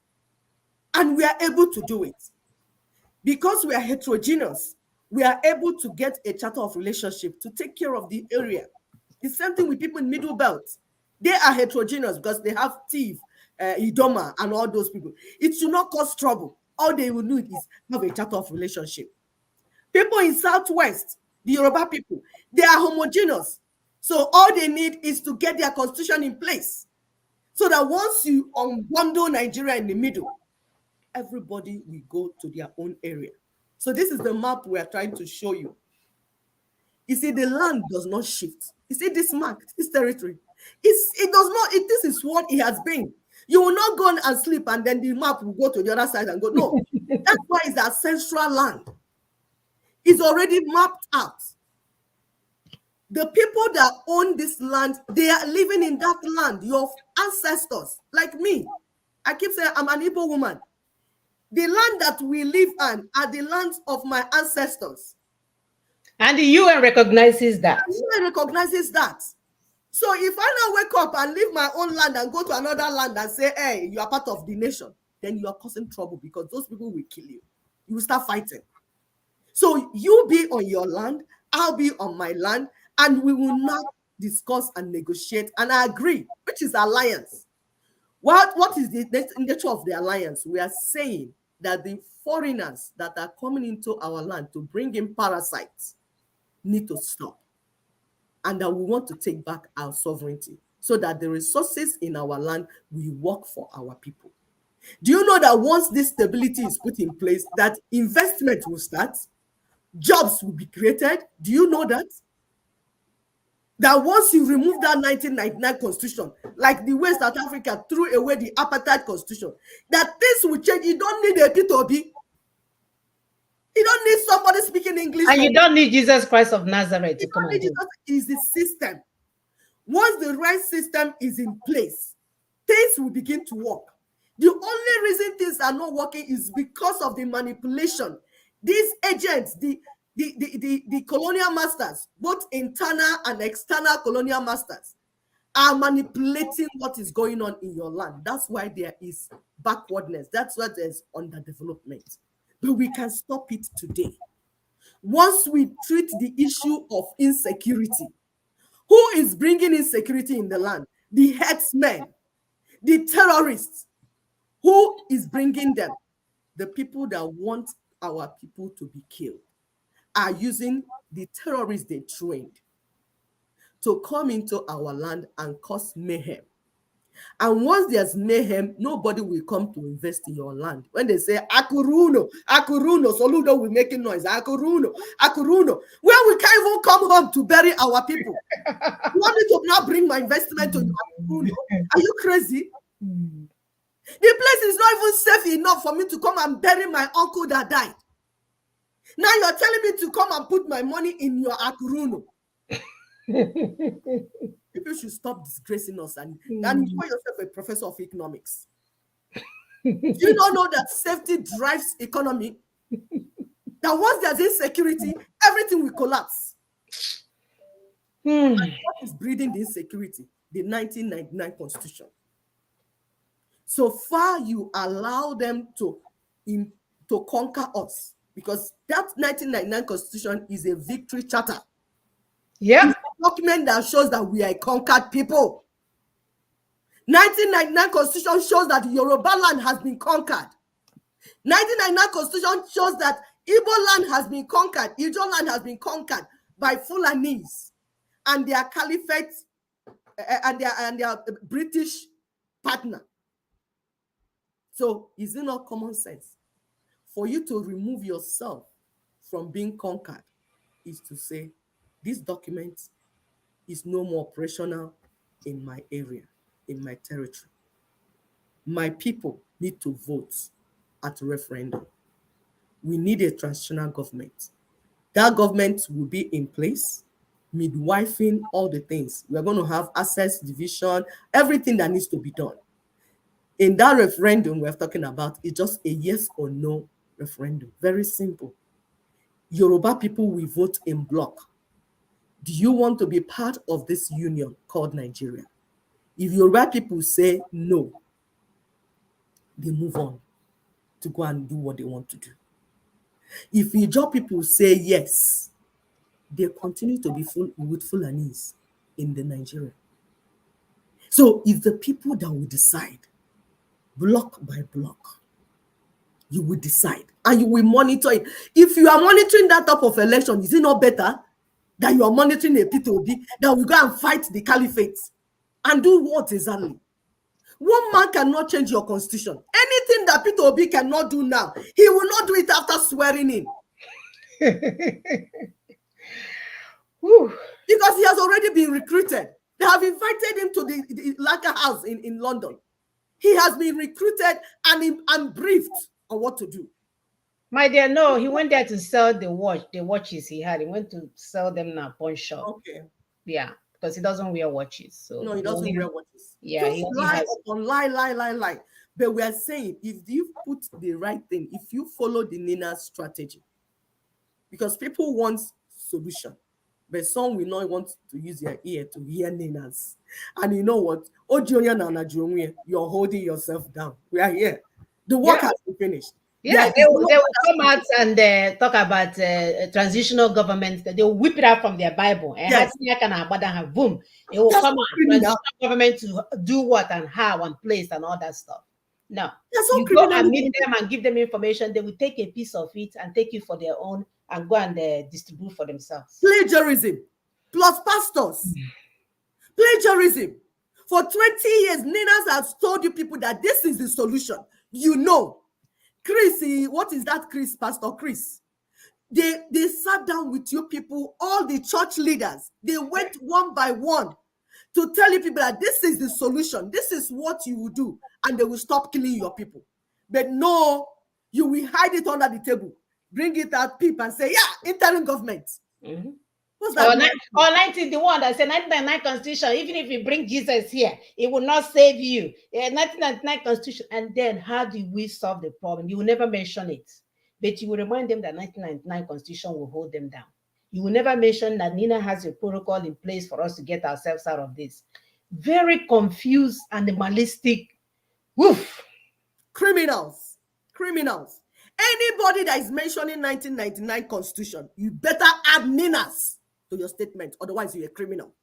[SPEAKER 1] And we are able to do it. Because we are heterogeneous, we are able to get a charter of relationship to take care of the area. The same thing with people in Middle Belt. They are heterogeneous because they have Tiv, Idoma, and all those people. It should not cause trouble. All they will need is have a charter of relationship. People in Southwest, the Yoruba people, they are homogeneous. So all they need is to get their constitution in place. So that once you unbundle Nigeria in the middle, everybody will go to their own area. So this is the map we are trying to show you. You see, the land does not shift. You see this mark, this territory. It does not, this is what it has been. You will not go and sleep and then the map will go to the other side and go. No, that's why it's ancestral land. It's already mapped out. The people that own this land, they are living in that land, your ancestors, like me. I keep saying I'm an Igbo woman. The land that we live on are the lands of my ancestors.
[SPEAKER 2] And the UN recognizes that.
[SPEAKER 1] The UN recognizes that. So if I now wake up and leave my own land and go to another land and say, hey, you are part of the nation, then you are causing trouble because those people will kill you. You will start fighting. So you be on your land, I'll be on my land, and we will not discuss and negotiate and agree, which is alliance. What is the nature of the alliance? We are saying that the foreigners that are coming into our land to bring in parasites need to stop. And that we want to take back our sovereignty so that the resources in our land will work for our people. Do you know that once this stability is put in place, that investment will start, jobs will be created? Do you know that? That once you remove that 1999 constitution, like the way South Africa threw away the apartheid constitution, that things will change. You don't need a P2B. You don't need somebody speaking English.
[SPEAKER 2] And you don't need Jesus Christ of Nazareth to come and do it.
[SPEAKER 1] Is the system. Once the right system is in place, things will begin to work. The only reason things are not working is because of the manipulation. These agents, the colonial masters, both internal and external colonial masters, are manipulating what is going on in your land. That's why there is backwardness. That's why there's underdevelopment. But we can stop it today. Once we treat the issue of insecurity, who is bringing insecurity in the land? The headsmen, the terrorists. Who is bringing them? The people that want our people to be killed are using the terrorists they trained to come into our land and cause mayhem. And once there's mayhem, nobody will come to invest in your land. When they say, Akuruno, Akuruno, Soludo will making noise, Akuruno, Akuruno, where we can't even come home to bury our people. You want me to now bring my investment to Akuruno? Are you crazy? The place is not even safe enough for me to come and bury my uncle that died. Now you're telling me to come and put my money in your Akuruno. People should stop disgracing us and you call yourself a professor of economics. Do you not know that safety drives economy? That once there's insecurity, everything will collapse. And what is breeding the insecurity? The 1999 Constitution. So far, you allow them to conquer us because that 1999 Constitution is a victory charter.
[SPEAKER 2] Yeah.
[SPEAKER 1] It's a document that shows that we are a conquered people. 1999 Constitution shows that Yoruba land has been conquered. 1999 Constitution shows that Igbo land has been conquered. Ijo land has been conquered by Fulanese and their caliphate and their British partner. So is it not common sense for you to remove yourself from being conquered is to say, this document is no more operational in my area, in my territory. My people need to vote at a referendum. We need a transitional government. That government will be in place, midwifing all the things. We're going to have access, division, everything that needs to be done. In that referendum we're talking about, it's just a yes or no referendum. Very simple. Yoruba people will vote in block. Do you want to be part of this union called Nigeria? If Yoruba people say no, they move on to go and do what they want to do. If Ijaw people say yes, they continue to be full with Fulanis in the Nigeria. So it's the people that will decide, block by block. You will decide and you will monitor it. If you are monitoring that type of election, is it not better that you are monitoring a P2B that will go and fight the caliphate and do what exactly? One man cannot change your constitution. Anything that P2B cannot do now, he will not do it after swearing in. Because he has already been recruited. They have invited him to the Lager House in London. He has been recruited and briefed on what to do.
[SPEAKER 2] My dear, no, he went there to sell the watches he had. He went to sell them in a pawn shop.
[SPEAKER 1] Okay.
[SPEAKER 2] Yeah, because he doesn't wear watches. So
[SPEAKER 1] no, he doesn't wear watches.
[SPEAKER 2] Yeah,
[SPEAKER 1] just lie upon lie. But we are saying, if you put the right thing, if you follow the Nina strategy, because people want solution, but some will not want to use their ear to hear Ninas. And you know what? You're holding yourself down. We are here. The work has been finished.
[SPEAKER 2] Yeah, they will come out and talk about transitional government. They will whip it out from their Bible. And boom, it will come out. Transitional government to do what and how and place and all that stuff. No, you go and meet them and give them information. They will take a piece of it and take it for their own and go and distribute for themselves.
[SPEAKER 1] Plagiarism plus pastors. Plagiarism. For 20 years, Ninas has told you people that this is the solution. You know. Chris, what is that, Chris? Pastor Chris. They sat down with you people, all the church leaders. They went one by one to tell you people that this is the solution. This is what you will do. And they will stop killing your people. But no, you will hide it under the table. Bring it out, people, and say, yeah, interim government.
[SPEAKER 2] Mm-hmm. What's that? Or 1991, that said 1999 constitution, even if you bring Jesus here, it will not save you. 1999 constitution. And then how do we solve the problem? You will never mention it. But you will remind them that 1999 constitution will hold them down. You will never mention that Nina has a protocol in place for us to get ourselves out of this. Very confused, animalistic. Woof.
[SPEAKER 1] Criminals. Anybody that is mentioning 1999 constitution, you better add Ninas to your statement, otherwise you're a criminal.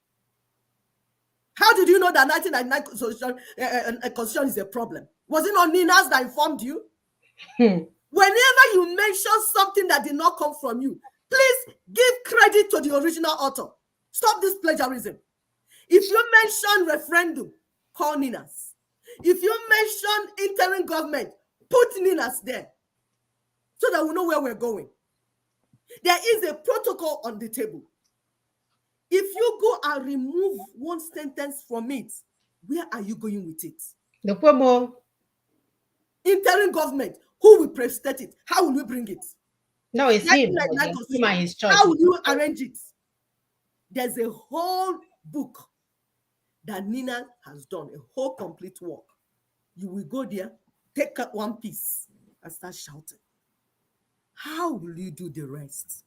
[SPEAKER 1] How did you know that 1999 constitution is a problem? Was it not Ninas that informed you? Whenever you mention something that did not come from you, please give credit to the original author. Stop this plagiarism. If you mention referendum, call Ninas. If you mention interim government, put Ninas there so that we know where we're going. There is a protocol on the table. If you go and remove one sentence from it, where are you going with it?
[SPEAKER 2] The promo.
[SPEAKER 1] Interim government, who will prestate it? How will we bring it?
[SPEAKER 2] No, it's him. His choice.
[SPEAKER 1] How will you arrange it? There's a whole book that Nina has done, a whole complete work. You will go there, take out one piece, and start shouting. How will you do the rest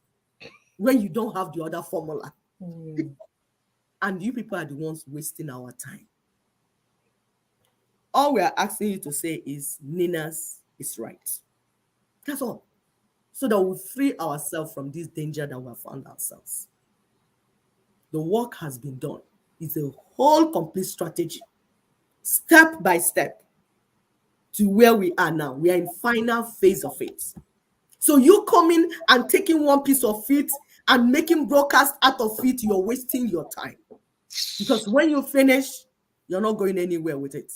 [SPEAKER 1] when you don't have the other formula? And you people are the ones wasting our time. All we are asking you to say is Nina's is right. That's all. So that we free ourselves from this danger that we have found ourselves. The work has been done. It's a whole complete strategy, step by step, to where we are now. We are in final phase of it. So you coming and taking one piece of it and making broadcast out of it, you're wasting your time. Because when you finish, you're not going anywhere with it.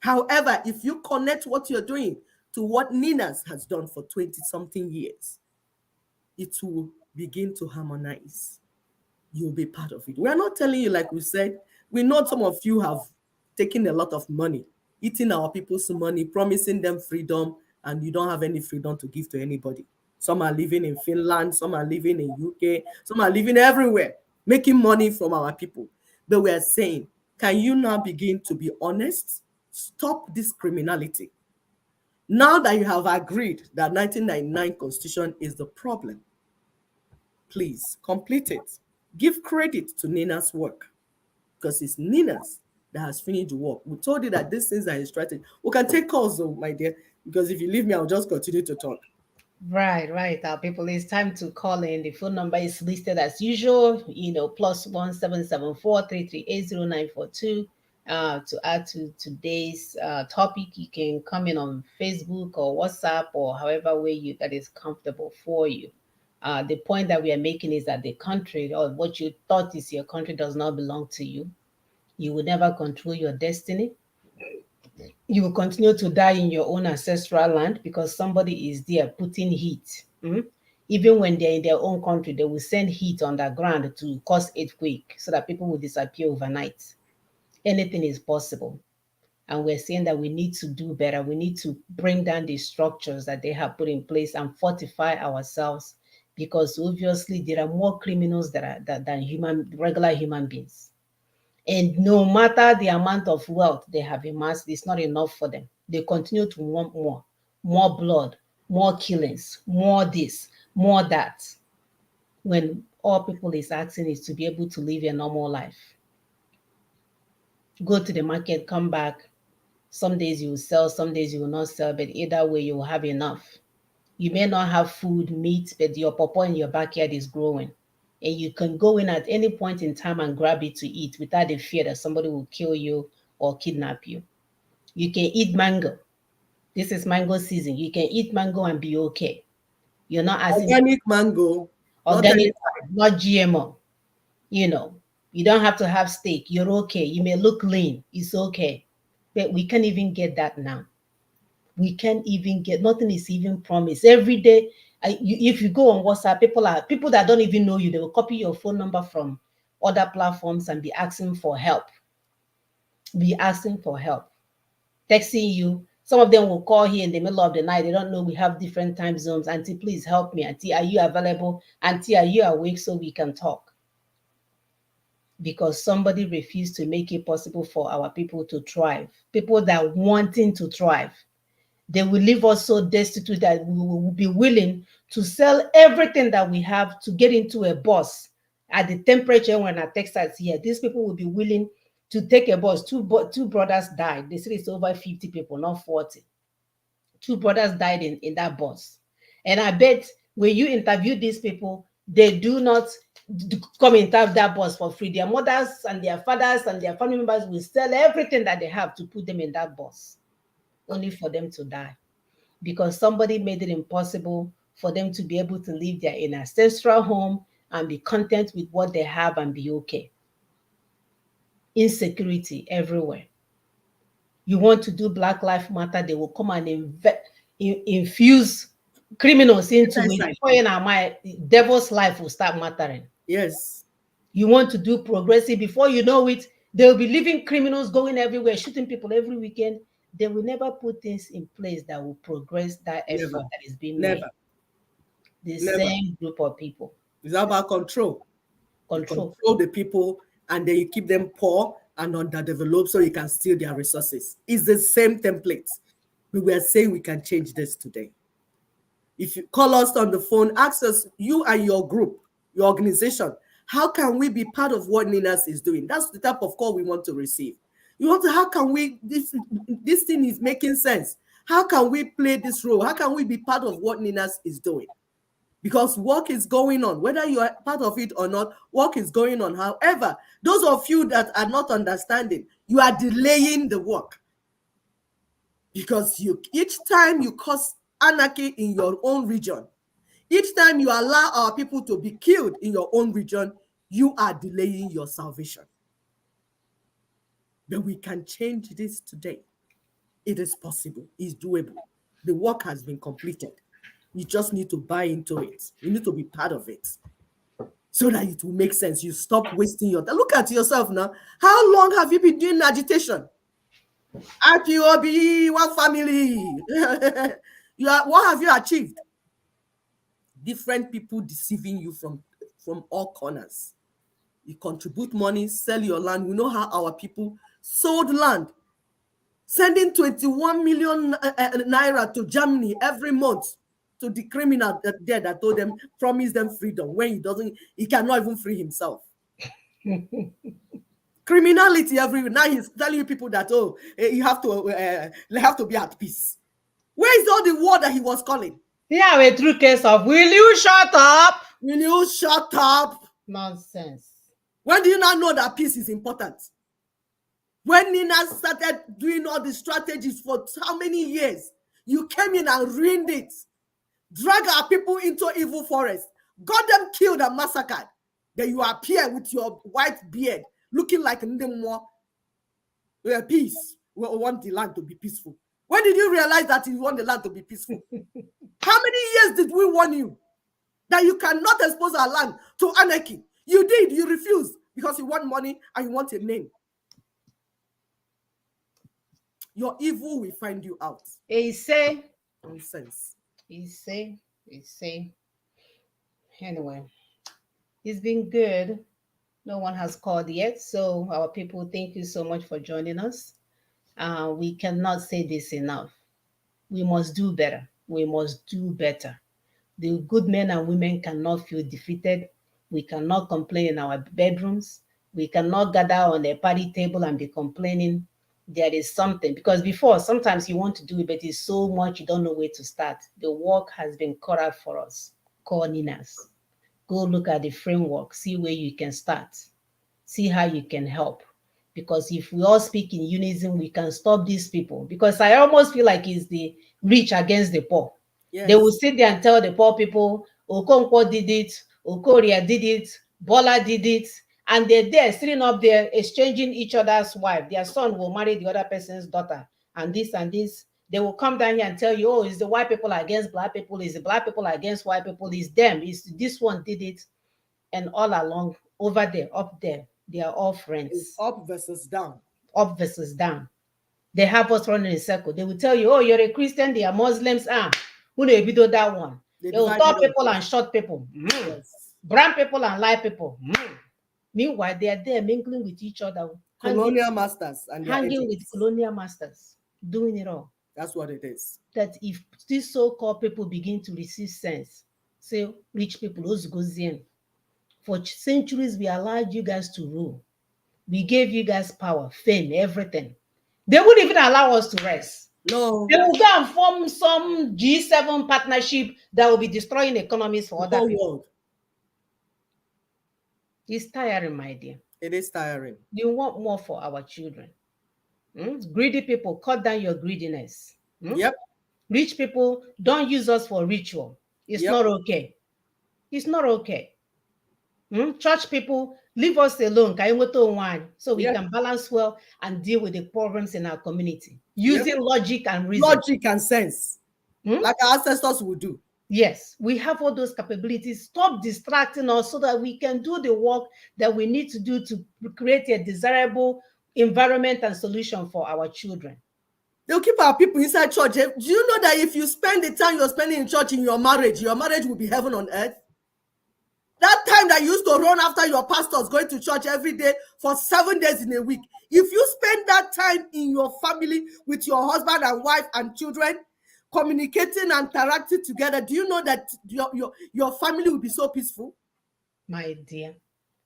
[SPEAKER 1] However, if you connect what you're doing to what Nina's has done for 20-something years, it will begin to harmonize. You'll be part of it. We're not telling you, like we said, we know some of you have taken a lot of money, eating our people's money, promising them freedom, and you don't have any freedom to give to anybody. Some are living in Finland, some are living in UK, some are living everywhere, making money from our people. But we are saying, can you now begin to be honest? Stop this criminality. Now that you have agreed that 1999 constitution is the problem, please complete it. Give credit to Nina's work, because it's Nina's that has finished the work. We told you that these things are a strategy. We can take calls though, my dear, because if you leave me, I'll just continue to talk.
[SPEAKER 2] Right. Our people, it's time to call in. The phone number is listed as usual, +17743380942. To add to today's topic, you can come in on Facebook or WhatsApp or however way you that is comfortable for you. The point that we are making is that the country or what you thought is your country does not belong to you. You will never control your destiny. You will continue to die in your own ancestral land because somebody is there putting heat. Even when they're in their own country, they will send heat underground to cause earthquake so that people will disappear overnight. Anything is possible. And we're saying that we need to do better. We need to bring down the structures that they have put in place and fortify ourselves because obviously there are more criminals than regular human beings. And no matter the amount of wealth they have amassed, it's not enough for them. They continue to want more blood, more killings, more this, more that. When all people is asking is to be able to live a normal life. Go to the market, come back. Some days you will sell, some days you will not sell, but either way you will have enough. You may not have food, meat, but your pawpaw in your backyard is growing. And you can go in at any point in time and grab it to eat without the fear that somebody will kill you or kidnap you. You can eat mango. This is mango season. You can eat mango and be okay. You're not asking
[SPEAKER 1] organic mango,
[SPEAKER 2] organic, not GMO. You don't have to have steak. You're okay. You may look lean. It's okay. But we can't even get that now. We can't even get, nothing is even promised. Every day, if you go on WhatsApp, people that don't even know you, they will copy your phone number from other platforms and be asking for help. Texting you. Some of them will call here in the middle of the night. They don't know we have different time zones. Auntie, please help me. Auntie, are you available? Auntie, are you awake so we can talk? Because somebody refused to make it possible for our people to thrive. People that wanting to thrive. They will leave us so destitute that we will be willing to sell everything that we have to get into a bus at the temperature when our Texas here. These people will be willing to take a bus. Two brothers died. They said it's over 50 people, not 40. Two brothers died in that bus. And I bet when you interview these people, they do not come into that bus for free. Their mothers and their fathers and their family members will sell everything that they have to put them in that bus, only for them to die. Because somebody made it impossible for them to be able to live there in ancestral home and be content with what they have and be okay. Insecurity everywhere. You want to do Black Lives Matter, they will come and infuse criminals into it. My devil's life will start mattering.
[SPEAKER 1] Yes.
[SPEAKER 2] You want to do progressive, before you know it, they'll be leaving criminals going everywhere, shooting people every weekend. They will never put things in place that will progress that effort that is being made. The same group of people.
[SPEAKER 1] It's about control. Control the people, and then you keep them poor and underdeveloped so you can steal their resources. It's the same template. We were saying we can change this today. If you call us on the phone, ask us, you and your group, your organization, how can we be part of what Ninas is doing? That's the type of call we want to receive. You want to, how can we, this thing is making sense. How can we play this role? How can we be part of what Ninas is doing? Because work is going on, whether you are part of it or not, work is going on. However, those of you that are not understanding, you are delaying the work. Because each time you cause anarchy in your own region, each time you allow our people to be killed in your own region, you are delaying your salvation. But we can change this today. It is possible. It's doable. The work has been completed. You just need to buy into it. You need to be part of it so that it will make sense. You stop wasting your time. Look at yourself now. How long have you been doing agitation? IPOB, one family. What have you achieved? Different people deceiving you from all corners. You contribute money, sell your land. We know how our people sold land, sending 21 million naira to Germany every month to the criminal there that told them, promise them freedom, when he cannot even free himself. Criminality everywhere. Now he's telling you people that, they have to be at peace. Where is all the war that he was calling?
[SPEAKER 2] Yeah, a true case of will you shut up?
[SPEAKER 1] Will you shut up?
[SPEAKER 2] Nonsense.
[SPEAKER 1] When do you not know that peace is important? When Nina started doing all the strategies for how many years, you came in and ruined it. Drag our people into evil forest, got them killed and massacred. Then you appear with your white beard, looking like Ndemwa. We are peace. We want the land to be peaceful. When did you realize that you want the land to be peaceful? How many years did we warn you that you cannot expose our land to anarchy? You did. You refused because you want money and you want a name. Your evil will find you out.
[SPEAKER 2] He say.
[SPEAKER 1] Nonsense.
[SPEAKER 2] He say. Anyway, it's been good. No one has called yet. So our people, thank you so much for joining us. We cannot say this enough. We must do better. We must do better. The good men and women cannot feel defeated. We cannot complain in our bedrooms. We cannot gather on a party table and be complaining. There is something, because before, sometimes you want to do it, but it's so much you don't know where to start. The work has been cut out for us. Corniness. Go look at the framework, see where you can start, see how you can help. Because if we all speak in unison, we can stop these people. Because I almost feel like it's the rich against the poor. Yes. They will sit there and tell the poor people, Okonkwo did it, Okoria did it, Bola did it, and they're there sitting up there exchanging each other's wife. Their son will marry the other person's daughter, and this and this. They will come down here and tell you, oh, it's the white people against black people, it's the black people against white people, it's them, it's this one did it. And all along, over there, up there, they are all friends.
[SPEAKER 1] It's up versus down.
[SPEAKER 2] Up versus down. They have us running in a circle. They will tell you, oh, you're a Christian, they are Muslims. Who know if you do that one? They will tall people and short people. Yes. Brown people and light people. Meanwhile, they are there mingling with each other.
[SPEAKER 1] Colonial masters and
[SPEAKER 2] hanging with colonial masters, doing it all.
[SPEAKER 1] That's what it is.
[SPEAKER 2] That if these so-called people begin to receive sense, say rich people, those goes in. For centuries, we allowed you guys to rule. We gave you guys power, fame, everything. They wouldn't even allow us to rest.
[SPEAKER 1] No.
[SPEAKER 2] They will go and form some G7 partnership that will be destroying economies for other people. World. It's tiring, my dear.
[SPEAKER 1] It is tiring.
[SPEAKER 2] You want more for our children. Greedy people, cut down your greediness.
[SPEAKER 1] Yep.
[SPEAKER 2] Rich people, don't use us for ritual. It's not okay. It's not okay. Church people, leave us alone so we can balance well and deal with the problems in our community using logic and reason.
[SPEAKER 1] Logic and sense, like our ancestors would do.
[SPEAKER 2] Yes, we have all those capabilities. Stop distracting us so that we can do the work that we need to do to create a desirable environment and solution for our children.
[SPEAKER 1] They'll keep our people inside church. Do you know that if you spend the time you're spending in church in your marriage will be heaven on earth? That time that you used to run after your pastors going to church every day for 7 days in a week, if you spend that time in your family with your husband and wife and children, communicating and interacting together, do you know that your family will be so peaceful?
[SPEAKER 2] My dear.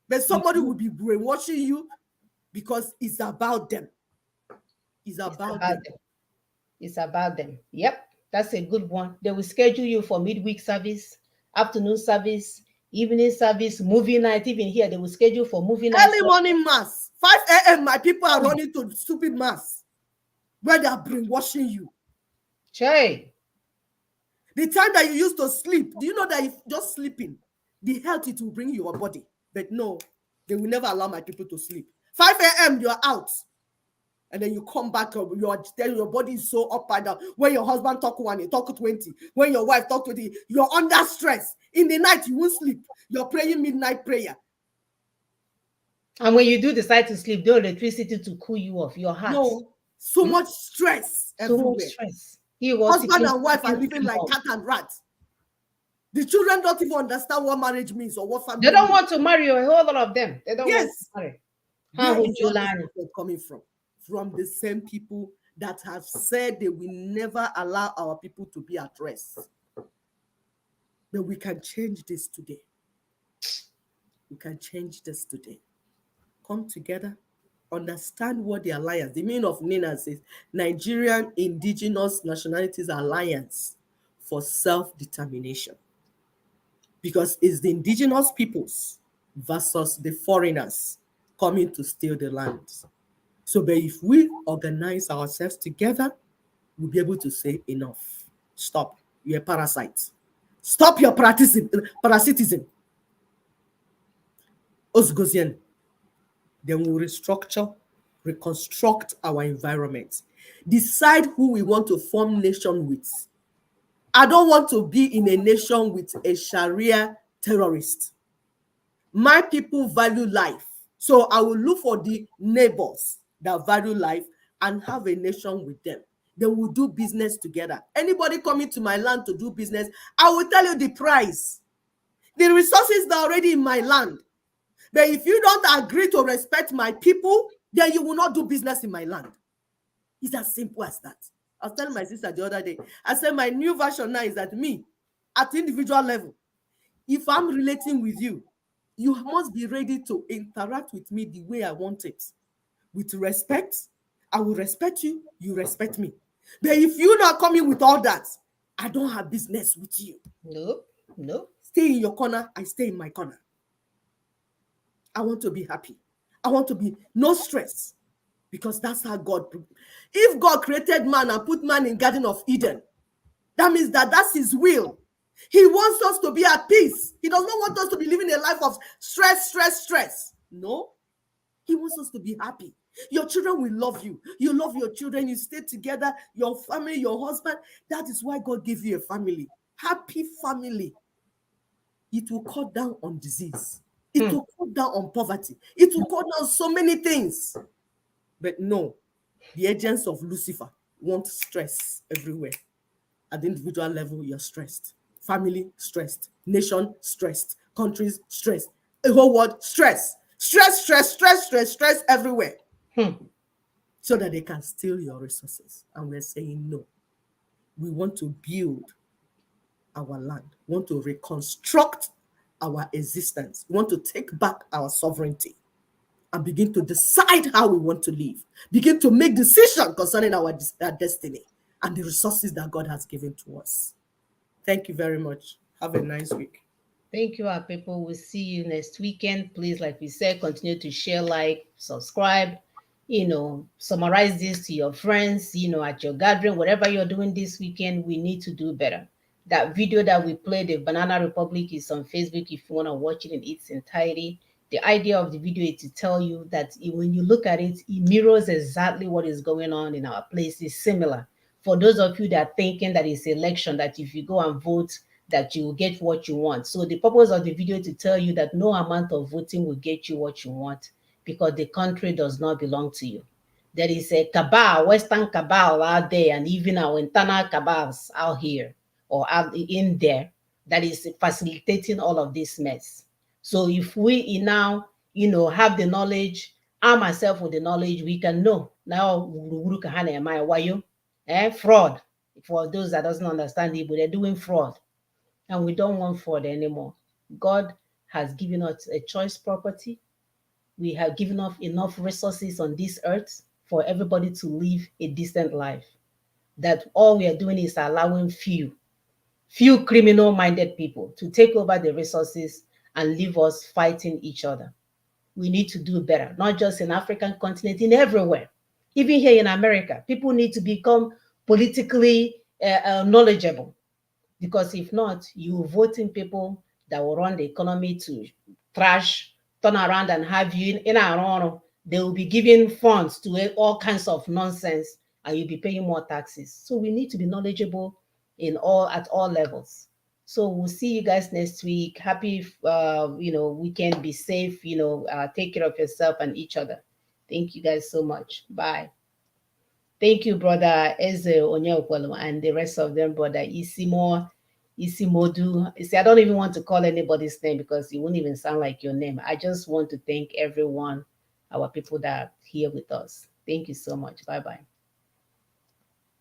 [SPEAKER 1] But somebody will be brainwashing you because it's about them. It's about them.
[SPEAKER 2] It's about them. Yep, that's a good one. They will schedule you for midweek service, afternoon service, evening service, movie night. Even here, they will schedule for movie night.
[SPEAKER 1] Early morning mass. 5 a.m. My people are running to stupid mass where they are brainwashing you.
[SPEAKER 2] Che.
[SPEAKER 1] The time that you used to sleep, do you know that if just sleeping, the health it will bring your body? But no, they will never allow my people to sleep. 5 a.m. you're out. And then you come back, your body is so up and down. When your husband talk 1, you talk 20. When your wife talk 20, you're under stress. In the night, you won't sleep. You're praying midnight prayer.
[SPEAKER 2] And when you do decide to sleep, the electricity to cool you off, your heart.
[SPEAKER 1] No, so much stress everywhere.
[SPEAKER 2] So much stress.
[SPEAKER 1] Husband and wife are living like cat and rat. The children don't even understand what marriage means or what family
[SPEAKER 2] They don't want to marry a whole lot of them. They don't want to marry.
[SPEAKER 1] How would you learn? Coming from the same people that have said they will never allow our people to be at rest. But we can change this today. We can change this today. Come together, understand what the alliance, the meaning of NINAS is Nigerian Indigenous Nationalities Alliance for self-determination, because it's the indigenous peoples versus the foreigners coming to steal the land. So, but if we organize ourselves together, we'll be able to say enough. Stop. You're a parasite. Stop your parasitism. Osgozian. Then we'll restructure, reconstruct our environment. Decide who we want to form nation with. I don't want to be in a nation with a Sharia terrorist. My people value life. So I will look for the neighbors that value life and have a nation with them. Then we'll do business together. Anybody coming to my land to do business, I will tell you the price. The resources are already in my land. But if you don't agree to respect my people, then you will not do business in my land. It's as simple as that. I was telling my sister the other day, I said my new version now is that me, at individual level, if I'm relating with you, you must be ready to interact with me the way I want it. With respect, I will respect you, you respect me. But if you're not coming with all that, I don't have business with you.
[SPEAKER 2] No.
[SPEAKER 1] Stay in your corner, I stay in my corner. I want to be happy. I want to be no stress, because that's how God. If God created man and put man in Garden of Eden, that means that that's his will. He wants us to be at peace. He does not want us to be living a life of stress. No, he wants us to be happy. Your children will love you. You love your children. You stay together, your family, your husband. That is why God gave you a family. Happy family. It will cut down on disease. It will cut down on poverty. It will cut down so many things. But no, the agents of Lucifer want stress everywhere. At the individual level, you're stressed. Family, stressed. Nation, stressed. Countries, stressed. The whole world, stress. Stress everywhere. So that they can steal your resources. And we're saying no. We want to build our land. We want to reconstruct our existence. We want to take back our sovereignty and begin to decide how we want to live. Begin to make decisions concerning our destiny and the resources that God has given to us. Thank you very much. Have a nice week.
[SPEAKER 2] Thank you, our people. We'll see you next weekend. Please, like we said, continue to share, like, subscribe, summarize this to your friends, at your gathering, whatever you're doing this weekend, we need to do better. That video that we played, the Banana Republic, is on Facebook if you want to watch it in its entirety. The idea of the video is to tell you that when you look at it, it mirrors exactly what is going on in our place. It's similar. For those of you that are thinking that it's election, that if you go and vote, that you will get what you want. So the purpose of the video is to tell you that no amount of voting will get you what you want, because the country does not belong to you. There is a cabal, Western cabal out there, and even our internal cabals out here or out in there that is facilitating all of this mess. So if we now, have the knowledge, arm myself with the knowledge, we can know now fraud. For those that doesn't understand Igbo, they're doing fraud. And we don't want fraud anymore. God has given us a choice property. We have given us enough resources on this earth for everybody to live a decent life. That all we are doing is allowing few criminal-minded people to take over the resources and leave us fighting each other. We need to do better, not just in African continent, in everywhere. Even here in America, people need to become politically knowledgeable. Because if not, you voting people that will run the economy to trash, turn around and have you in our honor. They will be giving funds to all kinds of nonsense, and you'll be paying more taxes. So we need to be knowledgeable at all levels. So we'll see you guys next week. Happy weekend. Be safe. Take care of yourself and each other. Thank you guys so much. Bye. Thank you, brother Eze Onyeokwelu, and the rest of them, brother Isimodu. See, I don't even want to call anybody's name because it won't even sound like your name. I just want to thank everyone, our people that are here with us. Thank you so much. Bye-bye.